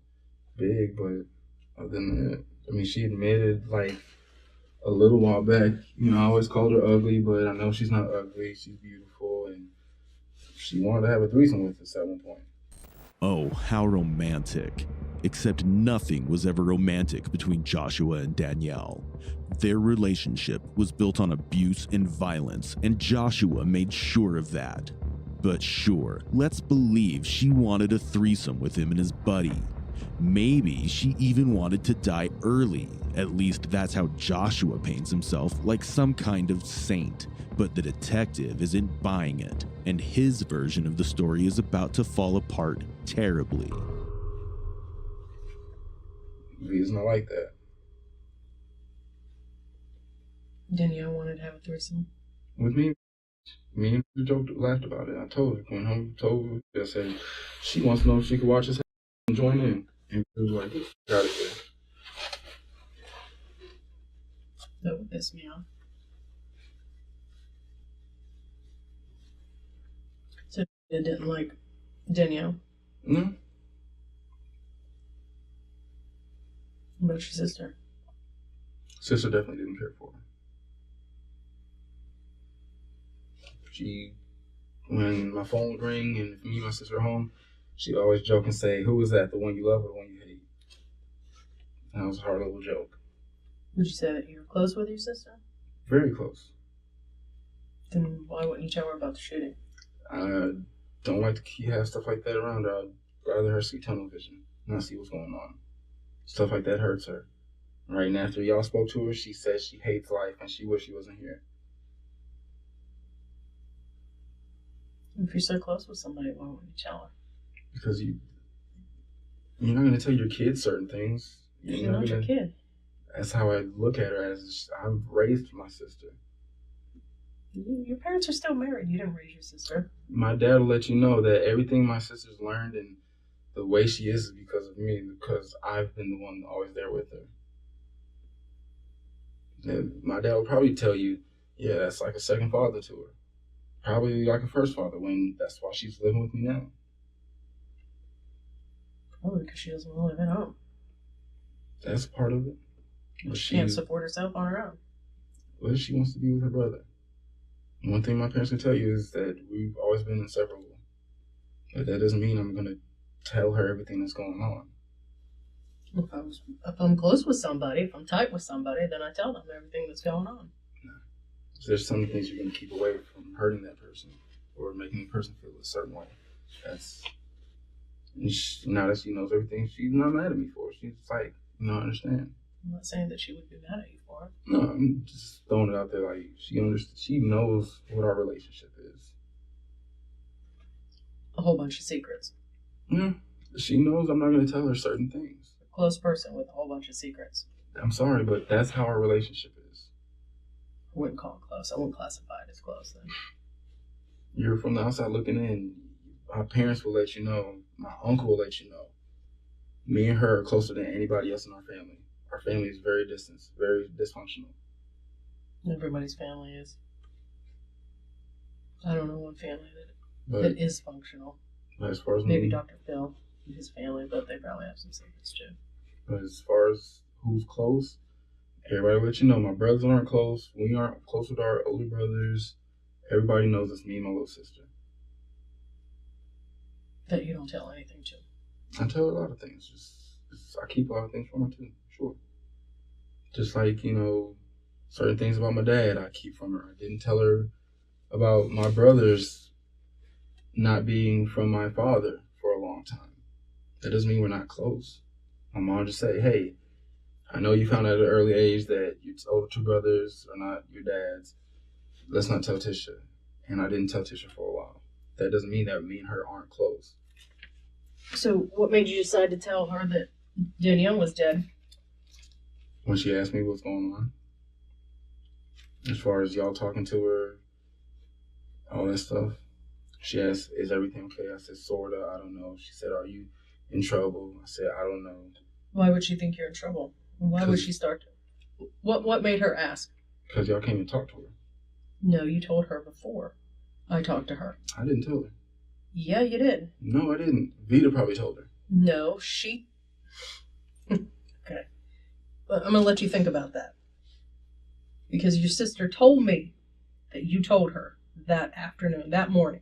Speaker 17: big, but other than that, she admitted, like, a little while back, I always called her ugly, but I know she's not ugly. She's beautiful, and she wanted to have a threesome with us at one point.
Speaker 8: Oh, how romantic. Except nothing was ever romantic between Joshua and Danielle. Their relationship was built on abuse and violence, and Joshua made sure of that. But sure, let's believe she wanted a threesome with him and his buddy. Maybe she even wanted to die early. At least that's how Joshua paints himself, like some kind of saint. But the detective isn't buying it, and his version of the story is about to fall apart terribly.
Speaker 17: He's not like that.
Speaker 16: Danielle wanted to have a threesome.
Speaker 17: With me? Me and the joke laughed about it. I told her, went home, told her, I said, she wants to know if she could watch us and join in. And it was like, got it there.
Speaker 16: That would piss me off. So you didn't like Danielle?
Speaker 17: No.
Speaker 16: What about your sister?
Speaker 17: Sister definitely didn't care for her. When my phone would ring and if me and my sister were home, she'd always joke and say, who is that, the one you love or the one you hate? And it was a hard little joke.
Speaker 16: Would you say that you were close with your sister?
Speaker 17: Very close.
Speaker 16: Then why wouldn't you tell her about the shooting?
Speaker 17: I don't like to have stuff like that around her. I'd rather her see tunnel vision, not see what's going on. Stuff like that hurts her. Right after y'all spoke to her, she said she hates life and she wished she wasn't here.
Speaker 16: If you're so close with somebody, why wouldn't you tell her?
Speaker 17: Because you're not going to tell your kids certain things.
Speaker 16: You're not your kid.
Speaker 17: That's how I look at her, as I've raised my sister.
Speaker 16: Your parents are still married. You didn't raise your sister.
Speaker 17: My dad will let you know that everything my sister's learned and the way she is because of me, because I've been the one always there with her. And my dad will probably tell you, yeah, that's like a second father to her. Probably like a first father, when that's why she's living with me now.
Speaker 16: Probably because she doesn't want to live at home.
Speaker 17: That's part of it. But
Speaker 16: She can't support herself on her own.
Speaker 17: Well, she wants to be with her brother. One thing my parents can tell you is that we've always been inseparable. But that doesn't mean I'm going to tell her everything that's going on.
Speaker 16: If I'm close with somebody, if I'm tight with somebody, then I tell them everything that's going on.
Speaker 17: No. There's some things you're going to keep away from hurting that person or making the person feel a certain way. Now that she knows everything, she's not mad at me for it. She's like, I understand.
Speaker 16: I'm not saying that she would be mad at you for it.
Speaker 17: No, I'm just throwing it out there like she knows what our relationship is.
Speaker 16: A whole bunch of secrets.
Speaker 17: Yeah, she knows I'm not going to tell her certain things.
Speaker 16: A close person with a whole bunch of secrets.
Speaker 17: I'm sorry, but that's how our relationship is.
Speaker 16: I wouldn't call it close. I wouldn't classify it as close then.
Speaker 17: You're from the outside looking in. My parents will let you know. My uncle will let you know. Me and her are closer than anybody else in our family. Our family is very distant, very dysfunctional.
Speaker 16: Everybody's family is. I don't know one family that is functional.
Speaker 17: But as far as
Speaker 16: maybe Dr. Phil and his family, but they probably have some secrets too.
Speaker 17: But as far as who's close, everybody will let you know. My brothers aren't close. We aren't close with our older brothers. Everybody knows it's me and my little sister.
Speaker 16: That you don't tell anything to.
Speaker 17: I tell her a lot of things. I keep a lot of things from her too. Sure. Just like, certain things about my dad I keep from her. I didn't tell her about my brothers not being from my father for a long time. That doesn't mean we're not close. My mom just said, hey, I know you found out at an early age that your older two brothers are not your dad's. Let's not tell Tisha. And I didn't tell Tisha for a while. That doesn't mean that me and her aren't close.
Speaker 16: So what made you decide to tell her that Danielle was dead?
Speaker 17: When she asked me what's going on, as far as y'all talking to her, all that stuff, she asked, is everything okay? I said, sorta, I don't know. She said, are you in trouble? I said, I don't know.
Speaker 16: Why would she think you're in trouble? Why would she start to... What made her ask?
Speaker 17: Because y'all came and talked to her.
Speaker 16: No, you told her before I talked to her.
Speaker 17: I didn't tell her.
Speaker 16: Yeah, you did.
Speaker 17: No, I didn't. Vita probably told her.
Speaker 16: No, she... Okay. But I'm going to let you think about that. Because your sister told me that you told her that afternoon, that morning.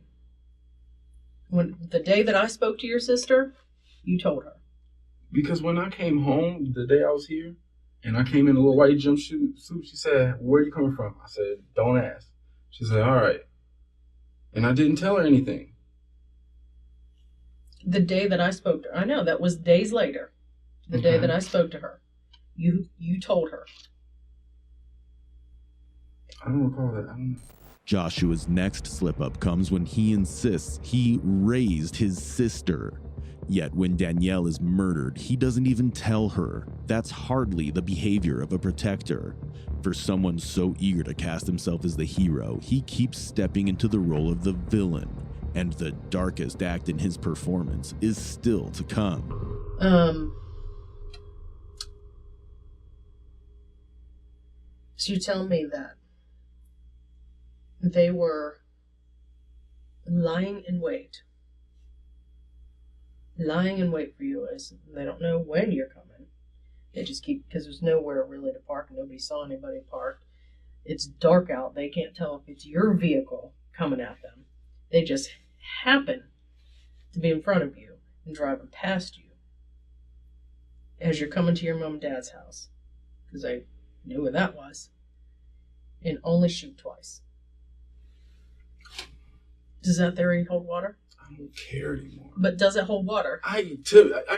Speaker 16: The day that I spoke to your sister, you told her.
Speaker 17: Because when I came home, the day I was here, and I came in a little white jumpsuit, she said, where are you coming from? I said, don't ask. She said, all right. And I didn't tell her anything.
Speaker 16: The day that I spoke to her, I know, that was days later. The day that I spoke to her, you told her.
Speaker 17: I don't recall that. I don't know.
Speaker 8: Joshua's next slip-up comes when he insists he raised his sister. Yet when Danielle is murdered, he doesn't even tell her. That's hardly the behavior of a protector. For someone so eager to cast himself as the hero, he keeps stepping into the role of the villain. And the darkest act in his performance is still to come.
Speaker 16: So you tell me that they were lying in wait. Lying in wait for you, as they don't know when you're coming. They just keep, because there's nowhere really to park. Nobody saw anybody parked. It's dark out. They can't tell if it's your vehicle coming at them. They just happen to be in front of you and driving past you. as you're coming to your mom and dad's house, because I knew where that was, and only shoot twice. Does that theory hold water?
Speaker 17: I don't care anymore.
Speaker 16: But does it hold water?
Speaker 17: I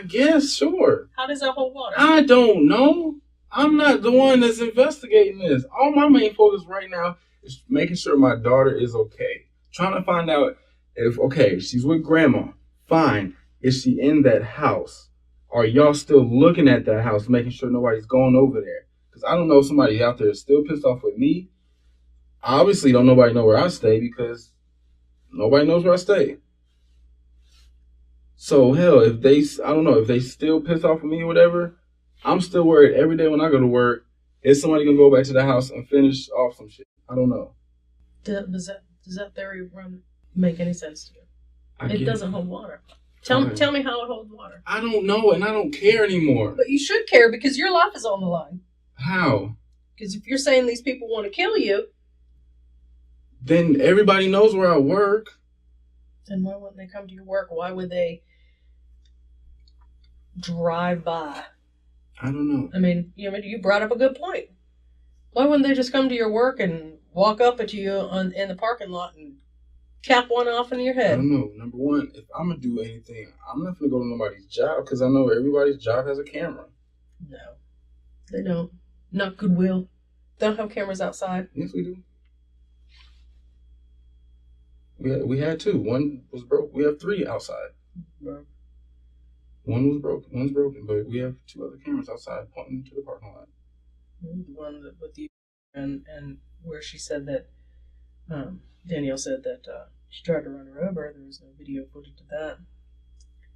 Speaker 17: guess, sure.
Speaker 16: How does that hold water?
Speaker 17: I don't know. I'm not the one that's investigating this. All my main focus right now is making sure my daughter is okay. Trying to find out if, okay, she's with grandma. Fine. Is she in that house? Are y'all still looking at that house, making sure nobody's going over there? Because I don't know if somebody out there is still pissed off with me. Obviously, don't nobody know where I stay because nobody knows where I stay. So, hell, if they still pissed off with me or whatever, I'm still worried every day when I go to work, is somebody going to go back to the house and finish off some shit? I don't know.
Speaker 16: Does that theory make any sense to you? It doesn't hold water. Tell me how it holds water.
Speaker 17: I don't know, and I don't care anymore.
Speaker 16: But you should care because your life is on the line.
Speaker 17: How?
Speaker 16: Because if you're saying these people want to kill you,
Speaker 17: then everybody knows where I work.
Speaker 16: Then why wouldn't they come to your work? Why would they drive by?
Speaker 17: I don't know.
Speaker 16: I mean, you brought up a good point. Why wouldn't they just come to your work and walk up at you in the parking lot and cap one off in your head?
Speaker 17: I don't know. Number one, if I'm going to do anything, I'm not going to go to nobody's job because I know everybody's job has a camera.
Speaker 16: No, they don't. Not Goodwill. They don't have cameras outside.
Speaker 17: Yes, we do. We had two. One was broke. We have three outside.
Speaker 16: Broke.
Speaker 17: One was broken. One's broken, but we have two other cameras outside pointing to the parking lot.
Speaker 16: The one with you and where she said that Danielle said that she tried to run her over. There was no video footage of that.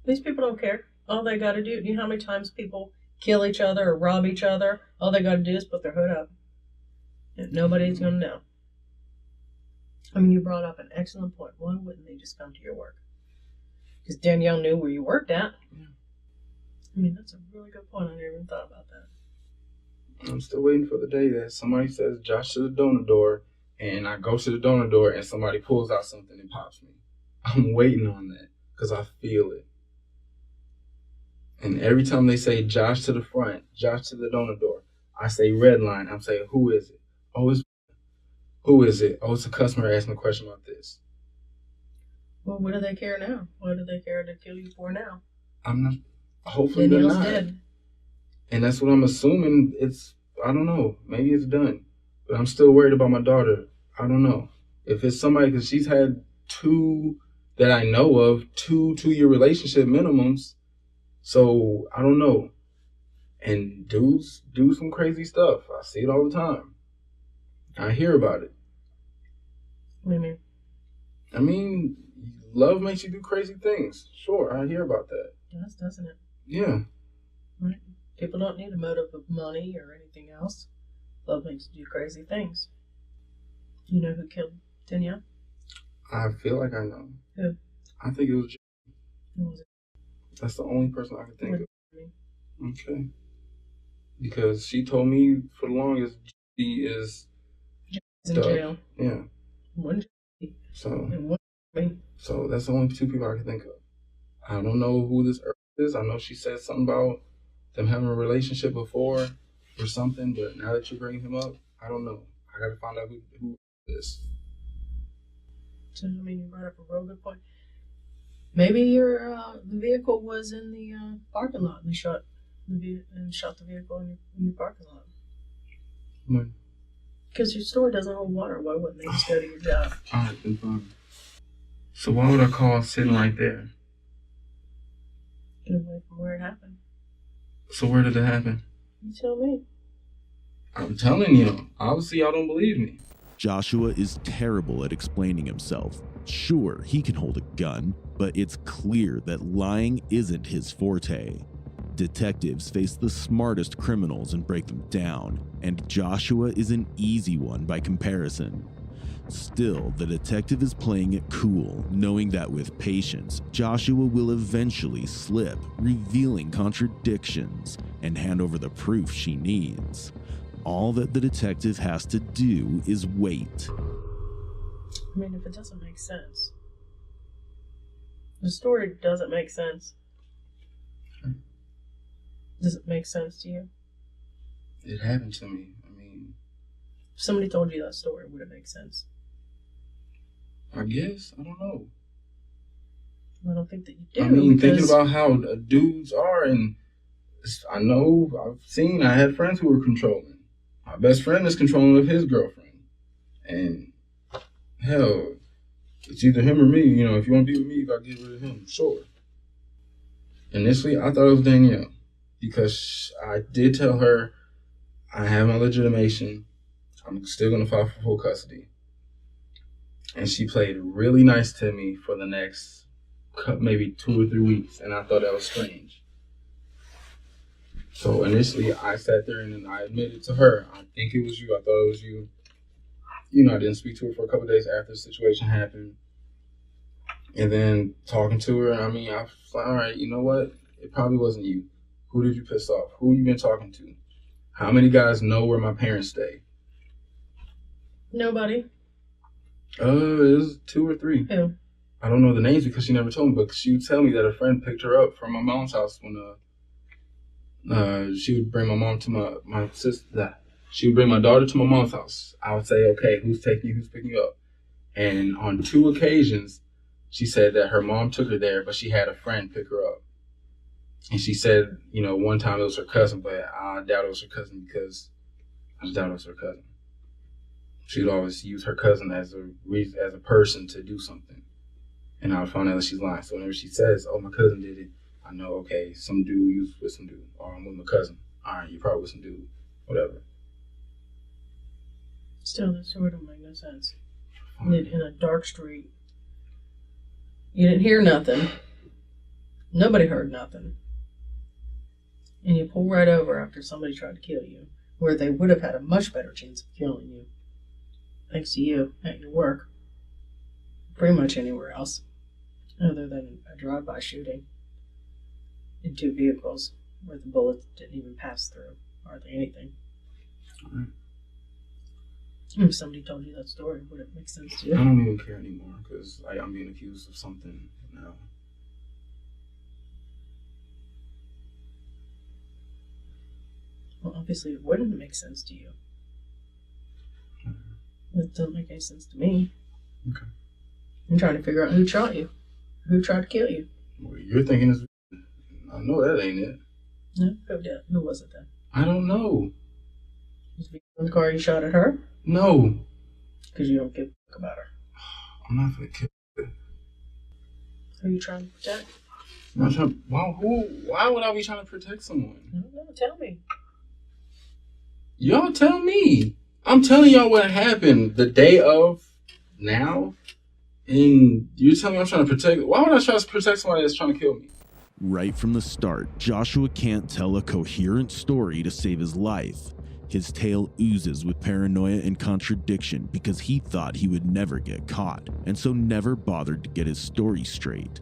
Speaker 16: These people don't care. All they got to do, you know how many times people kill each other or rob each other? All they got to do is put their hood up. And nobody's going to know. I mean, you brought up an excellent point. Why wouldn't they just come to your work? Because Danielle knew where you worked at.
Speaker 17: Yeah.
Speaker 16: I mean, that's a really good point. I never even thought about that.
Speaker 17: I'm still waiting for the day that somebody says Josh to the donor door, and I go to the donor door and somebody pulls out something and pops me. I'm waiting on that because I feel it. And every time they say Josh to the front, Josh to the donor door, I say red line. I'm saying, who is it? Oh, who is it? Oh, it's a customer asking a question about this.
Speaker 16: Well, what do they care now? What do they care to kill you for now?
Speaker 17: I'm not. Hopefully
Speaker 16: Danielle's
Speaker 17: they're not.
Speaker 16: dead.
Speaker 17: And that's what I'm assuming. I don't know. Maybe it's done. But I'm still worried about my daughter. I don't know. If it's somebody, because she's had two that I know of, 2-year relationship minimums. So I don't know. And dudes do some crazy stuff. I see it all the time. I hear about it.
Speaker 16: What do you mean?
Speaker 17: I mean, love makes you do crazy things. Sure, I hear about that.
Speaker 16: It does, doesn't it?
Speaker 17: Yeah.
Speaker 16: Right. People don't need a motive of money or anything else. Love makes you do crazy things. You know who killed Danielle?
Speaker 17: I feel like I know.
Speaker 16: Who?
Speaker 17: I think it was
Speaker 16: Who was it?
Speaker 17: That's the only person I can think
Speaker 16: What
Speaker 17: of.
Speaker 16: do you mean?
Speaker 17: Okay. Because she told me for the longest she is
Speaker 16: in jail.
Speaker 17: Yeah.
Speaker 16: One.
Speaker 17: So.
Speaker 16: And one.
Speaker 17: So that's the only two people I can think of. I don't know who this Earth is. I know she said something about them having a relationship before or something, but now that you bring him up, I don't know. I gotta find out who it is.
Speaker 16: So, I mean, you brought up a real good point. Maybe your the vehicle was in the parking lot and they shot the vehicle in your parking lot.
Speaker 17: When?
Speaker 16: Because your store doesn't hold water. Why wouldn't they just go to your job?
Speaker 17: Alright, then fine. So why would I call sitting right there?
Speaker 16: Get away from where it happened.
Speaker 17: So where did it happen?
Speaker 16: You tell me.
Speaker 17: I'm telling you. Obviously, y'all don't believe me.
Speaker 8: Joshua is terrible at explaining himself. Sure, he can hold a gun, but it's clear that lying isn't his forte. Detectives face the smartest criminals and break them down, and Joshua is an easy one by comparison. Still, the detective is playing it cool, knowing that with patience, Joshua will eventually slip, revealing contradictions, and hand over the proof she needs. All that the detective has to do is wait.
Speaker 16: I mean, if it doesn't make sense. The story doesn't make sense. Does it make sense to you?
Speaker 17: It happened to me. I mean,
Speaker 16: If somebody told you that story, would it make sense?
Speaker 17: I guess. I don't know.
Speaker 16: I don't think that you do.
Speaker 17: I mean,
Speaker 16: because
Speaker 17: thinking about how dudes are, and I know, I had friends who were controlling. My best friend is controlling of his girlfriend. And hell, it's either him or me. You know, if you want to be with me, you got to get rid of him. Sure. Initially, I thought it was Danielle because I did tell her I have my legitimation. I'm still going to file for full custody. And she played really nice to me for the next maybe 2 or 3 weeks, and I thought that was strange. So initially, I sat there and then I admitted to her, I think it was you. I thought it was you. You know, I didn't speak to her for a couple of days after the situation happened. And then talking to her, I mean, I was like, all right, you know what? It probably wasn't you. Who did you piss off? Who you been talking to? How many guys know where my parents stay?
Speaker 16: Nobody.
Speaker 17: It was 2 or 3.
Speaker 16: Who?
Speaker 17: I don't know the names because she never told me, but she would tell me that a friend picked her up from my mom's house when she would bring my mom to my sister. She would bring my daughter to my mom's house. I would say, okay, who's taking you? Who's picking you up? And on 2 occasions, she said that her mom took her there, but she had a friend pick her up. And she said, you know, one time it was her cousin, but I doubt it was her cousin because I just doubt it was her cousin. She would always use her cousin as a person to do something. And I would find out that she's lying. So whenever she says, oh, my cousin did it, I know, okay, some dude, you was with some dude. Or I'm with my cousin. All right, you probably with some dude. Whatever.
Speaker 16: Still, that story don't make no sense. In a dark street. You didn't hear nothing. Nobody heard nothing. And you pull right over after somebody tried to kill you, where they would have had a much better chance of killing you. Thanks to you at your work. Pretty much anywhere else. Other than a drive-by shooting. In 2 vehicles where the bullets didn't even pass through. Hardly anything.
Speaker 17: Right.
Speaker 16: If somebody told you that story, would it make sense to you?
Speaker 17: I don't even care anymore because I'm being accused of something now.
Speaker 16: Well, obviously it wouldn't make sense to you. It doesn't make any sense to me.
Speaker 17: Okay.
Speaker 16: I'm trying to figure out who shot you. Who tried to kill you.
Speaker 17: Well, you're thinking it's... I know that ain't it.
Speaker 16: No? Who did? Who was it then?
Speaker 17: I don't know.
Speaker 16: Was it in the car you shot at her?
Speaker 17: No.
Speaker 16: Because you don't give a fuck about her.
Speaker 17: I'm not gonna kill her.
Speaker 16: Who are you trying to protect?
Speaker 17: Why would I be trying to protect someone?
Speaker 16: I don't know. Tell me.
Speaker 17: Y'all tell me. I'm telling y'all what happened the day of now, and you're telling me I'm trying to protect. Why would I try to protect somebody that's trying to kill me?
Speaker 8: Right from the start, Joshua can't tell a coherent story to save his life. His tale oozes with paranoia and contradiction because he thought he would never get caught, and so never bothered to get his story straight.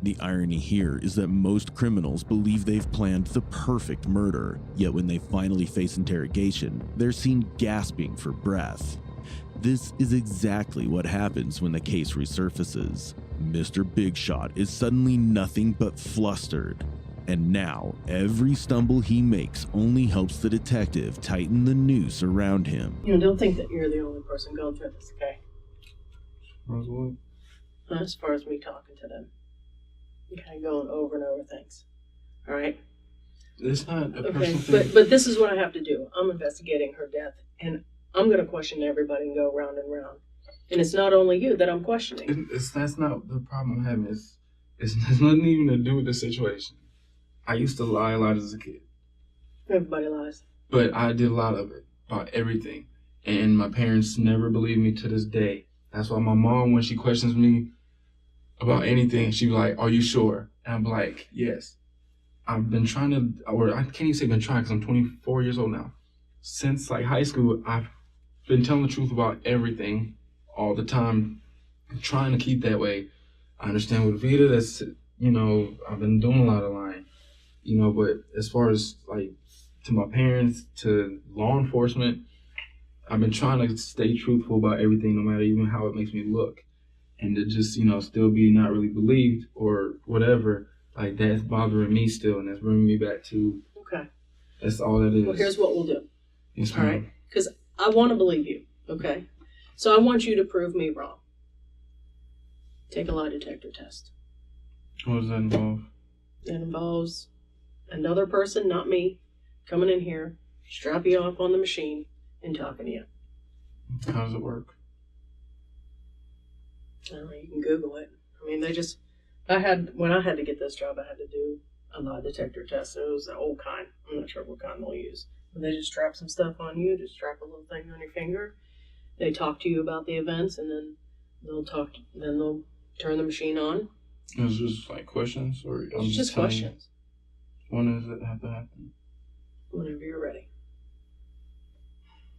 Speaker 8: The irony here is that most criminals believe they've planned the perfect murder, yet when they finally face interrogation, they're seen gasping for breath. This is exactly what happens when the case resurfaces. Mr. Big Shot is suddenly nothing but flustered. And now, every stumble he makes only helps the detective tighten the noose around him.
Speaker 16: You know, don't think that you're the only person going through this, okay? As far as me talking to them. You're kind of going over and over things. Alright?
Speaker 17: It's not a
Speaker 16: okay,
Speaker 17: personal thing.
Speaker 16: but this is what I have to do. I'm investigating her death, and I'm going to question everybody and go round and round. And it's not only you that I'm questioning.
Speaker 17: That's not the problem I'm having. It's nothing even to do with the situation. I used to lie a lot as a kid.
Speaker 16: Everybody lies.
Speaker 17: But I did a lot of it, about everything. And my parents never believed me to this day. That's why my mom, when she questions me about anything, she be like, are you sure? And I'm like, yes. I've been trying to, or I can't even say been trying because I'm 24 years old now. Since like high school, I've been telling the truth about everything all the time. I'm trying to keep that way. I understand with Vita, that's, you know, I've been doing a lot of lying. You know, but as far as like to my parents, to law enforcement, I've been trying to stay truthful about everything, no matter even how it makes me look. And to just, you know, still be not really believed or whatever, like that's bothering me still, and that's bringing me back to
Speaker 16: Okay.
Speaker 17: That's all it is.
Speaker 16: Well, here's what we'll do.
Speaker 17: Yes,
Speaker 16: all right? Because I want to believe you, okay? So I want you to prove me wrong. Take a lie detector test.
Speaker 17: What does that involve?
Speaker 16: It involves another person, not me, coming in here, strap you up on the machine, and talking to you.
Speaker 17: How does it work?
Speaker 16: I don't know, you can Google it. I mean, when I had to get this job, I had to do a lie detector test. It was the old kind. I'm not sure what kind they'll use. But they just strap some stuff on you, just strap a little thing on your finger. They talk to you about the events, and then they'll turn the machine on.
Speaker 17: It's just like questions, or
Speaker 16: It's just questions.
Speaker 17: When does it have to happen?
Speaker 16: Whenever you're ready.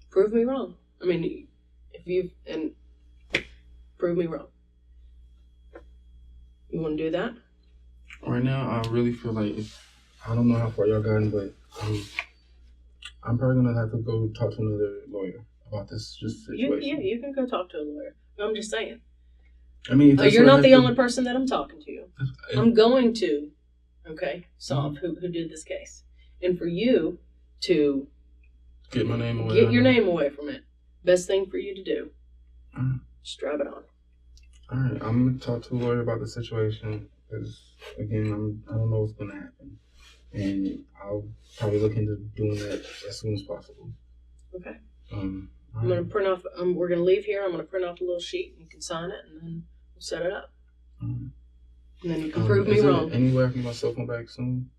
Speaker 16: Prove me wrong. I mean, prove me wrong. You want to do that?
Speaker 17: Right now, I really feel like I don't know how far y'all gotten, but I'm probably gonna have to go talk to another lawyer about this situation.
Speaker 16: You can go talk to a lawyer. I'm just saying.
Speaker 17: I mean,
Speaker 16: you're not the only person that I'm talking to. I'm going to, solve who did this case, and for you to
Speaker 17: get my name away.
Speaker 16: Get your name away from it. Best thing for you to do. Strap it on.
Speaker 17: All right, I'm gonna talk to a lawyer about the situation because again, I don't know what's gonna happen, and I'll probably look into doing that as soon as possible.
Speaker 16: Okay.
Speaker 17: I'm
Speaker 16: gonna print off. We're gonna leave here. I'm gonna print off a little sheet. You can sign it, and then we'll set it up. And then you can prove me wrong.
Speaker 17: Any way I can get my cell phone back soon?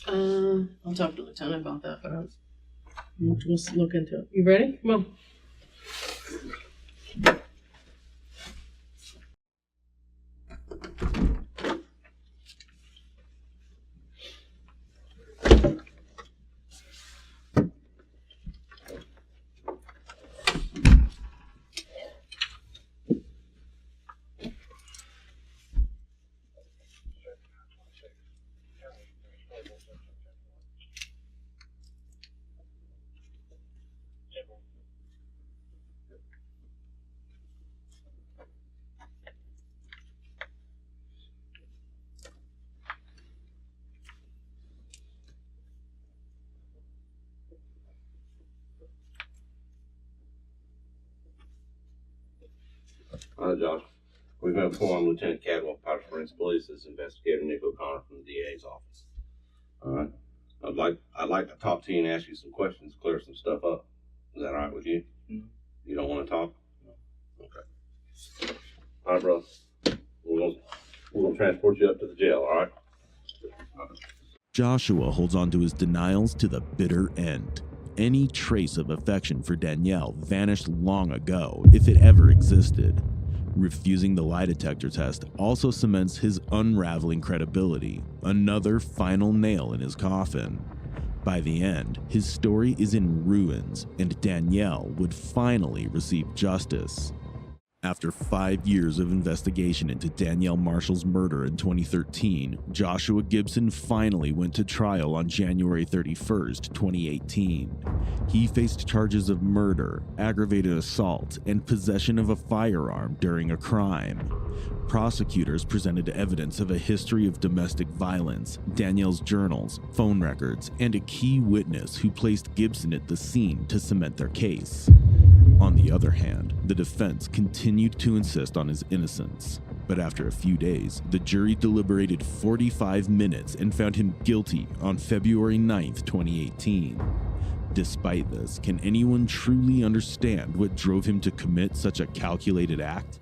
Speaker 16: I'll talk to the lieutenant about that, but we'll look into it. You ready? Come on.
Speaker 19: Hi, Josh. We've been informed Lieutenant Cadwell, Powder Springs Police, is Investigator Nick O'Connor from the DA's office. All right. I'd like to talk to you and ask you some questions, clear some stuff up. Is that all right with you?
Speaker 17: Mm-hmm.
Speaker 19: You don't want to talk? No. Okay. All right, bro. We're gonna transport you up to the jail. All right.
Speaker 8: Joshua holds on to his denials to the bitter end. Any trace of affection for Danielle vanished long ago, if it ever existed. Refusing the lie detector test also cements his unraveling credibility, another final nail in his coffin. By the end, his story is in ruins, and Danielle would finally receive justice. After 5 years of investigation into Danielle Marshall's murder in 2013, Joshua Gibson finally went to trial on January 31st, 2018. He faced charges of murder, aggravated assault, and possession of a firearm during a crime. Prosecutors presented evidence of a history of domestic violence, Danielle's journals, phone records, and a key witness who placed Gibson at the scene to cement their case. On the other hand, the defense continued to insist on his innocence. But after a few days, the jury deliberated 45 minutes and found him guilty on February 9th, 2018. Despite this, can anyone truly understand what drove him to commit such a calculated act?